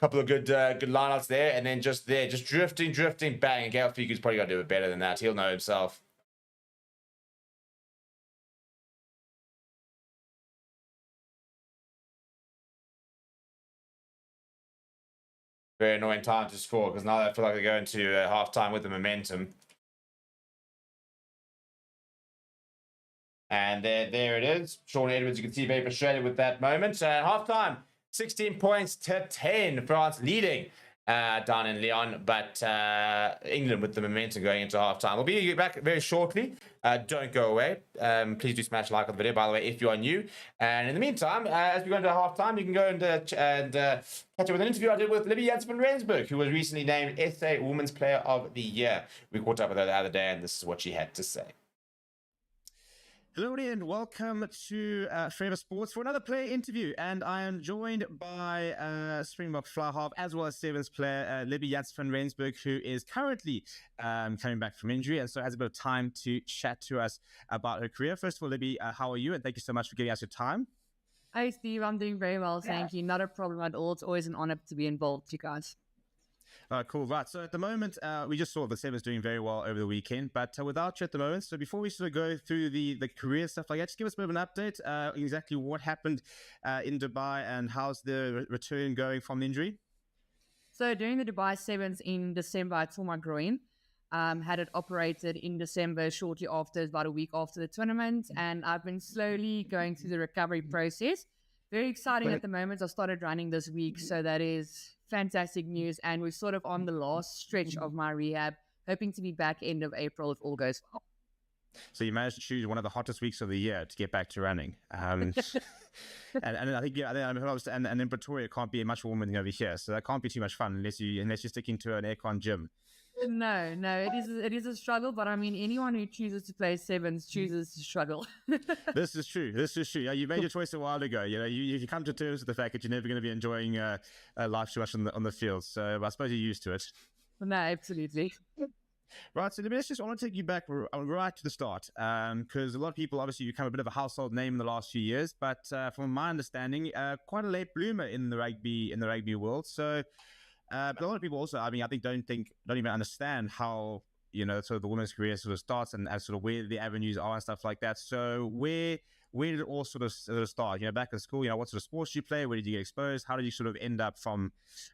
couple of good lineouts there, and then just drifting, bang. And Gail Figu's probably got to do it better than that. He'll know himself. Very annoying time to score because now I feel like they go into halftime with the momentum. And there it is. Sean Edwards, you can see very frustrated with that moment. Halftime, 16 points to 10. France leading down in Lyon, but England with the momentum going into halftime. We'll be back very shortly. Don't go away. Please do smash like on the video, by the way, if you are new. And in the meantime, as we go into halftime, you can go and catch up with an interview I did with Libbie from Rensburg, who was recently named SA Women's Player of the Year. We caught up with her the other day, and this is what she had to say. Hello and welcome to Forever Sports for another player interview, and I am joined by Springbok fly half as well as Sevens player Libbie van Rensburg, who is currently coming back from injury and so has a bit of time to chat to us about her career. First of all, Libbie, how are you? And thank you so much for giving us your time. Hi Steve, I'm doing very well, thank you. Not a problem at all. It's always an honor to be involved with you guys. Cool. Right. So at the moment, we just saw the Sevens doing very well over the weekend, but without you at the moment. So before we sort of go through the career stuff like that, just give us a bit of an update, exactly what happened in Dubai and how's the return going from injury? So during the Dubai Sevens in December, I tore my groin. Had it operated in December, shortly after, about a week after the tournament, and I've been slowly going through the recovery process. Very exciting at the moment. I started running this week, so that is fantastic news, and we're sort of on the last stretch of my rehab, hoping to be back end of April if all goes well. So you managed to choose one of the hottest weeks of the year to get back to running. and I think and in Pretoria it can't be much warmer than over here, so that can't be too much fun unless you're sticking to an aircon gym. No, it is a struggle, but I mean, anyone who chooses to play sevens chooses to struggle. This is true. You made your choice a while ago. You know, you come to terms with the fact that you're never going to be enjoying life too much on the field. So I suppose you're used to it. No, absolutely. Right, so I want to take you back right to the start, because a lot of people obviously become a bit of a household name in the last few years, but from my understanding, quite a late bloomer in the rugby world. So. But a lot of people also, I think don't even understand how, sort of the women's career sort of starts and sort of where the avenues are and stuff like that. So where did it all sort of start? Back at school, what sort of sports did you play? Where did you get exposed? How did you sort of end up from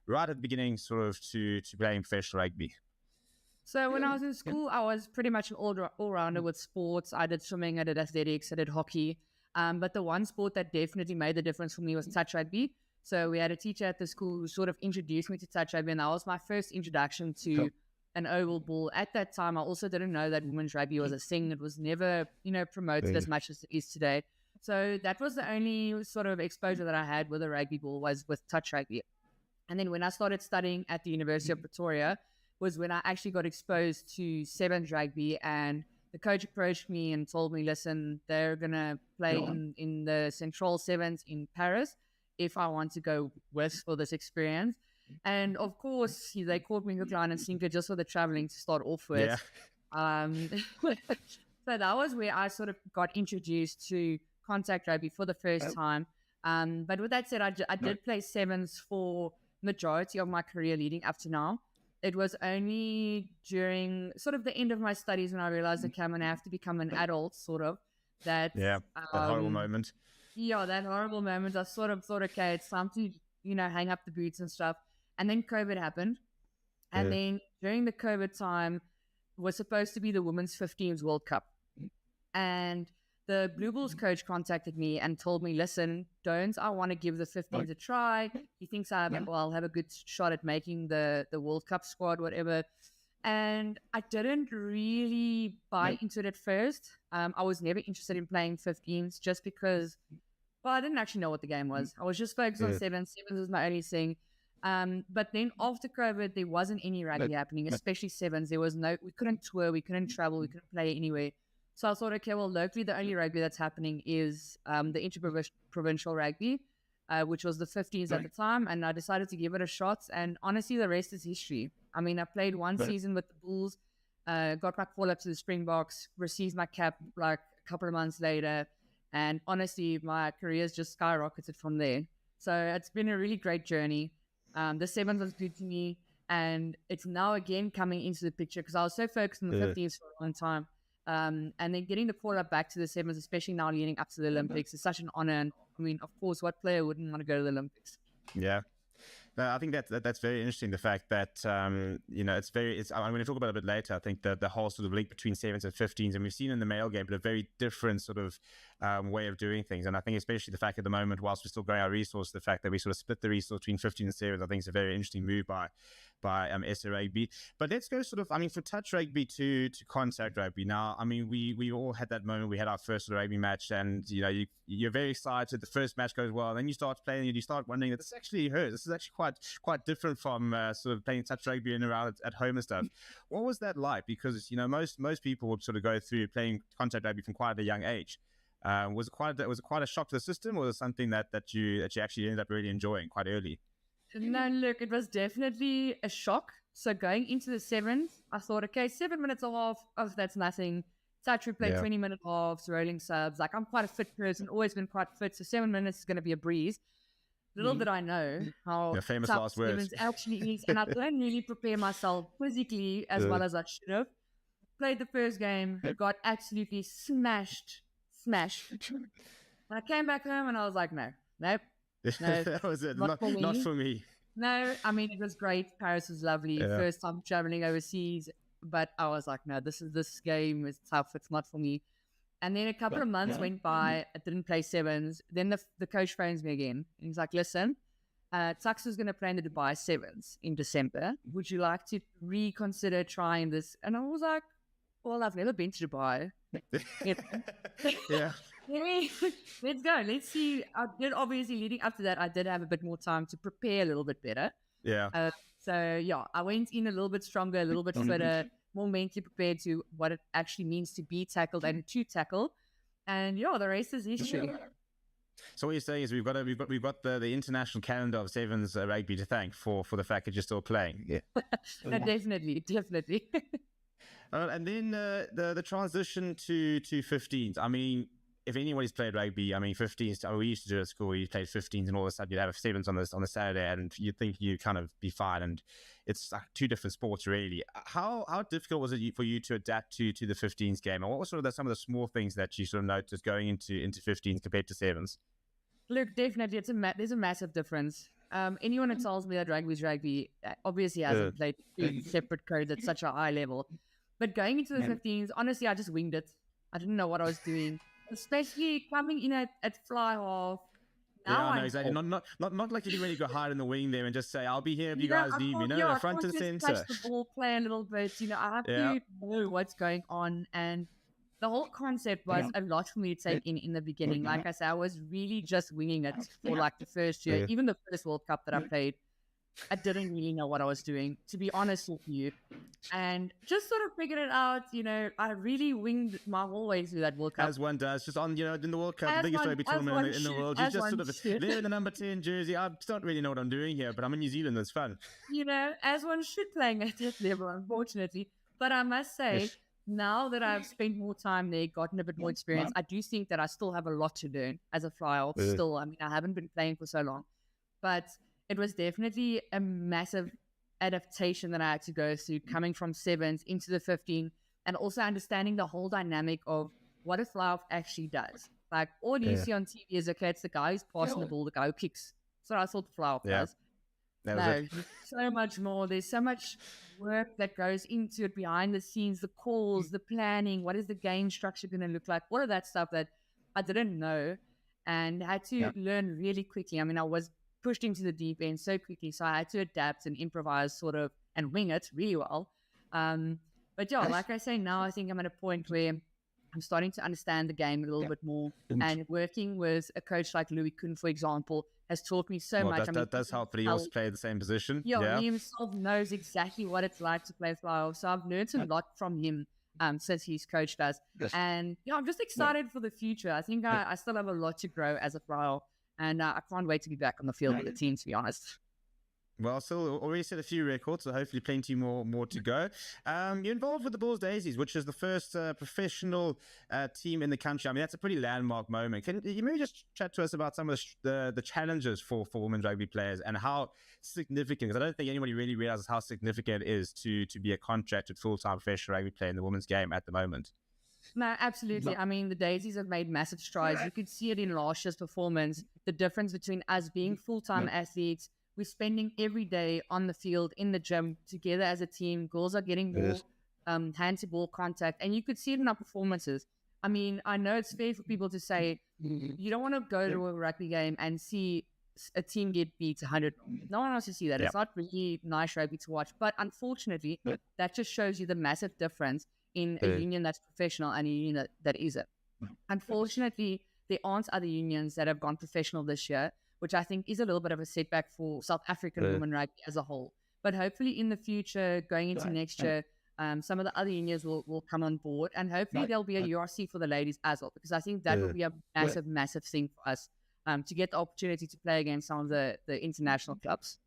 right at the beginning sort of to playing professional rugby? So when I was in school, I was pretty much an all-rounder with sports. I did swimming, I did athletics, I did hockey. But the one sport that definitely made the difference for me was touch rugby. So we had a teacher at the school who sort of introduced me to touch rugby, and that was my first introduction to an oval ball. At that time, I also didn't know that women's rugby was a thing. It was never, promoted as much as it is today. So that was the only sort of exposure that I had with a rugby ball, was with touch rugby. And then when I started studying at the University of Pretoria was when I actually got exposed to sevens rugby, and the coach approached me and told me, listen, they're going to play in the Central Sevens in Paris if I want to go with for this experience. And of course, they called me hook, line and sinker just for the traveling to start off with. Yeah. So that was where I sort of got introduced to contact rugby for the first time. But with that said, I did play sevens for majority of my career leading up to now. It was only during sort of the end of my studies when I realized, okay, I'm going to have to become an adult, sort of. That horrible moment. Yeah, that horrible moment. I sort of thought, okay, it's time to, hang up the boots and stuff. And then COVID happened. And then during the COVID time was supposed to be the Women's 15s World Cup. And the Blue Bulls coach contacted me and told me, listen, I want to give the 15s a try. He thinks I'll have a good shot at making the World Cup squad, whatever. And I didn't really buy into it at first. I was never interested in playing 15s just because, I didn't actually know what the game was. I was just focused on sevens. Sevens was my only thing. But then after COVID, there wasn't any rugby happening, especially sevens. We couldn't tour, we couldn't travel, we couldn't play anywhere. So I thought, okay, well, locally, the only rugby that's happening is the interprovincial rugby, which was the 15s at the time. And I decided to give it a shot. And honestly, the rest is history. I mean, I played one season with the Bulls, got my call up to the Springboks, received my cap like a couple of months later. And honestly, my career's just skyrocketed from there. So it's been a really great journey. The sevens was good to me. And it's now again coming into the picture because I was so focused on the 15s for a long time. And then getting the call up back to the sevens, especially now leading up to the Olympics, is such an honor. And I mean, of course, what player wouldn't want to go to the Olympics? Yeah. No, I think that's very interesting. The fact that I'm going to talk about it a bit later. I think that the whole sort of link between sevens and 15s, and we've seen in the male game, but a very different sort of way of doing things. And I think especially the fact at the moment, whilst we're still growing our resource, the fact that we sort of split the resource between 15 and sevens, I think is a very interesting move by SA Rugby. But let's go sort of, from touch rugby to contact rugby. Now, we all had that moment. We had our first sort of rugby match, and you're very excited. The first match goes well, and then you start playing, and you start wondering that this actually hurts. This is actually quite different from sort of playing touch rugby and around at home and stuff. What was that like? Because most people would sort of go through playing contact rugby from quite a young age. Was it quite a shock to the system, or was it something that you actually ended up really enjoying quite early? No, look, it was definitely a shock. So going into the sevens, I thought, okay, 7 minutes a half, that's nothing. Touch, we play 20-minute halves, rolling subs. Like, I'm quite a fit person, always been quite fit, so 7 minutes is going to be a breeze. Little did I know how famous tough last words sevens actually is, and I didn't really prepare myself physically as well as I should have. Played the first game, got absolutely smashed. And I came back home and I was like, nope. That was it. Not for me. No, it was great. Paris was lovely. First time traveling overseas, but I was like, no, this game is tough. It's not for me. And then a couple of months went by. I didn't play sevens. Then the coach phones me again. And he's like, listen, Tux is going to play in the Dubai sevens in December. Would you like to reconsider trying this? And I was like, well, I've never been to Dubai. Yeah. Let's go. Let's see. I did, obviously, leading up to that, I did have a bit more time to prepare a little bit better. Yeah. I went in a little bit stronger, a little bit fitter, more mentally prepared to what it actually means to be tackled and to tackle. And the rest is history. So what you're saying is we've got the international calendar of sevens rugby to thank for the fact that you're still playing. Yeah. No, definitely. And then the transition to 15s. If anybody's played rugby, 15s. We used to do it at school. You played 15s, and all of a sudden you'd have sevens on the Saturday, and you'd think you kind of be fine. And it's like two different sports, really. How difficult was it for you to adapt to the 15s game, and what were sort of some of the small things that you sort of noticed going into 15s compared to sevens? Look, definitely, there's a massive difference. Anyone who tells me that rugby is rugby obviously hasn't played two separate codes at such a high level. But going into the 15s, honestly, I just winged it. I didn't know what I was doing. Especially coming in at fly half. Now I know exactly. Not like you can really go hide in the wing there and just say, "I'll be here if you guys need me." No, front and center. Touch the ball, play a little bit. I have to know what's going on, and the whole concept was a lot for me to take in the beginning. Like I said, I was really just winging it for like the first year, even the first World Cup that I played. I didn't really know what I was doing, to be honest with you. And just sort of figured it out, I really winged my whole way through that World Cup. As one does, just on, in the World Cup, the biggest rugby tournament in the world. You just sort of, they're the number 10 jersey. I don't really know what I'm doing here, but I'm in New Zealand, it's fun. As one should playing at that level, unfortunately. But I must say, now that I've spent more time there, gotten a bit more experience, I do think that I still have a lot to learn as a fly-off. Still, I haven't been playing for so long. But it was definitely a massive adaptation that I had to go through, coming from sevens into the 15, and also understanding the whole dynamic of what a fly-off actually does. Like, all you see on TV is, okay, it's the guy who's passing the ball, the guy who kicks. So I thought the fly-off does. There's so much more. There's so much work that goes into it behind the scenes, the calls, the planning, what is the game structure going to look like, all of that stuff that I didn't know and had to learn really quickly. I was pushed into the deep end so quickly, so I had to adapt and improvise sort of and wing it really well. But like I say, now I think I'm at a point where I'm starting to understand the game a little bit more, and working with a coach like Louis Kuhn, for example, has taught me so much. That does help, but he also played the same position. He himself knows exactly what it's like to play fly-off, so I've learned a lot from him since he's coached us. And I'm just excited for the future. I think I still have a lot to grow as a fly-off. And I can't wait to be back on the field with the team, to be honest. Well, still already set a few records, so hopefully plenty more to go. You're involved with the Bulls Daisies, which is the first professional team in the country. I mean, that's a pretty landmark moment. Can you maybe just chat to us about some of the challenges for women's rugby players and how significant, because I don't think anybody really realizes how significant it is to be a contracted full-time professional rugby player in the women's game at the moment. No, absolutely. I mean, the Daisies have made massive strides. You could see it in last year's performance, the difference between us being full-time athletes. We're spending every day on the field, in the gym, together as a team. Girls are getting more hand-to-ball contact, and you could see it in our performances. I mean, I know it's fair for people to say, you don't want to go to a rugby game and see a team get beat 100. No one wants to see that. It's not really nice rugby to watch. But unfortunately, that just shows you the massive difference in a union that's professional and a union that isn't. Unfortunately, there aren't other unions that have gone professional this year, which I think is a little bit of a setback for South African women rugby as a whole. But hopefully in the future, going into next year, some of the other unions will come on board, and hopefully there'll be a URC for the ladies as well, because I think that will be a massive thing for us to get the opportunity to play against some of the international clubs.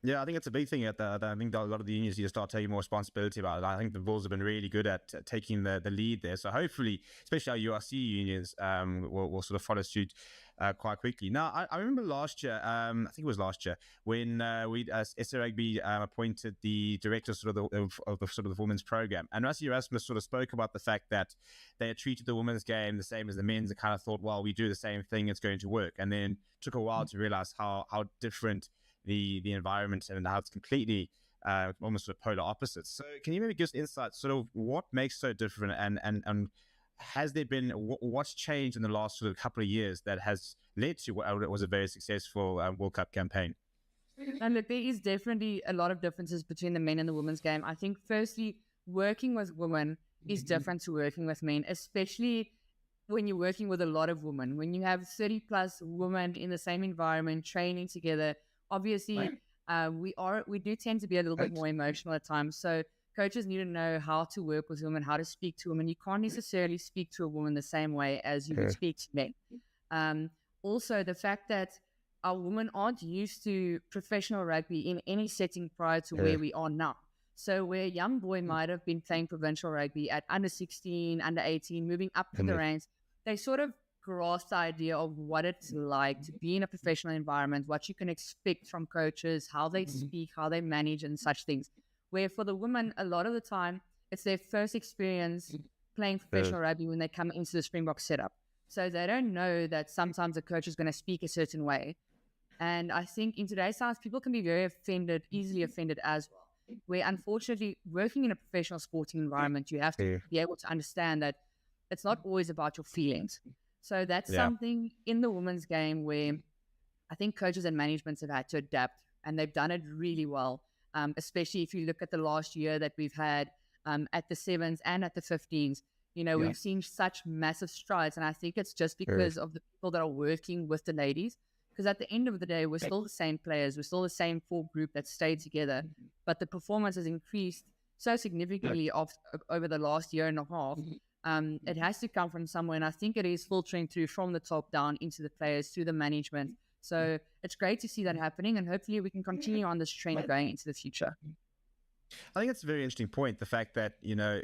Yeah, I think it's a big thing. I think a lot of the unions need to start taking more responsibility about it. I think the Bulls have been really good at taking the lead there. So hopefully, especially our URC unions, will sort of follow suit quite quickly. Now, I remember last year, I think it was last year, when we as SA Rugby appointed the director of the women's program, and Rassie Erasmus sort of spoke about the fact that they had treated the women's game the same as the men's, and kind of thought, well, we do the same thing, it's going to work, and then took a while to realize how different the environment and how it's completely almost sort of polar opposites. So can you maybe give us insight, sort of what makes so different, and has there been, what's changed in the last sort of couple of years that has led to what was a very successful World Cup campaign? And look, there is definitely a lot of differences between the men and the women's game. I think firstly, working with women is different to working with men, especially when you're working with a lot of women. When you have 30 plus women in the same environment, training together, obviously, we do tend to be a little bit more emotional at times. So coaches need to know how to work with women, how to speak to women. You can't necessarily speak to a woman the same way as you would speak to men. Also, the fact that our women aren't used to professional rugby in any setting prior to where we are now. So where a young boy might have been playing provincial rugby at under 16, under 18, moving up to the ranks, they sort of grasp the idea of what it's like to be in a professional environment, what you can expect from coaches, how they speak, how they manage, and such things. Where for the women, a lot of the time, it's their first experience playing professional rugby when they come into the Springbok setup. So they don't know that sometimes a coach is going to speak a certain way. And I think in today's times, people can be very easily offended as well. Where unfortunately, working in a professional sporting environment, you have to be able to understand that it's not always about your feelings. So that's something in the women's game where I think coaches and managements have had to adapt, and they've done it really well, especially if you look at the last year that we've had at the 7s and at the 15s. You know, we've seen such massive strides, and I think it's just because of the people that are working with the ladies. Because at the end of the day, we're still the same players. We're still the same full group that stayed together. But the performance has increased so significantly over the last year and a half. It has to come from somewhere, and I think it is filtering through from the top down into the players, through the management. So it's great to see that happening, and hopefully we can continue on this trend going into the future. I think it's a very interesting point, the fact that, you know,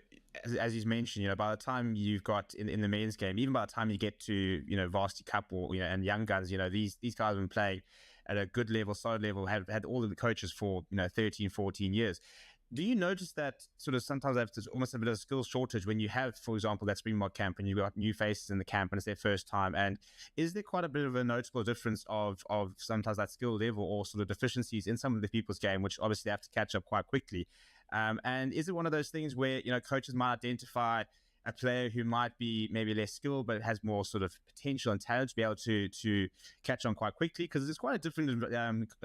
as he's mentioned, you know, by the time you've got in the men's game, even by the time you get to, you know, Varsity Cup or, you know, and young guns, you know, these guys have been playing at a good level, solid level, have had all of the coaches for, you know, 13, 14 years. Do you notice that sort of sometimes there's almost a bit of a skill shortage when you have, for example, that Springbok camp and you've got new faces in the camp and it's their first time? And is there quite a bit of a notable difference of sometimes that skill level or sort of deficiencies in some of the people's game, which obviously they have to catch up quite quickly? And is it one of those things where, you know, coaches might identify a player who might be maybe less skilled but has more sort of potential and talent to be able to catch on quite quickly? Because it's quite a different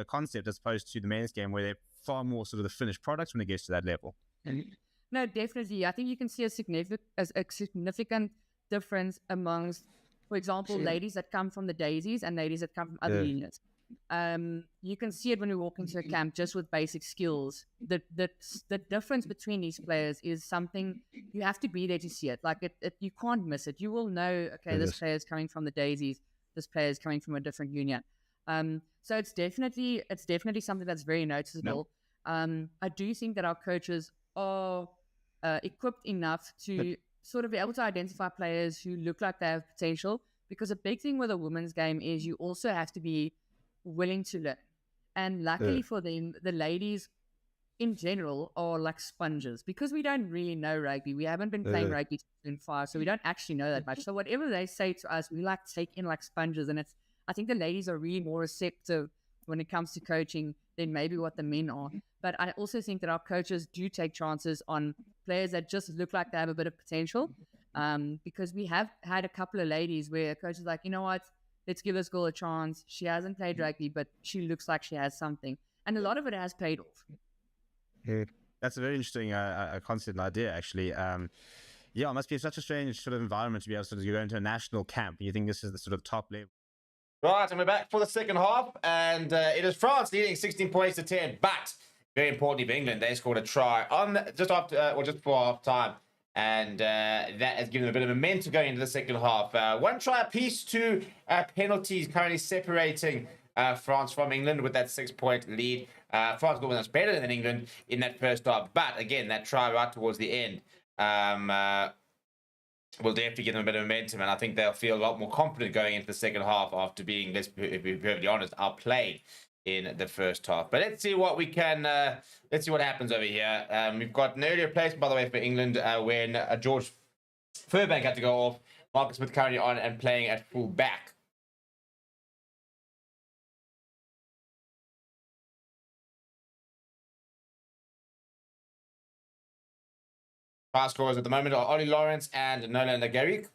concept as opposed to the men's game where they're far more sort of the finished products when it gets to that level. No, definitely. I think you can see a significant difference amongst, for example, ladies that come from the Daisies and ladies that come from other units. You can see it when we walk into a camp just with basic skills. The difference between these players is something you have to be there to see it. Like you can't miss it. You will know, okay, this player is coming from the Daisies, this player is coming from a different union. So it's definitely something that's very noticeable. I do think that our coaches are equipped enough to sort of be able to identify players who look like they have potential, because a big thing with a women's game is you also have to be willing to learn. And luckily for them, the ladies in general are like sponges, because we don't really know rugby. We haven't been playing rugby in 5, so we don't actually know that much. So whatever they say to us, we like take in like sponges. And I think the ladies are really more receptive when it comes to coaching than maybe what the men are. But I also think that our coaches do take chances on players that just look like they have a bit of potential. Because we have had a couple of ladies where a coach is like, you know what, let's give this girl a chance. She hasn't played rugby, but she looks like she has something. And a lot of it has paid off. That's a very interesting concept and idea, actually. Yeah, it must be such a strange sort of environment to be able to go into a national camp. You think this is the sort of top level? Right, and we're back for the second half, and it is France leading 16 points to 10. But very importantly for England, they scored a try on just before half time, and that has given them a bit of momentum going into the second half. One try apiece, 2 penalties currently separating France from England with that 6-point lead. France got much better than England in that first half, but again, that try right towards the end will definitely give them a bit of momentum, and I think they'll feel a lot more confident going into the second half after being, let's be perfectly honest, outplayed in the first half. But let's see what we can. Let's see what happens over here. We've got an earlier placement, by the way, for England when George Furbank had to go off. Marcus Smith currently on and playing at full back. Try scorers at the moment are Ollie Lawrence and Nolan Lagerrick.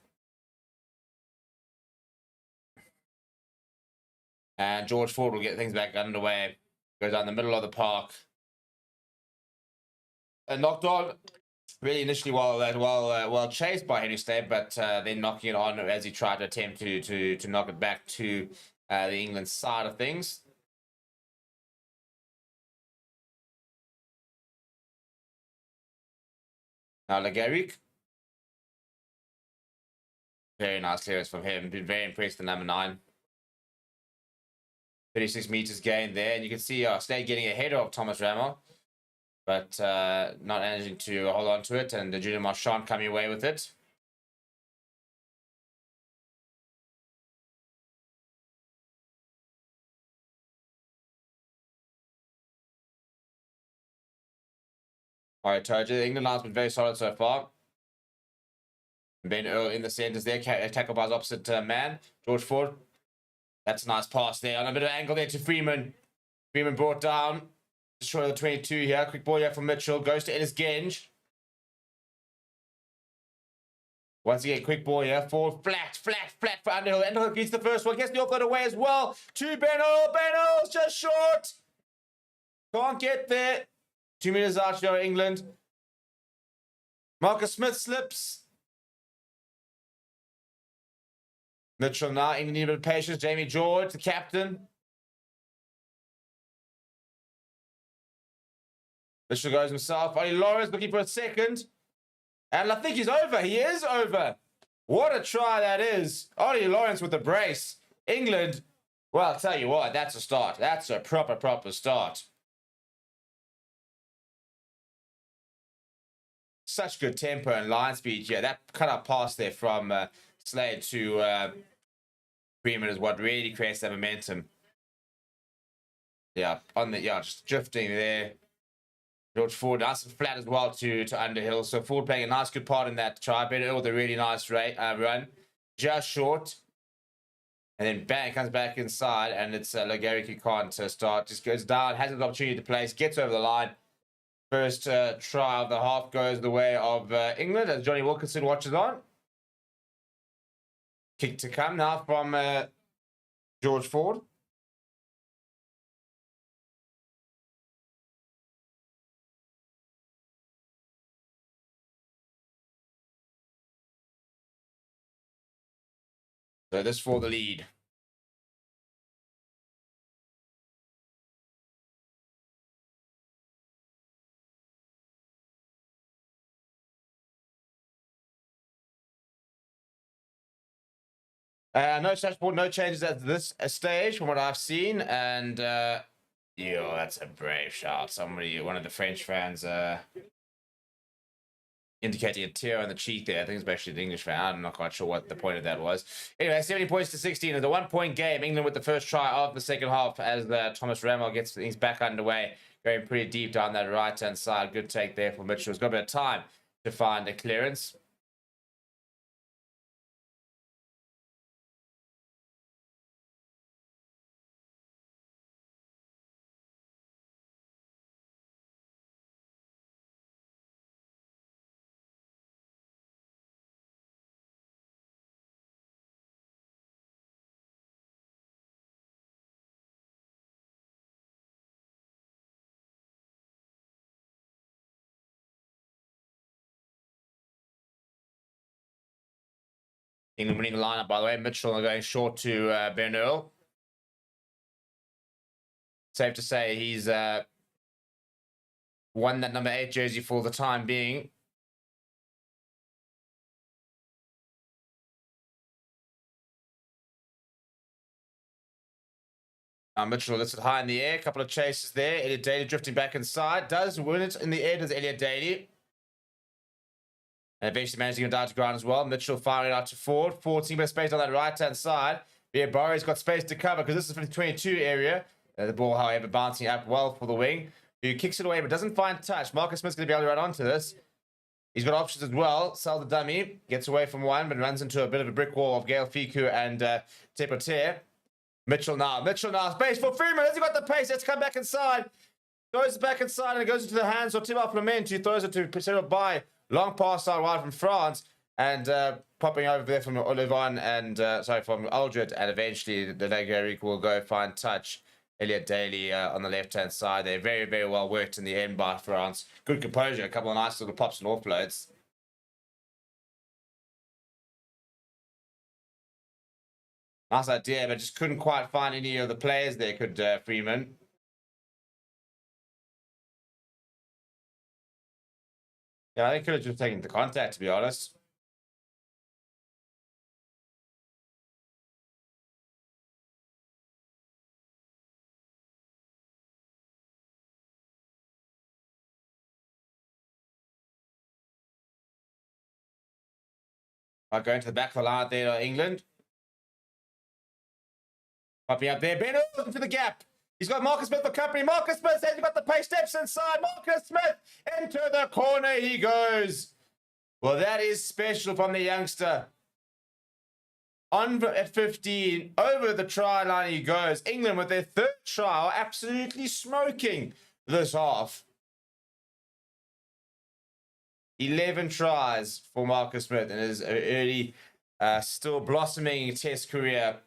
And George Ford will get things back underway. Goes down the middle of the park. And knocked on really initially well chased by Henry Stay, but then knocking it on as he tried to attempt to knock it back to the England side of things. Now Lagerrick. Very nice clearance from him. Been very impressed with number 9. 36 meters gained there. And you can see Slade getting ahead of Thomas Ramo, but not managing to hold on to it. And the Junior Marchand coming away with it. All right, told you, the England line's been very solid so far. Ben Earl in the centers there, tackle by his opposite man, George Ford. That's a nice pass there. On a bit of angle there to Freeman. Freeman brought down. Destroy the 22 here. Quick ball here from Mitchell. Goes to Ellis Genge. Once again, quick ball here. Forward, flat for Underhill. Underhill gets the first one. Gets the offload away as well. To Ben Earl. Ben Earl's just short. Can't get there. 2 meters out here, England. Marcus Smith slips. Mitchell now, England need a bit of patience. Jamie George, the captain. Mitchell goes himself. Ollie Lawrence looking for a second. And I think he's over. He is over. What a try that is. Ollie Lawrence with the brace. England, well, I'll tell you what, that's a start. That's a proper start. Such good tempo and line speed here. That cut-up pass there from Slade to Freeman is what really creates that momentum. Yeah, just drifting there. George Ford, nice and flat as well to Underhill. So Ford playing a nice good part in that try. Better with a really nice run. Just short. And then bang, comes back inside. And it's Lagerrick who can't start. Just goes down, has an opportunity to place, gets over the line. First try of the half goes the way of England as Johnny Wilkinson watches on. Kick to come now from George Ford. So this for the lead. No touchboard, no changes at this stage from what I've seen. And that's a brave shot. One of the French fans indicating a tear on the cheek there. I think it's actually the English fan. I'm not quite sure what the point of that was. Anyway, 70 points to 16. It's a 1-point game. England with the first try of the second half as Thomas Rammel gets things back underway. Going pretty deep down that right-hand side. Good take there for Mitchell. He's got a bit of time to find a clearance. England winning the lineup, by the way. Mitchell going short to Ben Earl. Safe to say he's won that number 8 jersey for the time being. Mitchell lifts it high in the air. A couple of chases there. Elliot Daly drifting back inside. Does win it in the air, does Elliot Daly. And eventually managing to dive to ground as well. Mitchell firing out to Ford. Ford seeing a bit of space on that right-hand side. Barry's got space to cover because this is for the 22 area. The ball, however, bouncing up well for the wing, who kicks it away but doesn't find touch. Marcus Smith's going to be able to run onto this. He's got options as well. Sell the dummy. Gets away from one, but runs into a bit of a brick wall of Gail Fiku and Tepote. Mitchell now. Space for Freeman. Has he got the pace? Let's come back inside. Throws it back inside and it goes into the hands of Thibaut Clement, who throws it to Sarah by. Long pass out wide from France. And popping over there from Olivon and, from Aldred. And eventually the Nagaric will go find touch. Elliot Daly on the left-hand side. They're very, very well worked in the end by France. Good composure. A couple of nice little pops and offloads. Nice idea, but just couldn't quite find any of the players there, could Freeman. Yeah, I think could have just taken the contact, to be honest. Going to the back of the line there, England. Popping up there. Ben into the gap. He's got Marcus Smith for company. Marcus Smith says he's got the pace, steps inside. Marcus Smith into the corner he goes. Well, that is special from the youngster. On at 15, over the try line he goes. England with their third try are absolutely smoking this half. 11 tries for Marcus Smith in his early, still blossoming Test career.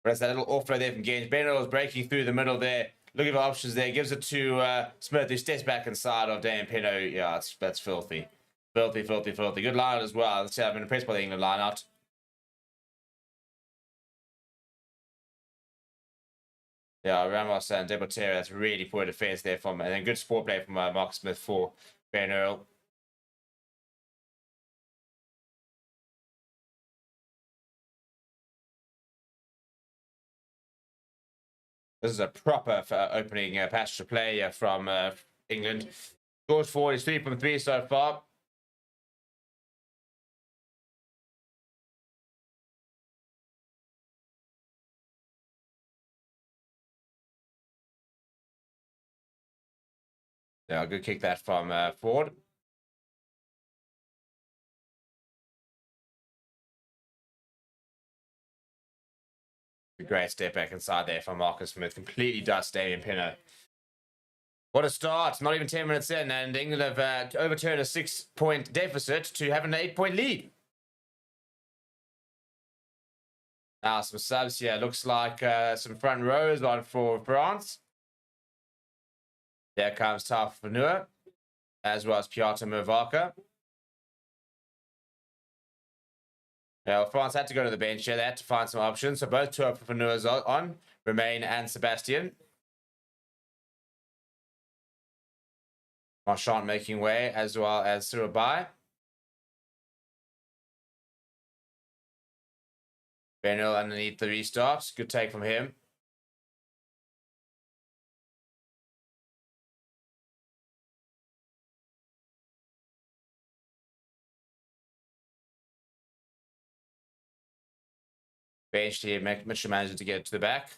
Whereas that little offload there from Gaines. Bennett was breaking through the middle there. Looking for options there. Gives it to Smith, who steps back inside of Dan Pino. Yeah, that's filthy. Filthy. Good line out as well. Let's see, I've been impressed by the England line out. Yeah, Ramos and Deportera, that's really poor defense there from, and then good sport play from Marcus Smith for Ben Earl. This is a proper opening passage to play from England. Scores forward is 3 from 3 so far. Yeah, good kick that from Ford. Great step back inside there from Marcus Smith. Completely dust Damien Pinner. What a start. Not even 10 minutes in, and England have overturned a 6-point deficit to have an 8-point lead. Now some subs here. Looks like some front rows on for France. There comes Taf Fanua, as well as Piotr Mervaka. Now, France had to go to the bench here. They had to find some options. So both two Fanuas on, Romain and Sebastian. Marchand making way, as well as Surabai. Benil underneath the restart. Good take from him. Benched here. Mitchell managed to get to the back.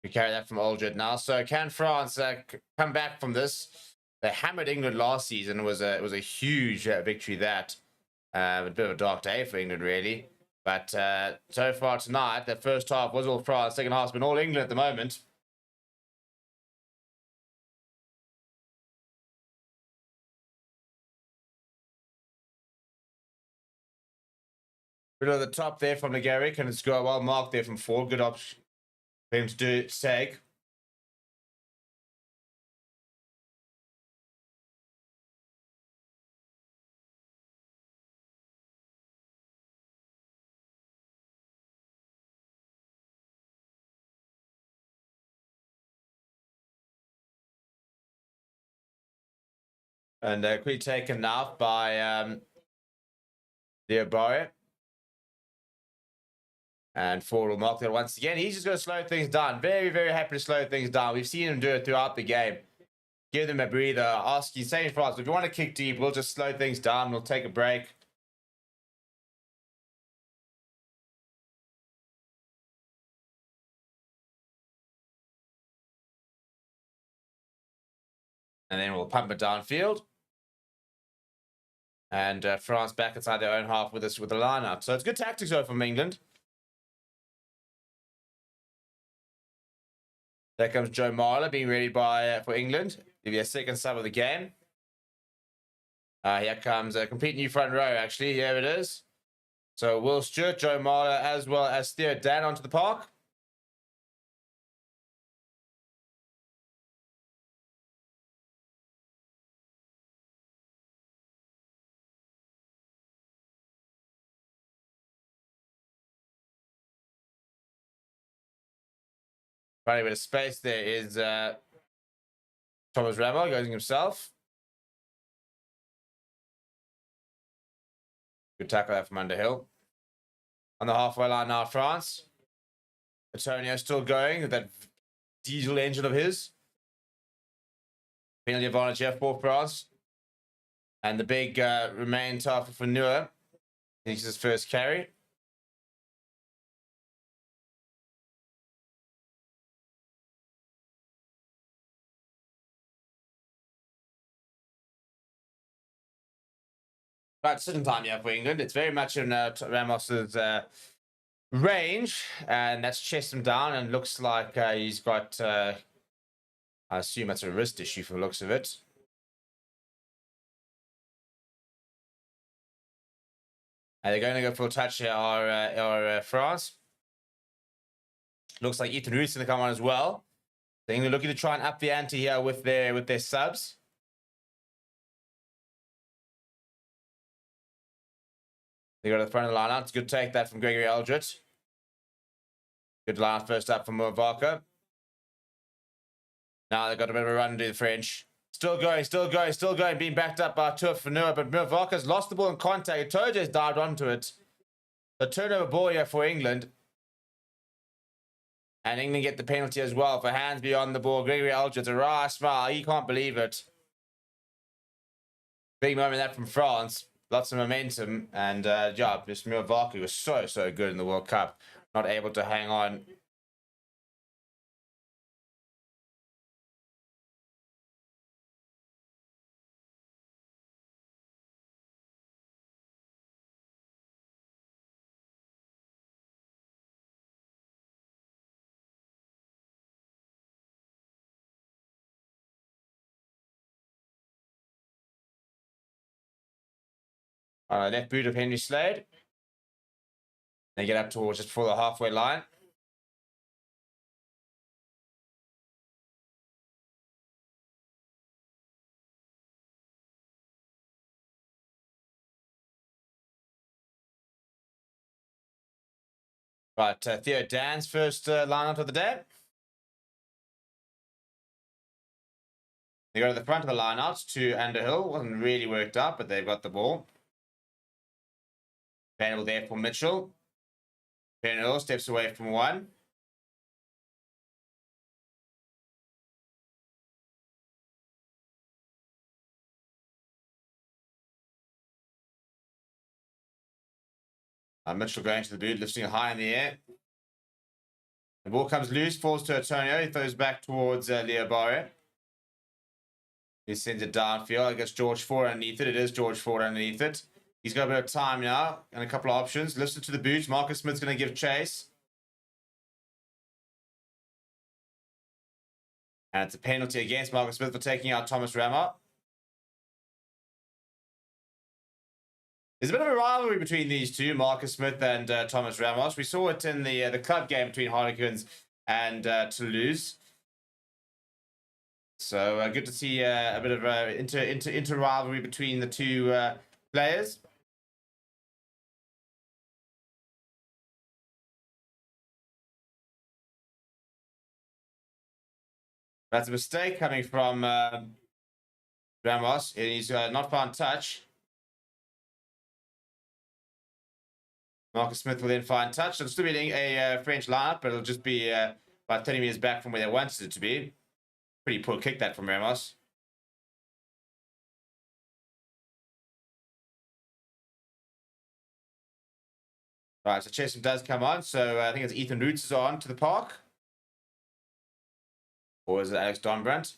We carry that from Aldred now. So can France come back from this? They hammered England last season. It was a huge victory. That a bit of a dark day for England, really. But so far tonight, the first half was all France. Second half's been all England at the moment. Bit of the top there from Nagaric, and it's got well marked there from Ford. Good option for him to do take. And quickly taken now by Libbie. And Ford will mark that once again. He's just going to slow things down. Very, very happy to slow things down. We've seen him do it throughout the game. Give them a breather. Ask you, say in France, if you want to kick deep, we'll just slow things down. We'll take a break. And then we'll pump it downfield. And France back inside their own half with us with the line-up. So it's good tactics though from England. There comes Joe Marler being ready by for England. Give you a second sub of the game. Here comes a complete new front row, actually. Here it is. So Will Stewart, Joe Marler, as well as Theo Dan onto the park. Running a bit of space there is Thomas Ramo going himself. Good tackle there from Underhill. On the halfway line now, France. Antonio still going with that diesel engine of his. Penalty advantage here for France. And the big remain tough for Nua. He's his first carry. Right, sitting time here for England. It's very much in Ramos's range, and that's chest him down, and looks like he's got, I assume that's a wrist issue from the looks of it. And they're going to go for a touch here, our France. Looks like Ethan Root's going to come on as well. They're looking to try and up the ante here with their subs. They go to the front of the line. It's a good take that from Gregory Aldrich. Good line first up from Murvaka. Now they've got a bit of a run to do the French. Still going, being backed up by Tour Fanua, but Murvaka's lost the ball in contact. Tojo's dived onto it. The turnover ball here for England. And England get the penalty as well for hands beyond the ball. Gregory Aldrich, a wry smile. He can't believe it. Big moment that from France. Lots of momentum, and yeah, just Murvaka was so good in the World Cup, not able to hang on. Left boot of Henry Slade. They get up towards just before the halfway line. Right, Theo, Dan's first lineup of the day. They go to the front of the lineouts to Underhill. Wasn't really worked up, but they've got the ball. Vanderbilt there for Mitchell. Vanderbilt steps away from one. Mitchell going to the boot, lifting it high in the air. The ball comes loose, falls to Antonio. He throws back towards Libbie. He sends it downfield. I guess George Ford underneath it. It is George Ford underneath it. He's got a bit of time now and a couple of options. Lifts it to the boot. Marcus Smith's going to give chase. And it's a penalty against Marcus Smith for taking out Thomas Rama. There's a bit of a rivalry between these two, Marcus Smith and Thomas Ramos. We saw it in the club game between Harlequins and Toulouse. So good to see a bit of inter rivalry between the two players. That's a mistake coming from Ramos, and he's not found touch. Marcus Smith will then find touch. It'll still be a French lineup, but it'll just be about 30 meters back from where they wanted it to be. Pretty poor kick that from Ramos. Right, so Chesham does come on. So I think it's Ethan Roots is on to the park. Or is it Alex Donbrandt?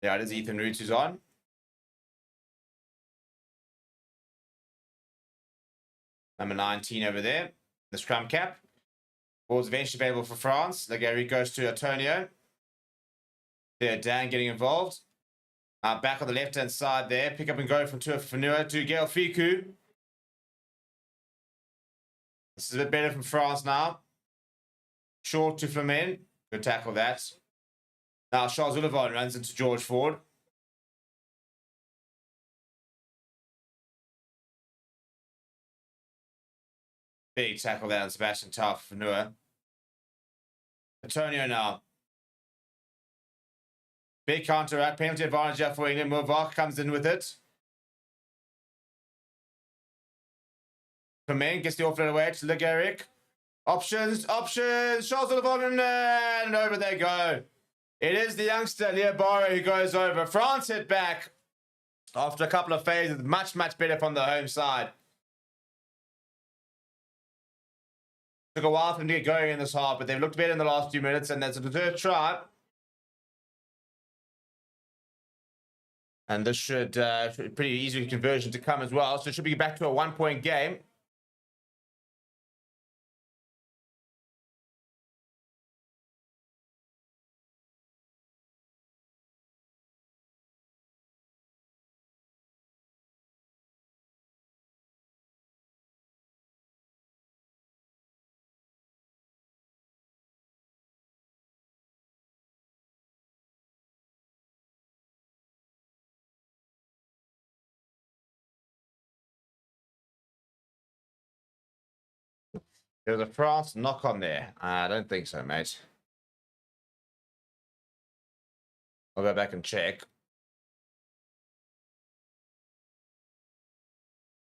Yeah, it is Ethan Roots who's on. Number 19 over there, the scrum cap. Ball's eventually available for France. Legary goes to Antonio. There, Dan getting involved. Back on the left-hand side there. Pick up and go from Tuafanua to Gael Fiku. This is a bit better from France now. Short to Flamen. Good tackle that. Now Charles Ullivon runs into George Ford. Big tackle there on Sebastian Tuafanua. Antonio now. Big counter-attack. Penalty advantage for England. Movak comes in with it. Flamen gets the offload away to Legaric. Options. Charles Ullivon, and over they go. It is the youngster, Libbie, who goes over. France hit back after a couple of phases. Much, much better from the home side. Took a while for them to get going in this half, but they've looked better in the last few minutes, and that's a deserved try. And this should pretty easy conversion to come as well. So it should be back to a 1-point game. There's a France knock on there. I don't think so, mate. I'll go back and check.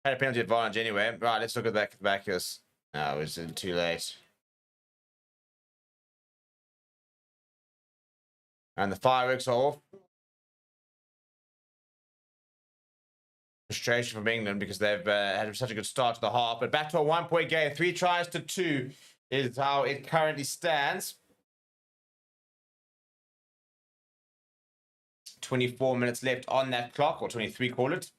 Had a penalty advantage anyway. Right, let's look at the back of this. No, it was too late. And the fireworks are off. Frustration from England because they've had such a good start to the half. But back to a 1-point game. 3 tries to 2 is how it currently stands. 24 minutes left on that clock, or 23, call it.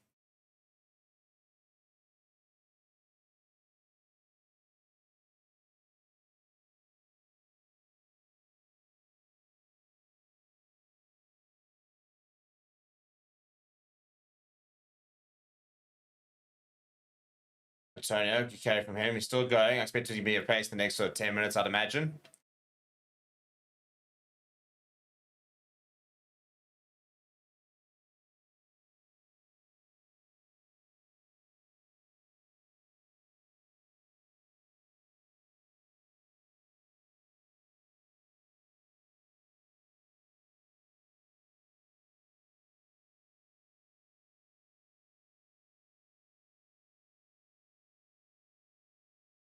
Antonio, you carry from him. He's still going. I expect it to be a pace the next sort of 10 minutes, I'd imagine.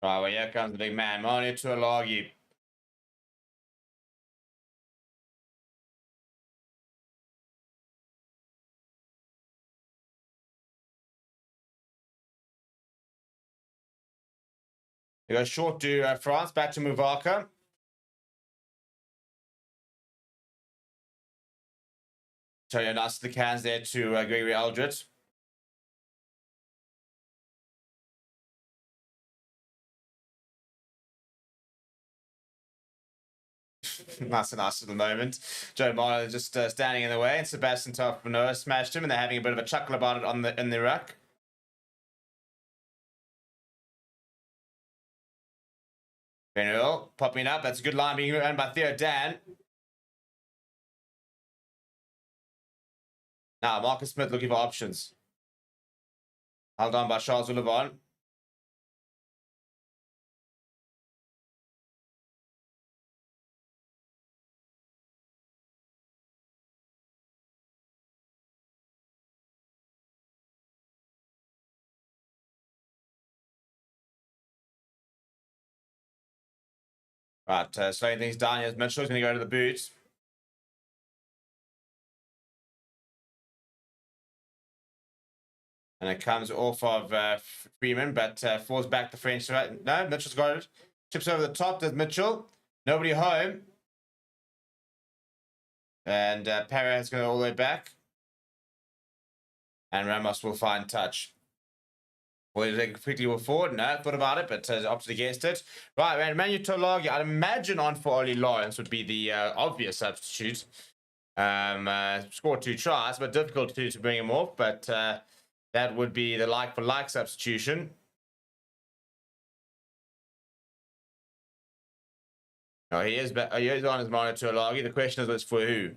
Right, well, here comes the big man, Manu Tuolagi. They go short to France, back to Muvaka. Tony nice the cans there to Gregory Aldred. nice little moment. Joe Marler just standing in the way, and Sebastian Toffmanor smashed him, and they're having a bit of a chuckle about it in the ruck. Benel popping up. That's a good line being run by Theo Dan. Now Marcus Smith looking for options. Held on by Charles Ullevon. Right, slowing things down here. Mitchell's going to go to the boot. And it comes off of Freeman, but falls back the French. No, Mitchell's got it. Chips over the top. Does Mitchell? Nobody home. And Perez going all the way back. And Ramos will find touch. Well, they quickly will forward. No, thought about it, but opted against it. Right, man. Manu Tuolagi, I'd imagine on for Ollie Lawrence would be the obvious substitute. Scored 2 tries, but difficult to bring him off. But that would be the like-for-like substitution. Oh, he is on his Manu Tuolagi. The question is, what's for who?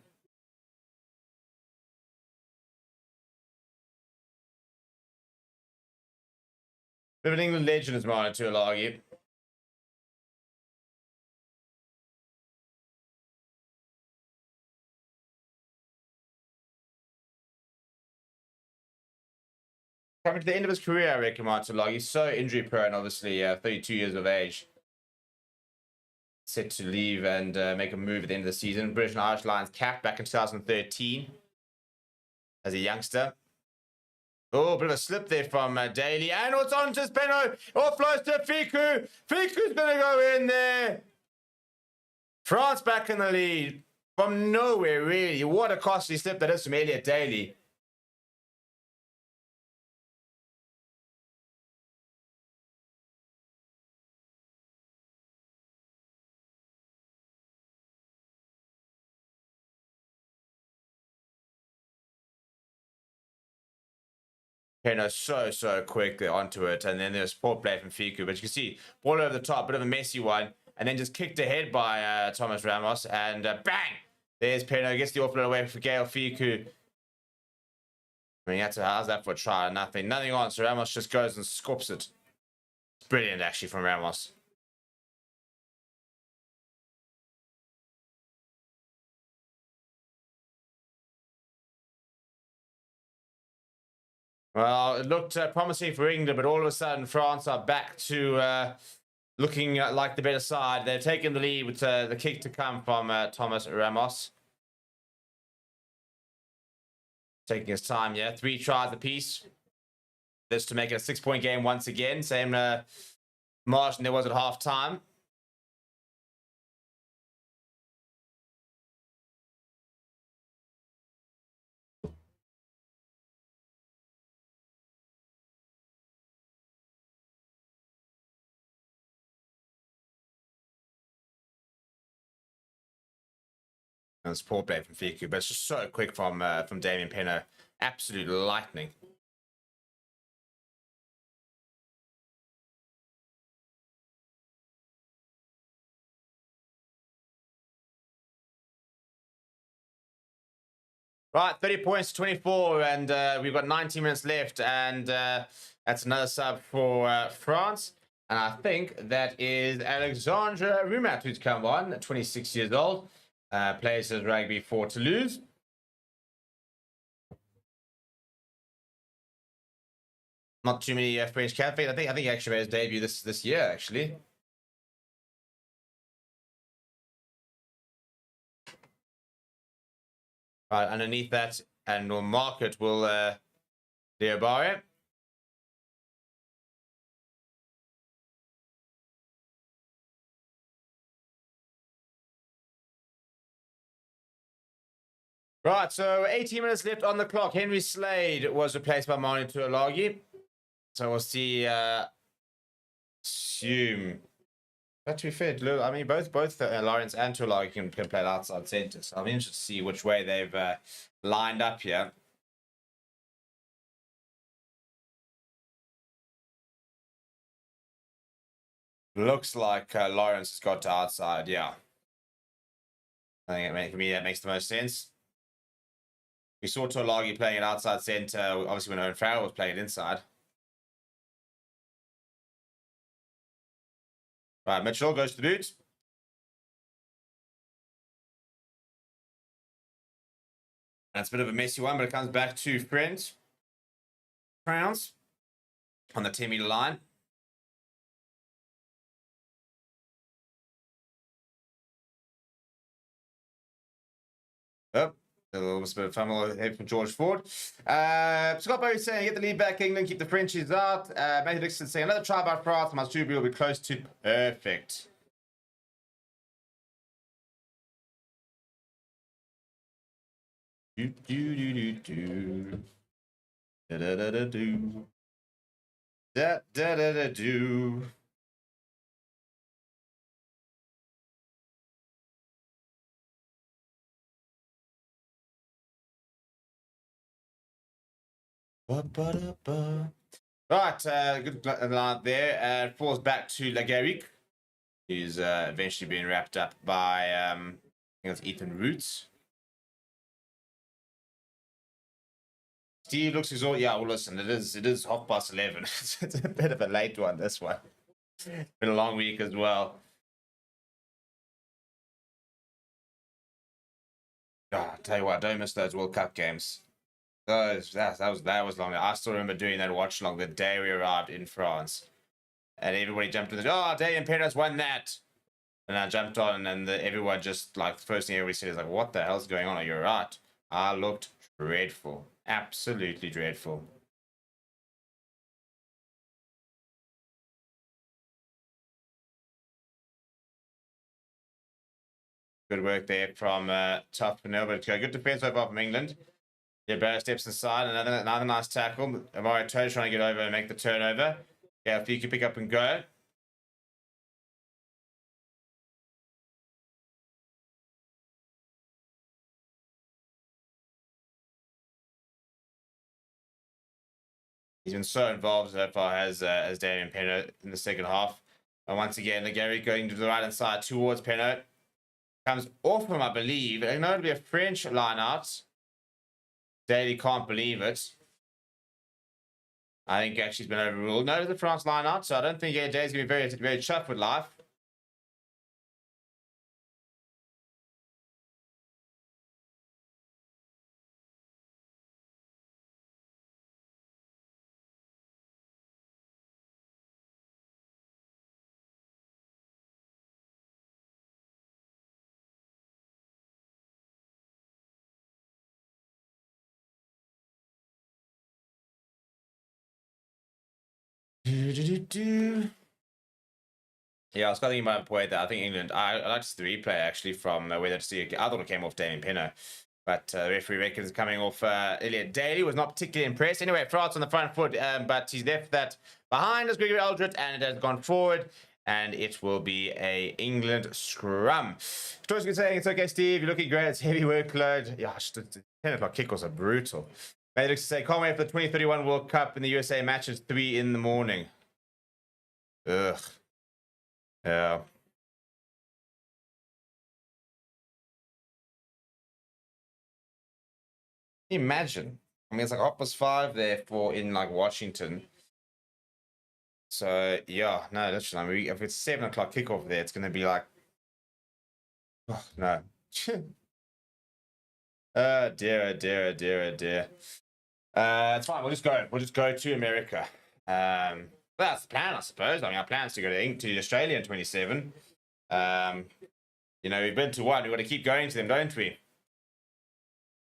Bit of an England legend is Manu Tuolagi. Coming to the end of his career, I reckon, Manu Tuolagi. He's so injury prone, obviously, 32 years of age. Set to leave and make a move at the end of the season. British and Irish Lions cap back in 2013 as a youngster. Oh, bit of a slip there from Daly. And what's on to Speno? Offloads to Fiku. Fiku's going to go in there. France back in the lead. From nowhere, really. What a costly slip that is from Elliot Daly. Okay, no, so quick onto it. And then there's poor play from Fiku. But you can see, ball over the top, bit of a messy one. And then just kicked ahead by Thomas Ramos. And bang! There's Peno. Gets the offload away for Gael Fiku. I mean, how's that for a try? Nothing on. So Ramos just goes and scoops it. It's brilliant, actually, from Ramos. Well, it looked promising for England, but all of a sudden France are back to looking like the better side. They're taking the lead with the kick to come from Thomas Ramos. Taking his time, yeah. 3 tries apiece. This to make it a 6-point game once again. Same margin there was at half-time. And it's poor play from Fiku, but it's just so quick from Damien Peno. Absolute lightning. Right, 30 points to 24, and we've got 19 minutes left, and that's another sub for France. And I think that is Alexandre Rumat who's come on, 26 years old. Plays his rugby for Toulouse. Not too many French captains. I think he actually made his debut this year, actually. Right, underneath that, and we'll mark it, will Diabare. Right, so 18 minutes left on the clock. Henry Slade was replaced by Manu Tuolagi. So we'll see, assume. But to be fair, I mean, both Lawrence and Tuolagi can play outside centre. So I'm interested to see which way they've lined up here. Looks like Lawrence has got to outside, yeah. I think for me that makes the most sense. We saw Tuolagi playing it outside centre, obviously when Owen Farrell was playing it inside. Right, Mitchell goes to the boot. That's a bit of a messy one, but it comes back to Friend. Crowns on the 10-meter line. Oh, a little bit of fumble here from George Ford. Scott Bowie saying, get the lead back, England, keep the Frenchies out. Matthew Dixon saying, another try by France. Masjubi will be close to perfect. Do. Da-da-da-da-do. Da-da-da-da-do. Right, good line there. It falls back to Lagaric, who's eventually being wrapped up by, I think it's Ethan Roots. Steve looks exhausted. Yeah, well, listen, it is 11:30. It's a bit of a late one, this one. It's been a long week as well. I tell you what, don't miss those World Cup games. That was long. I still remember doing that watch along the day we arrived in France, and everybody jumped in. Oh, Damien Peña's won that, and I jumped on, and everyone just like the first thing everybody said is like, "What the hell's going on? Are you right?" I looked dreadful, absolutely dreadful. Good work there from Tough Panel, but good defense so far from England. Yeah, Barrow steps inside. Another nice tackle. Amari Toe's trying to get over and make the turnover. Yeah, if you can pick up and go. He's been so involved so far as Damien Peña in the second half. And once again, Gary going to the right hand side towards Peña. Comes off him, I believe. I know it'll be a French line out. Daly can't believe it. I think actually he's been overruled. No, the France line out, so I don't think Daly's going to be very chuffed with life. Yeah, I was thinking about a point that I think England. I like to see the replay actually from whether to see. I thought it came off Damien Peña, but the referee reckons coming off Elliot Daly was not particularly impressed. Anyway, France on the front foot, but he's left that behind us, Gregory Aldred, and it has gone forward, and it will be a England scrum. Story's been saying it's okay, Steve. You're looking great. It's heavy workload. Yeah, 10 o'clock kickoffs are brutal. May looks to say can't wait for the 2031 World Cup in the USA match at 3 in the morning. Ugh. Yeah. Imagine. I mean, it's like 5:30 there for in like Washington. So yeah, no, that's I mean, if it's 7 o'clock kickoff there, it's gonna be like, oh no. Dear. It's fine. We'll just go. We'll just go to America. But that's the plan, I suppose. I mean, our plan is to go to Australia in 27. You know, we've been to one. We've got to keep going to them, don't we?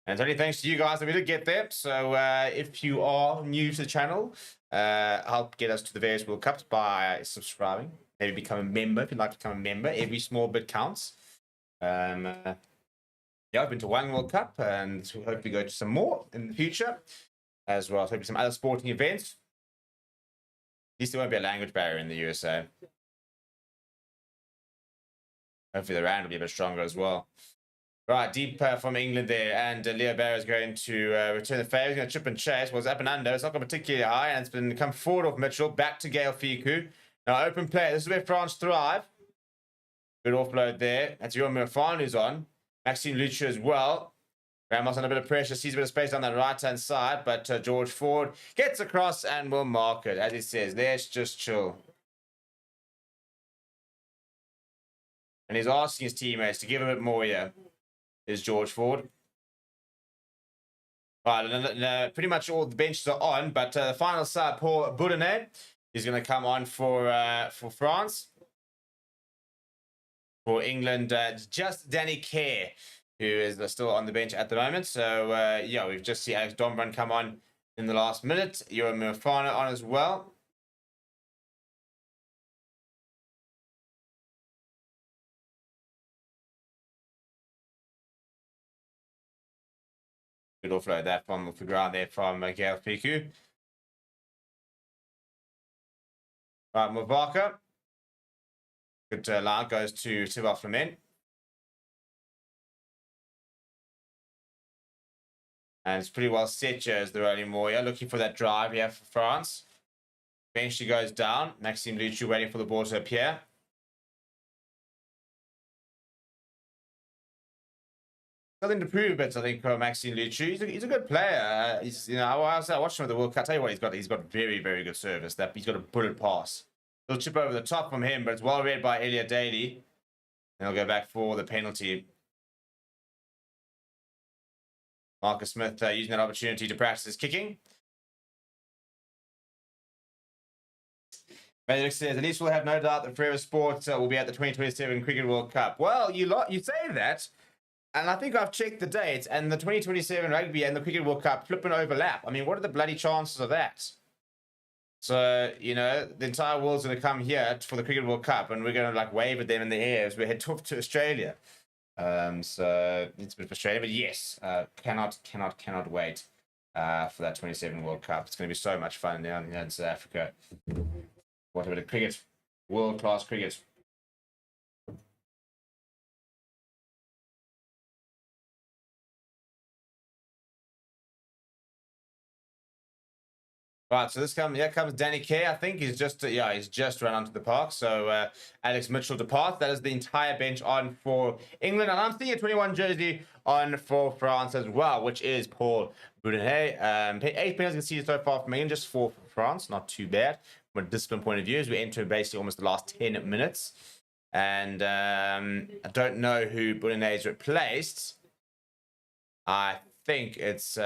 And it's only thanks to you guys that we did get there. So if you are new to the channel, help get us to the various World Cups by subscribing. Maybe become a member if you'd like to become a member. Every small bit counts. Yeah, I've been to one World Cup and we hopefully go to some more in the future as well. Hopefully some other sporting events. At least there won't be a language barrier in the USA. Hopefully the round will be a bit stronger as well. Right, deep from England there, and Leo Barrow is going to return the favour. He's going to chip and chase. Well, it's up and under. It's not going particularly high, and it's been come forward off Mitchell, back to Gail Fiku. Now, open play. This is where France thrive. Good offload there. That's Johan Mufan who's on. Maxime Lucha as well. Ramos under a bit of pressure, sees a bit of space on that right-hand side, but George Ford gets across and will mark it. As he says, let's just chill. And he's asking his teammates to give a bit more here. Is George Ford. Right, pretty much all the benches are on, but the final side, Paul Bourdonnais, is going to come on for France. For England, just Danny Kerr, who is still on the bench at the moment. So, yeah, we've just seen Alex Dombrun come on in the last minute. Johan Mufana on as well. Good offload that from the ground there from Gail Fiku. Right, Mavaka. Good line goes to Thibaut Flamen. And it's pretty well set here as the rolling Moya, looking for that drive here for France. Eventually goes down. Maxime Luchu waiting for the ball to appear. Something to prove a bit, I think, for Maxime Luchu. He's a good player. He's, you know, I watched him at the World Cup. I tell you what, he's got very, very good service. That he's got a bullet pass. Little chip over the top from him, but it's well read by Elliot Daly. And he'll go back for the penalty. Marcus Smith using that opportunity to practice his kicking. Benedict says, at least we'll have no doubt that Forever Sport will be at the 2027 Cricket World Cup. Well, you say that. And I think I've checked the dates, and the 2027 Rugby and the Cricket World Cup flip and overlap. I mean, what are the bloody chances of that? So, you know, the entire world's going to come here for the Cricket World Cup, and we're going to, like, wave at them in the air as we head off to Australia. So, it's a bit frustrating, but yes, cannot wait for that 27 World Cup. It's going to be so much fun down here in South Africa. What a bit of cricket. World-class cricket. Right, so here comes Danny Kerr. I think he's just run onto the park. So Alex Mitchell departs. That is the entire bench on for England, and I'm seeing a 21 jersey on for France as well, which is Paul Bourdonnais. 8 penalties conceded so far from England, just 4 for France. Not too bad from a discipline point of view, as we enter basically almost the last 10 minutes. And I don't know who Bourdonnais has replaced. I think it's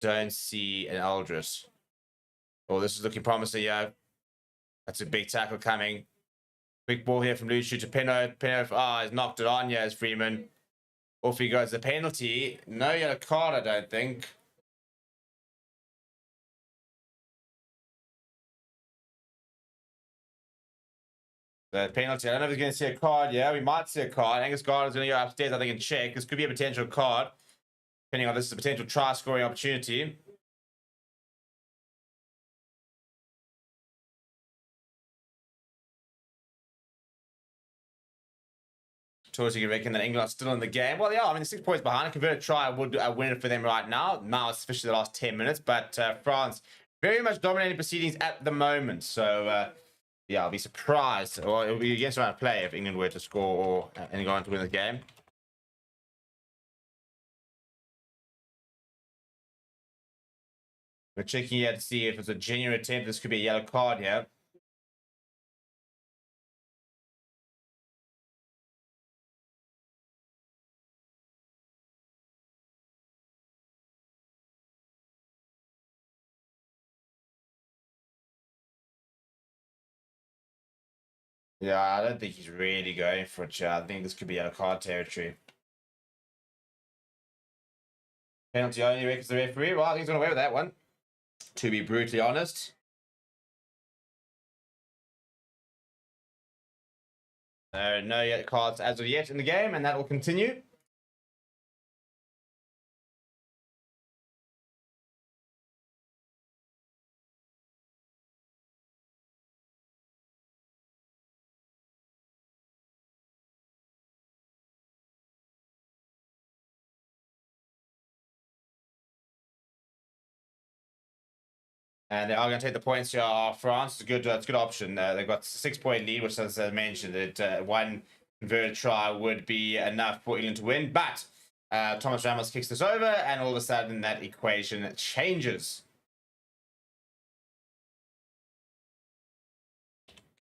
don't see an Aldris. Oh, this is looking promising. Yeah, that's a big tackle coming. Quick ball here from Luchu to Peno. Peno, he's knocked it on. Yeah, as Freeman. Off he goes. The penalty. No yellow card, I don't think. The penalty. I don't know if he's going to see a card. Yeah, we might see a card. Angus Gardner's going to go upstairs, I think, and check. This could be a potential card. Depending on this is a potential try scoring opportunity. Torsi can reckon that England are still in the game. Well, yeah, I mean, 6 points behind. A converted try would win it for them right now. Now, especially the last 10 minutes. But France very much dominating proceedings at the moment. So, yeah, I'll be surprised. Or it'll be against round of play if England were to score and go on to win the game. We're checking here to see if it's a genuine attempt. This could be a yellow card here. Yeah, I don't think he's really going for it. I think this could be out of card territory. Penalty only, reckons the referee. Well, he's going away with that one, to be brutally honest. No yet cards as of yet in the game, and that will continue. And they are going to take the points here. France, it's a good option. They've got 6-point lead, which, as I mentioned, one converted try would be enough for England to win. But Thomas Ramos kicks this over, and all of a sudden that equation changes.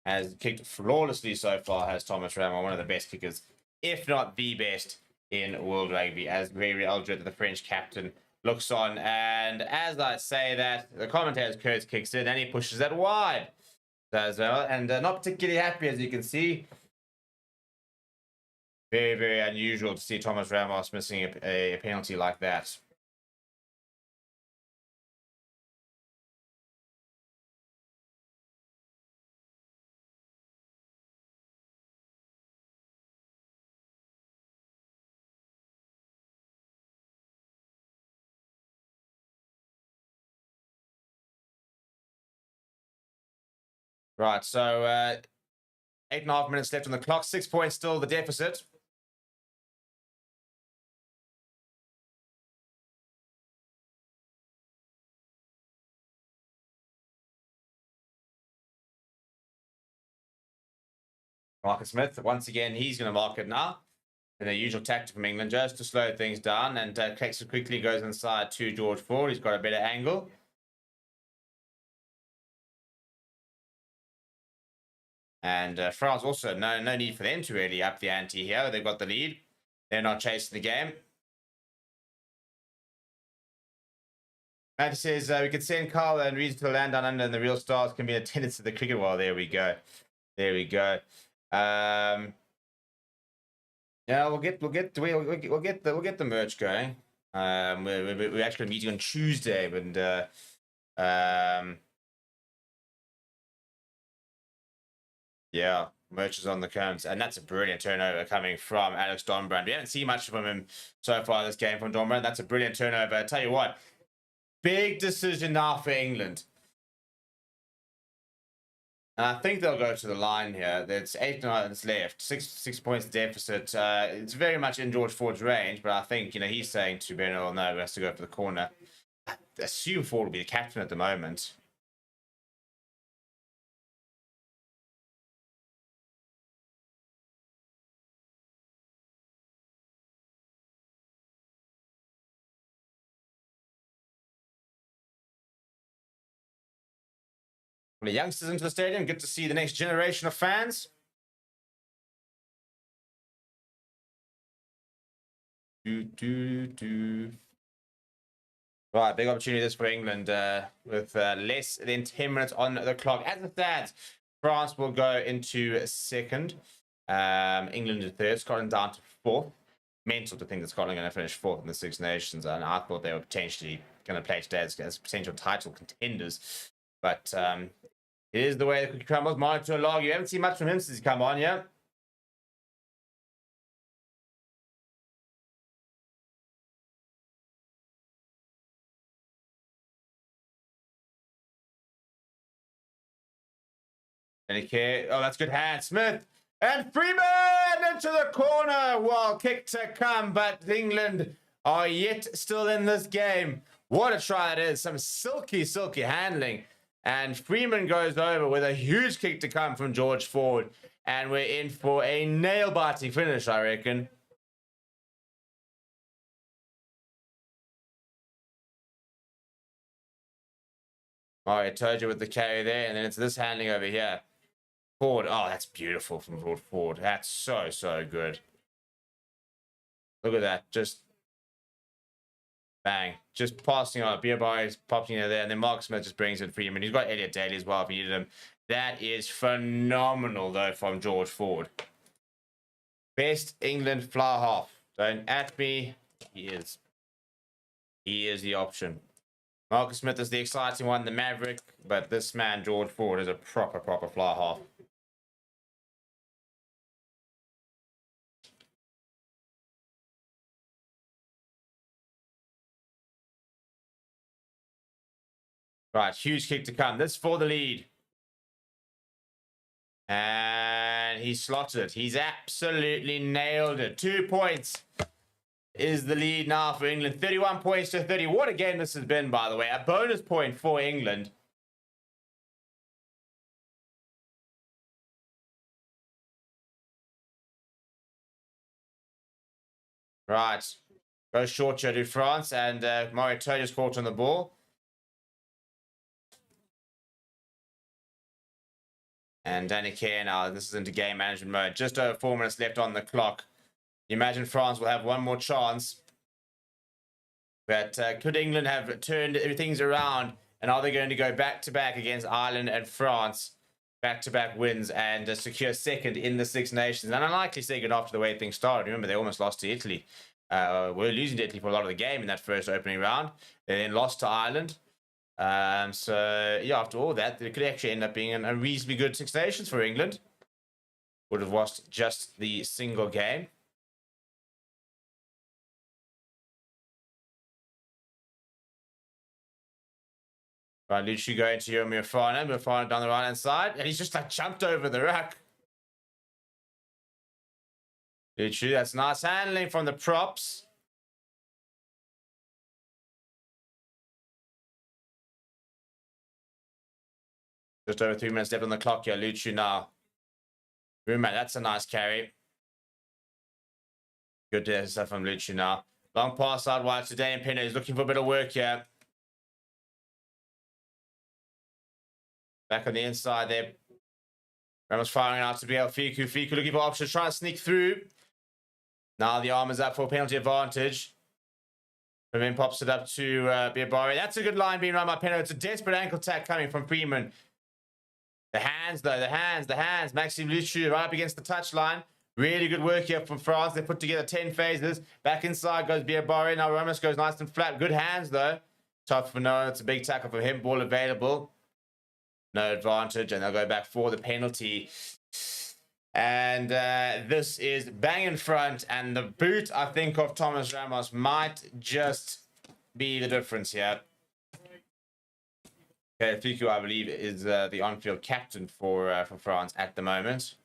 Has kicked flawlessly so far, has Thomas Ramos, one of the best kickers, if not the best in World Rugby, as Riri Eldred, the French captain, looks on. And as I say that, the commentator's Currie kicks in, and he pushes that wide as well. And not particularly happy, as you can see. Very, very unusual to see Thomas Ramos missing a penalty like that. Right, so 8.5 minutes left on the clock. 6 points still the deficit. Marcus Smith, once again, he's going to mark it now. And the usual tactic from England, just to slow things down. And Kexer quickly goes inside to George Ford. He's got a better angle. And France also, no need for them to really up the ante here. They've got the lead. They're not chasing the game. Matt says, we could send Carl and Reed to the land down under, and the real stars can be attendants to the cricket. Well, there we go. There we go. Yeah, we'll get the merch going. We're actually meeting on Tuesday, and yeah, merch is on the cones, and that's a brilliant turnover coming from Alex Dombrand. We haven't seen much from him so far this game from Dombrand. That's a brilliant turnover. I tell you what, big decision now for England. And I think they'll go to the line here. There's 8 minutes left, six points deficit. It's very much in George Ford's range, but I think he's saying to Bernal, no, he has to go for the corner. I assume Ford will be the captain at the moment. The youngsters into the stadium. Good to see the next generation of fans. Right, big opportunity this for England with less than 10 minutes on the clock. As it stands, France will go into second. England in third. Scotland down to fourth. Mental to think that Scotland are going to finish fourth in the Six Nations, and I thought they were potentially going to play today as potential title contenders. But it is the way the cookie crumbles. Monitor log. You haven't seen much from him since he's come on, yeah? Okay. Oh, that's good hand. Smith and Freeman into the corner. Well, kick to come, but England are yet still in this game. What a try it is. Some silky, silky handling. And Freeman goes over with a huge kick to come from George Ford. And we're in for a nail-biting finish, I reckon. All right, told you with the carry there. And then it's this handling over here. Ford. Oh, that's beautiful from George Ford. That's so, so good. Look at that. Just bang. Just passing on. Beerbar is popping in there. And then Mark Smith just brings in Freeman. He's got Elliot Daly as well if you needed him. That is phenomenal, though, from George Ford. Best England flower half. Don't at me. He is. He is the option. Marcus Smith is the exciting one, the Maverick. But this man, George Ford, is a proper flower half. Right, huge kick to come. This for the lead. And he slotted it. He's absolutely nailed it. 2 points is the lead now for England. 31 points to 30. What a game this has been, by the way. A bonus point for England. Right. Goes short to France, and Morito just caught on the ball. And Danny Kerr now, this is into game management mode. Just over 4 minutes left on the clock. You imagine France will have one more chance. But could England have turned things around? And are they going to go back-to-back against Ireland and France? Back-to-back wins and secure second in the Six Nations. And unlikely second after the way things started. Remember, they almost lost to Italy. Were losing to Italy for a lot of the game in that first opening round. They then lost to Ireland. So, yeah, after all that, it could actually end up being a reasonably good Six Nations for England. Would have lost just the single game. Right, Luchu going to Mufana. Mufana down the right-hand side. And he's just like jumped over the ruck. Luchu, that's nice handling from the props. Just over 3 minutes left on the clock here. Luchu now. Roommate, that's a nice carry. Good stuff from Luchu now. Long pass out wide today, and Pino is looking for a bit of work here. Back on the inside there. Ramos firing out to BL Fiku. Fiku looking for options, trying to sneak through. Now the arm is up for penalty advantage. And then pops it up to Biabari. That's a good line being run by Pino. It's a desperate ankle tack coming from Freeman. The hands, though. The hands. Maxime Luchu right up against the touchline. Really good work here from France. They put together 10 phases. Back inside goes Biabari. Now Ramos goes nice and flat. Good hands, though. Tough for Noah. It's a big tackle for him. Ball available. No advantage. And they'll go back for the penalty. And this is bang in front. And the boot, I think, of Thomas Ramos might just be the difference here. Okay, Fiku, I believe, is the on-field captain for France at the moment.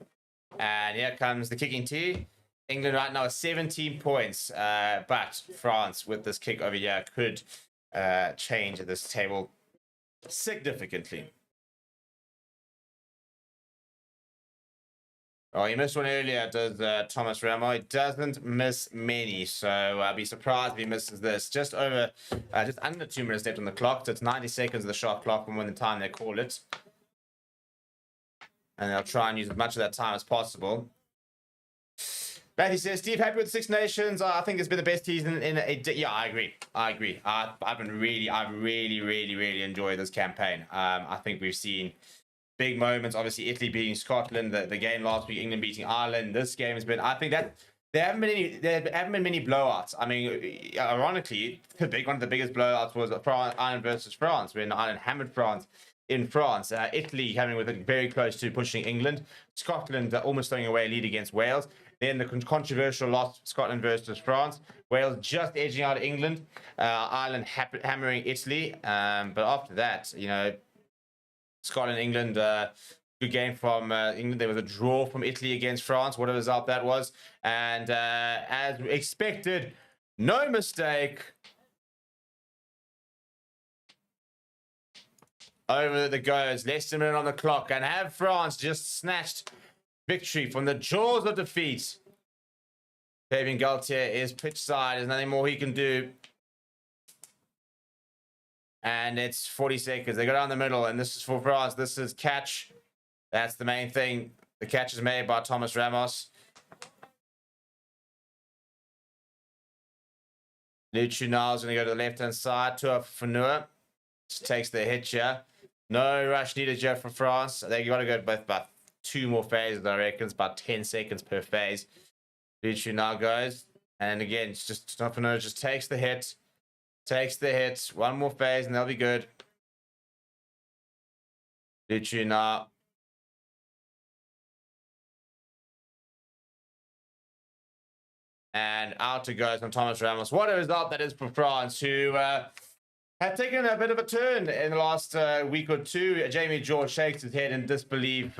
And here comes the kicking tee. England right now 17 points. But France, with this kick over here, could change this table significantly. Oh, he missed one earlier, does Thomas Ramo. He doesn't miss many, so I'll be surprised if he misses this. Just under 2 minutes left on the clock, so it's 90 seconds of the shot clock from when the time they call it. And they'll try and use as much of that time as possible. Matthew says, Steve, happy with Six Nations? I think it's been the best season in a... Yeah, I agree. I've really enjoyed this campaign. I think we've seen big moments. Obviously, Italy beating Scotland. The game last week, England beating Ireland. This game has been... I think that there haven't been many blowouts. I mean, ironically, one of the biggest blowouts was Ireland versus France, when Ireland hammered France in France. Italy coming with it very close to pushing England. Scotland almost throwing away a lead against Wales. Then the controversial loss, Scotland versus France. Wales just edging out England. Ireland hammering Italy. But after that, you know, Scotland, England, good game from England. There was a draw from Italy against France, whatever result that was. And as expected, no mistake. Over the goes, less than a minute on the clock, and have France just snatched victory from the jaws of defeat. Fabian Galtier is pitch side. There's nothing more he can do. And it's 40 seconds. They go down the middle, and this is for France. This is catch. That's the main thing. The catch is made by Thomas Ramos. Luchu now is going to go to the left-hand side. Tua Fanua just takes the hit here. No rush needed here for France. They got to go both about 2 more phases, I reckon. It's about 10 seconds per phase. Lichu now goes. And again, it's just Stefano just takes the hit. Takes the hit. 1 more phase and they'll be good. Lichu now. And out it goes from Thomas Ramos. What a result that is for France, who have taken a bit of a turn in the last week or two. Jamie George shakes his head in disbelief.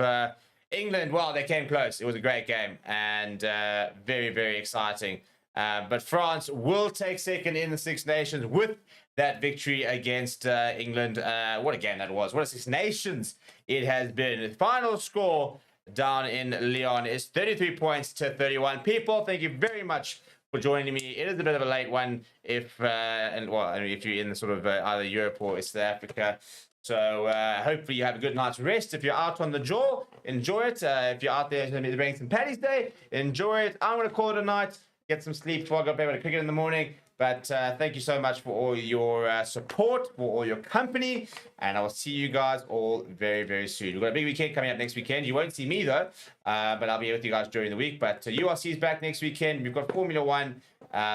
England, well, they came close. It was a great game and very, very exciting. But France will take second in the Six Nations with that victory against England. What a game that was. What a Six Nations it has been. The final score down in Lyon is 33 points to 31. People, thank you very much for joining me. It is a bit of a late one if if you're in the sort of either Europe or East Africa. So hopefully you have a good night's rest. If you're out on the jaw, enjoy it. If you're out there celebrating St. Paddy's Day, enjoy it. I'm going to call it a night. Get some sleep before I go to bed with a cricket in the morning. But thank you so much for all your support, for all your company. And I will see you guys all very, very soon. We've got a big weekend coming up next weekend. You won't see me, though, but I'll be here with you guys during the week. But URC is back next weekend. We've got Formula One,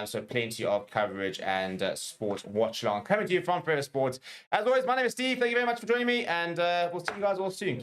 so plenty of coverage and sports watch along coming to you from Forever Sports. As always, my name is Steve. Thank you very much for joining me, and we'll see you guys all soon.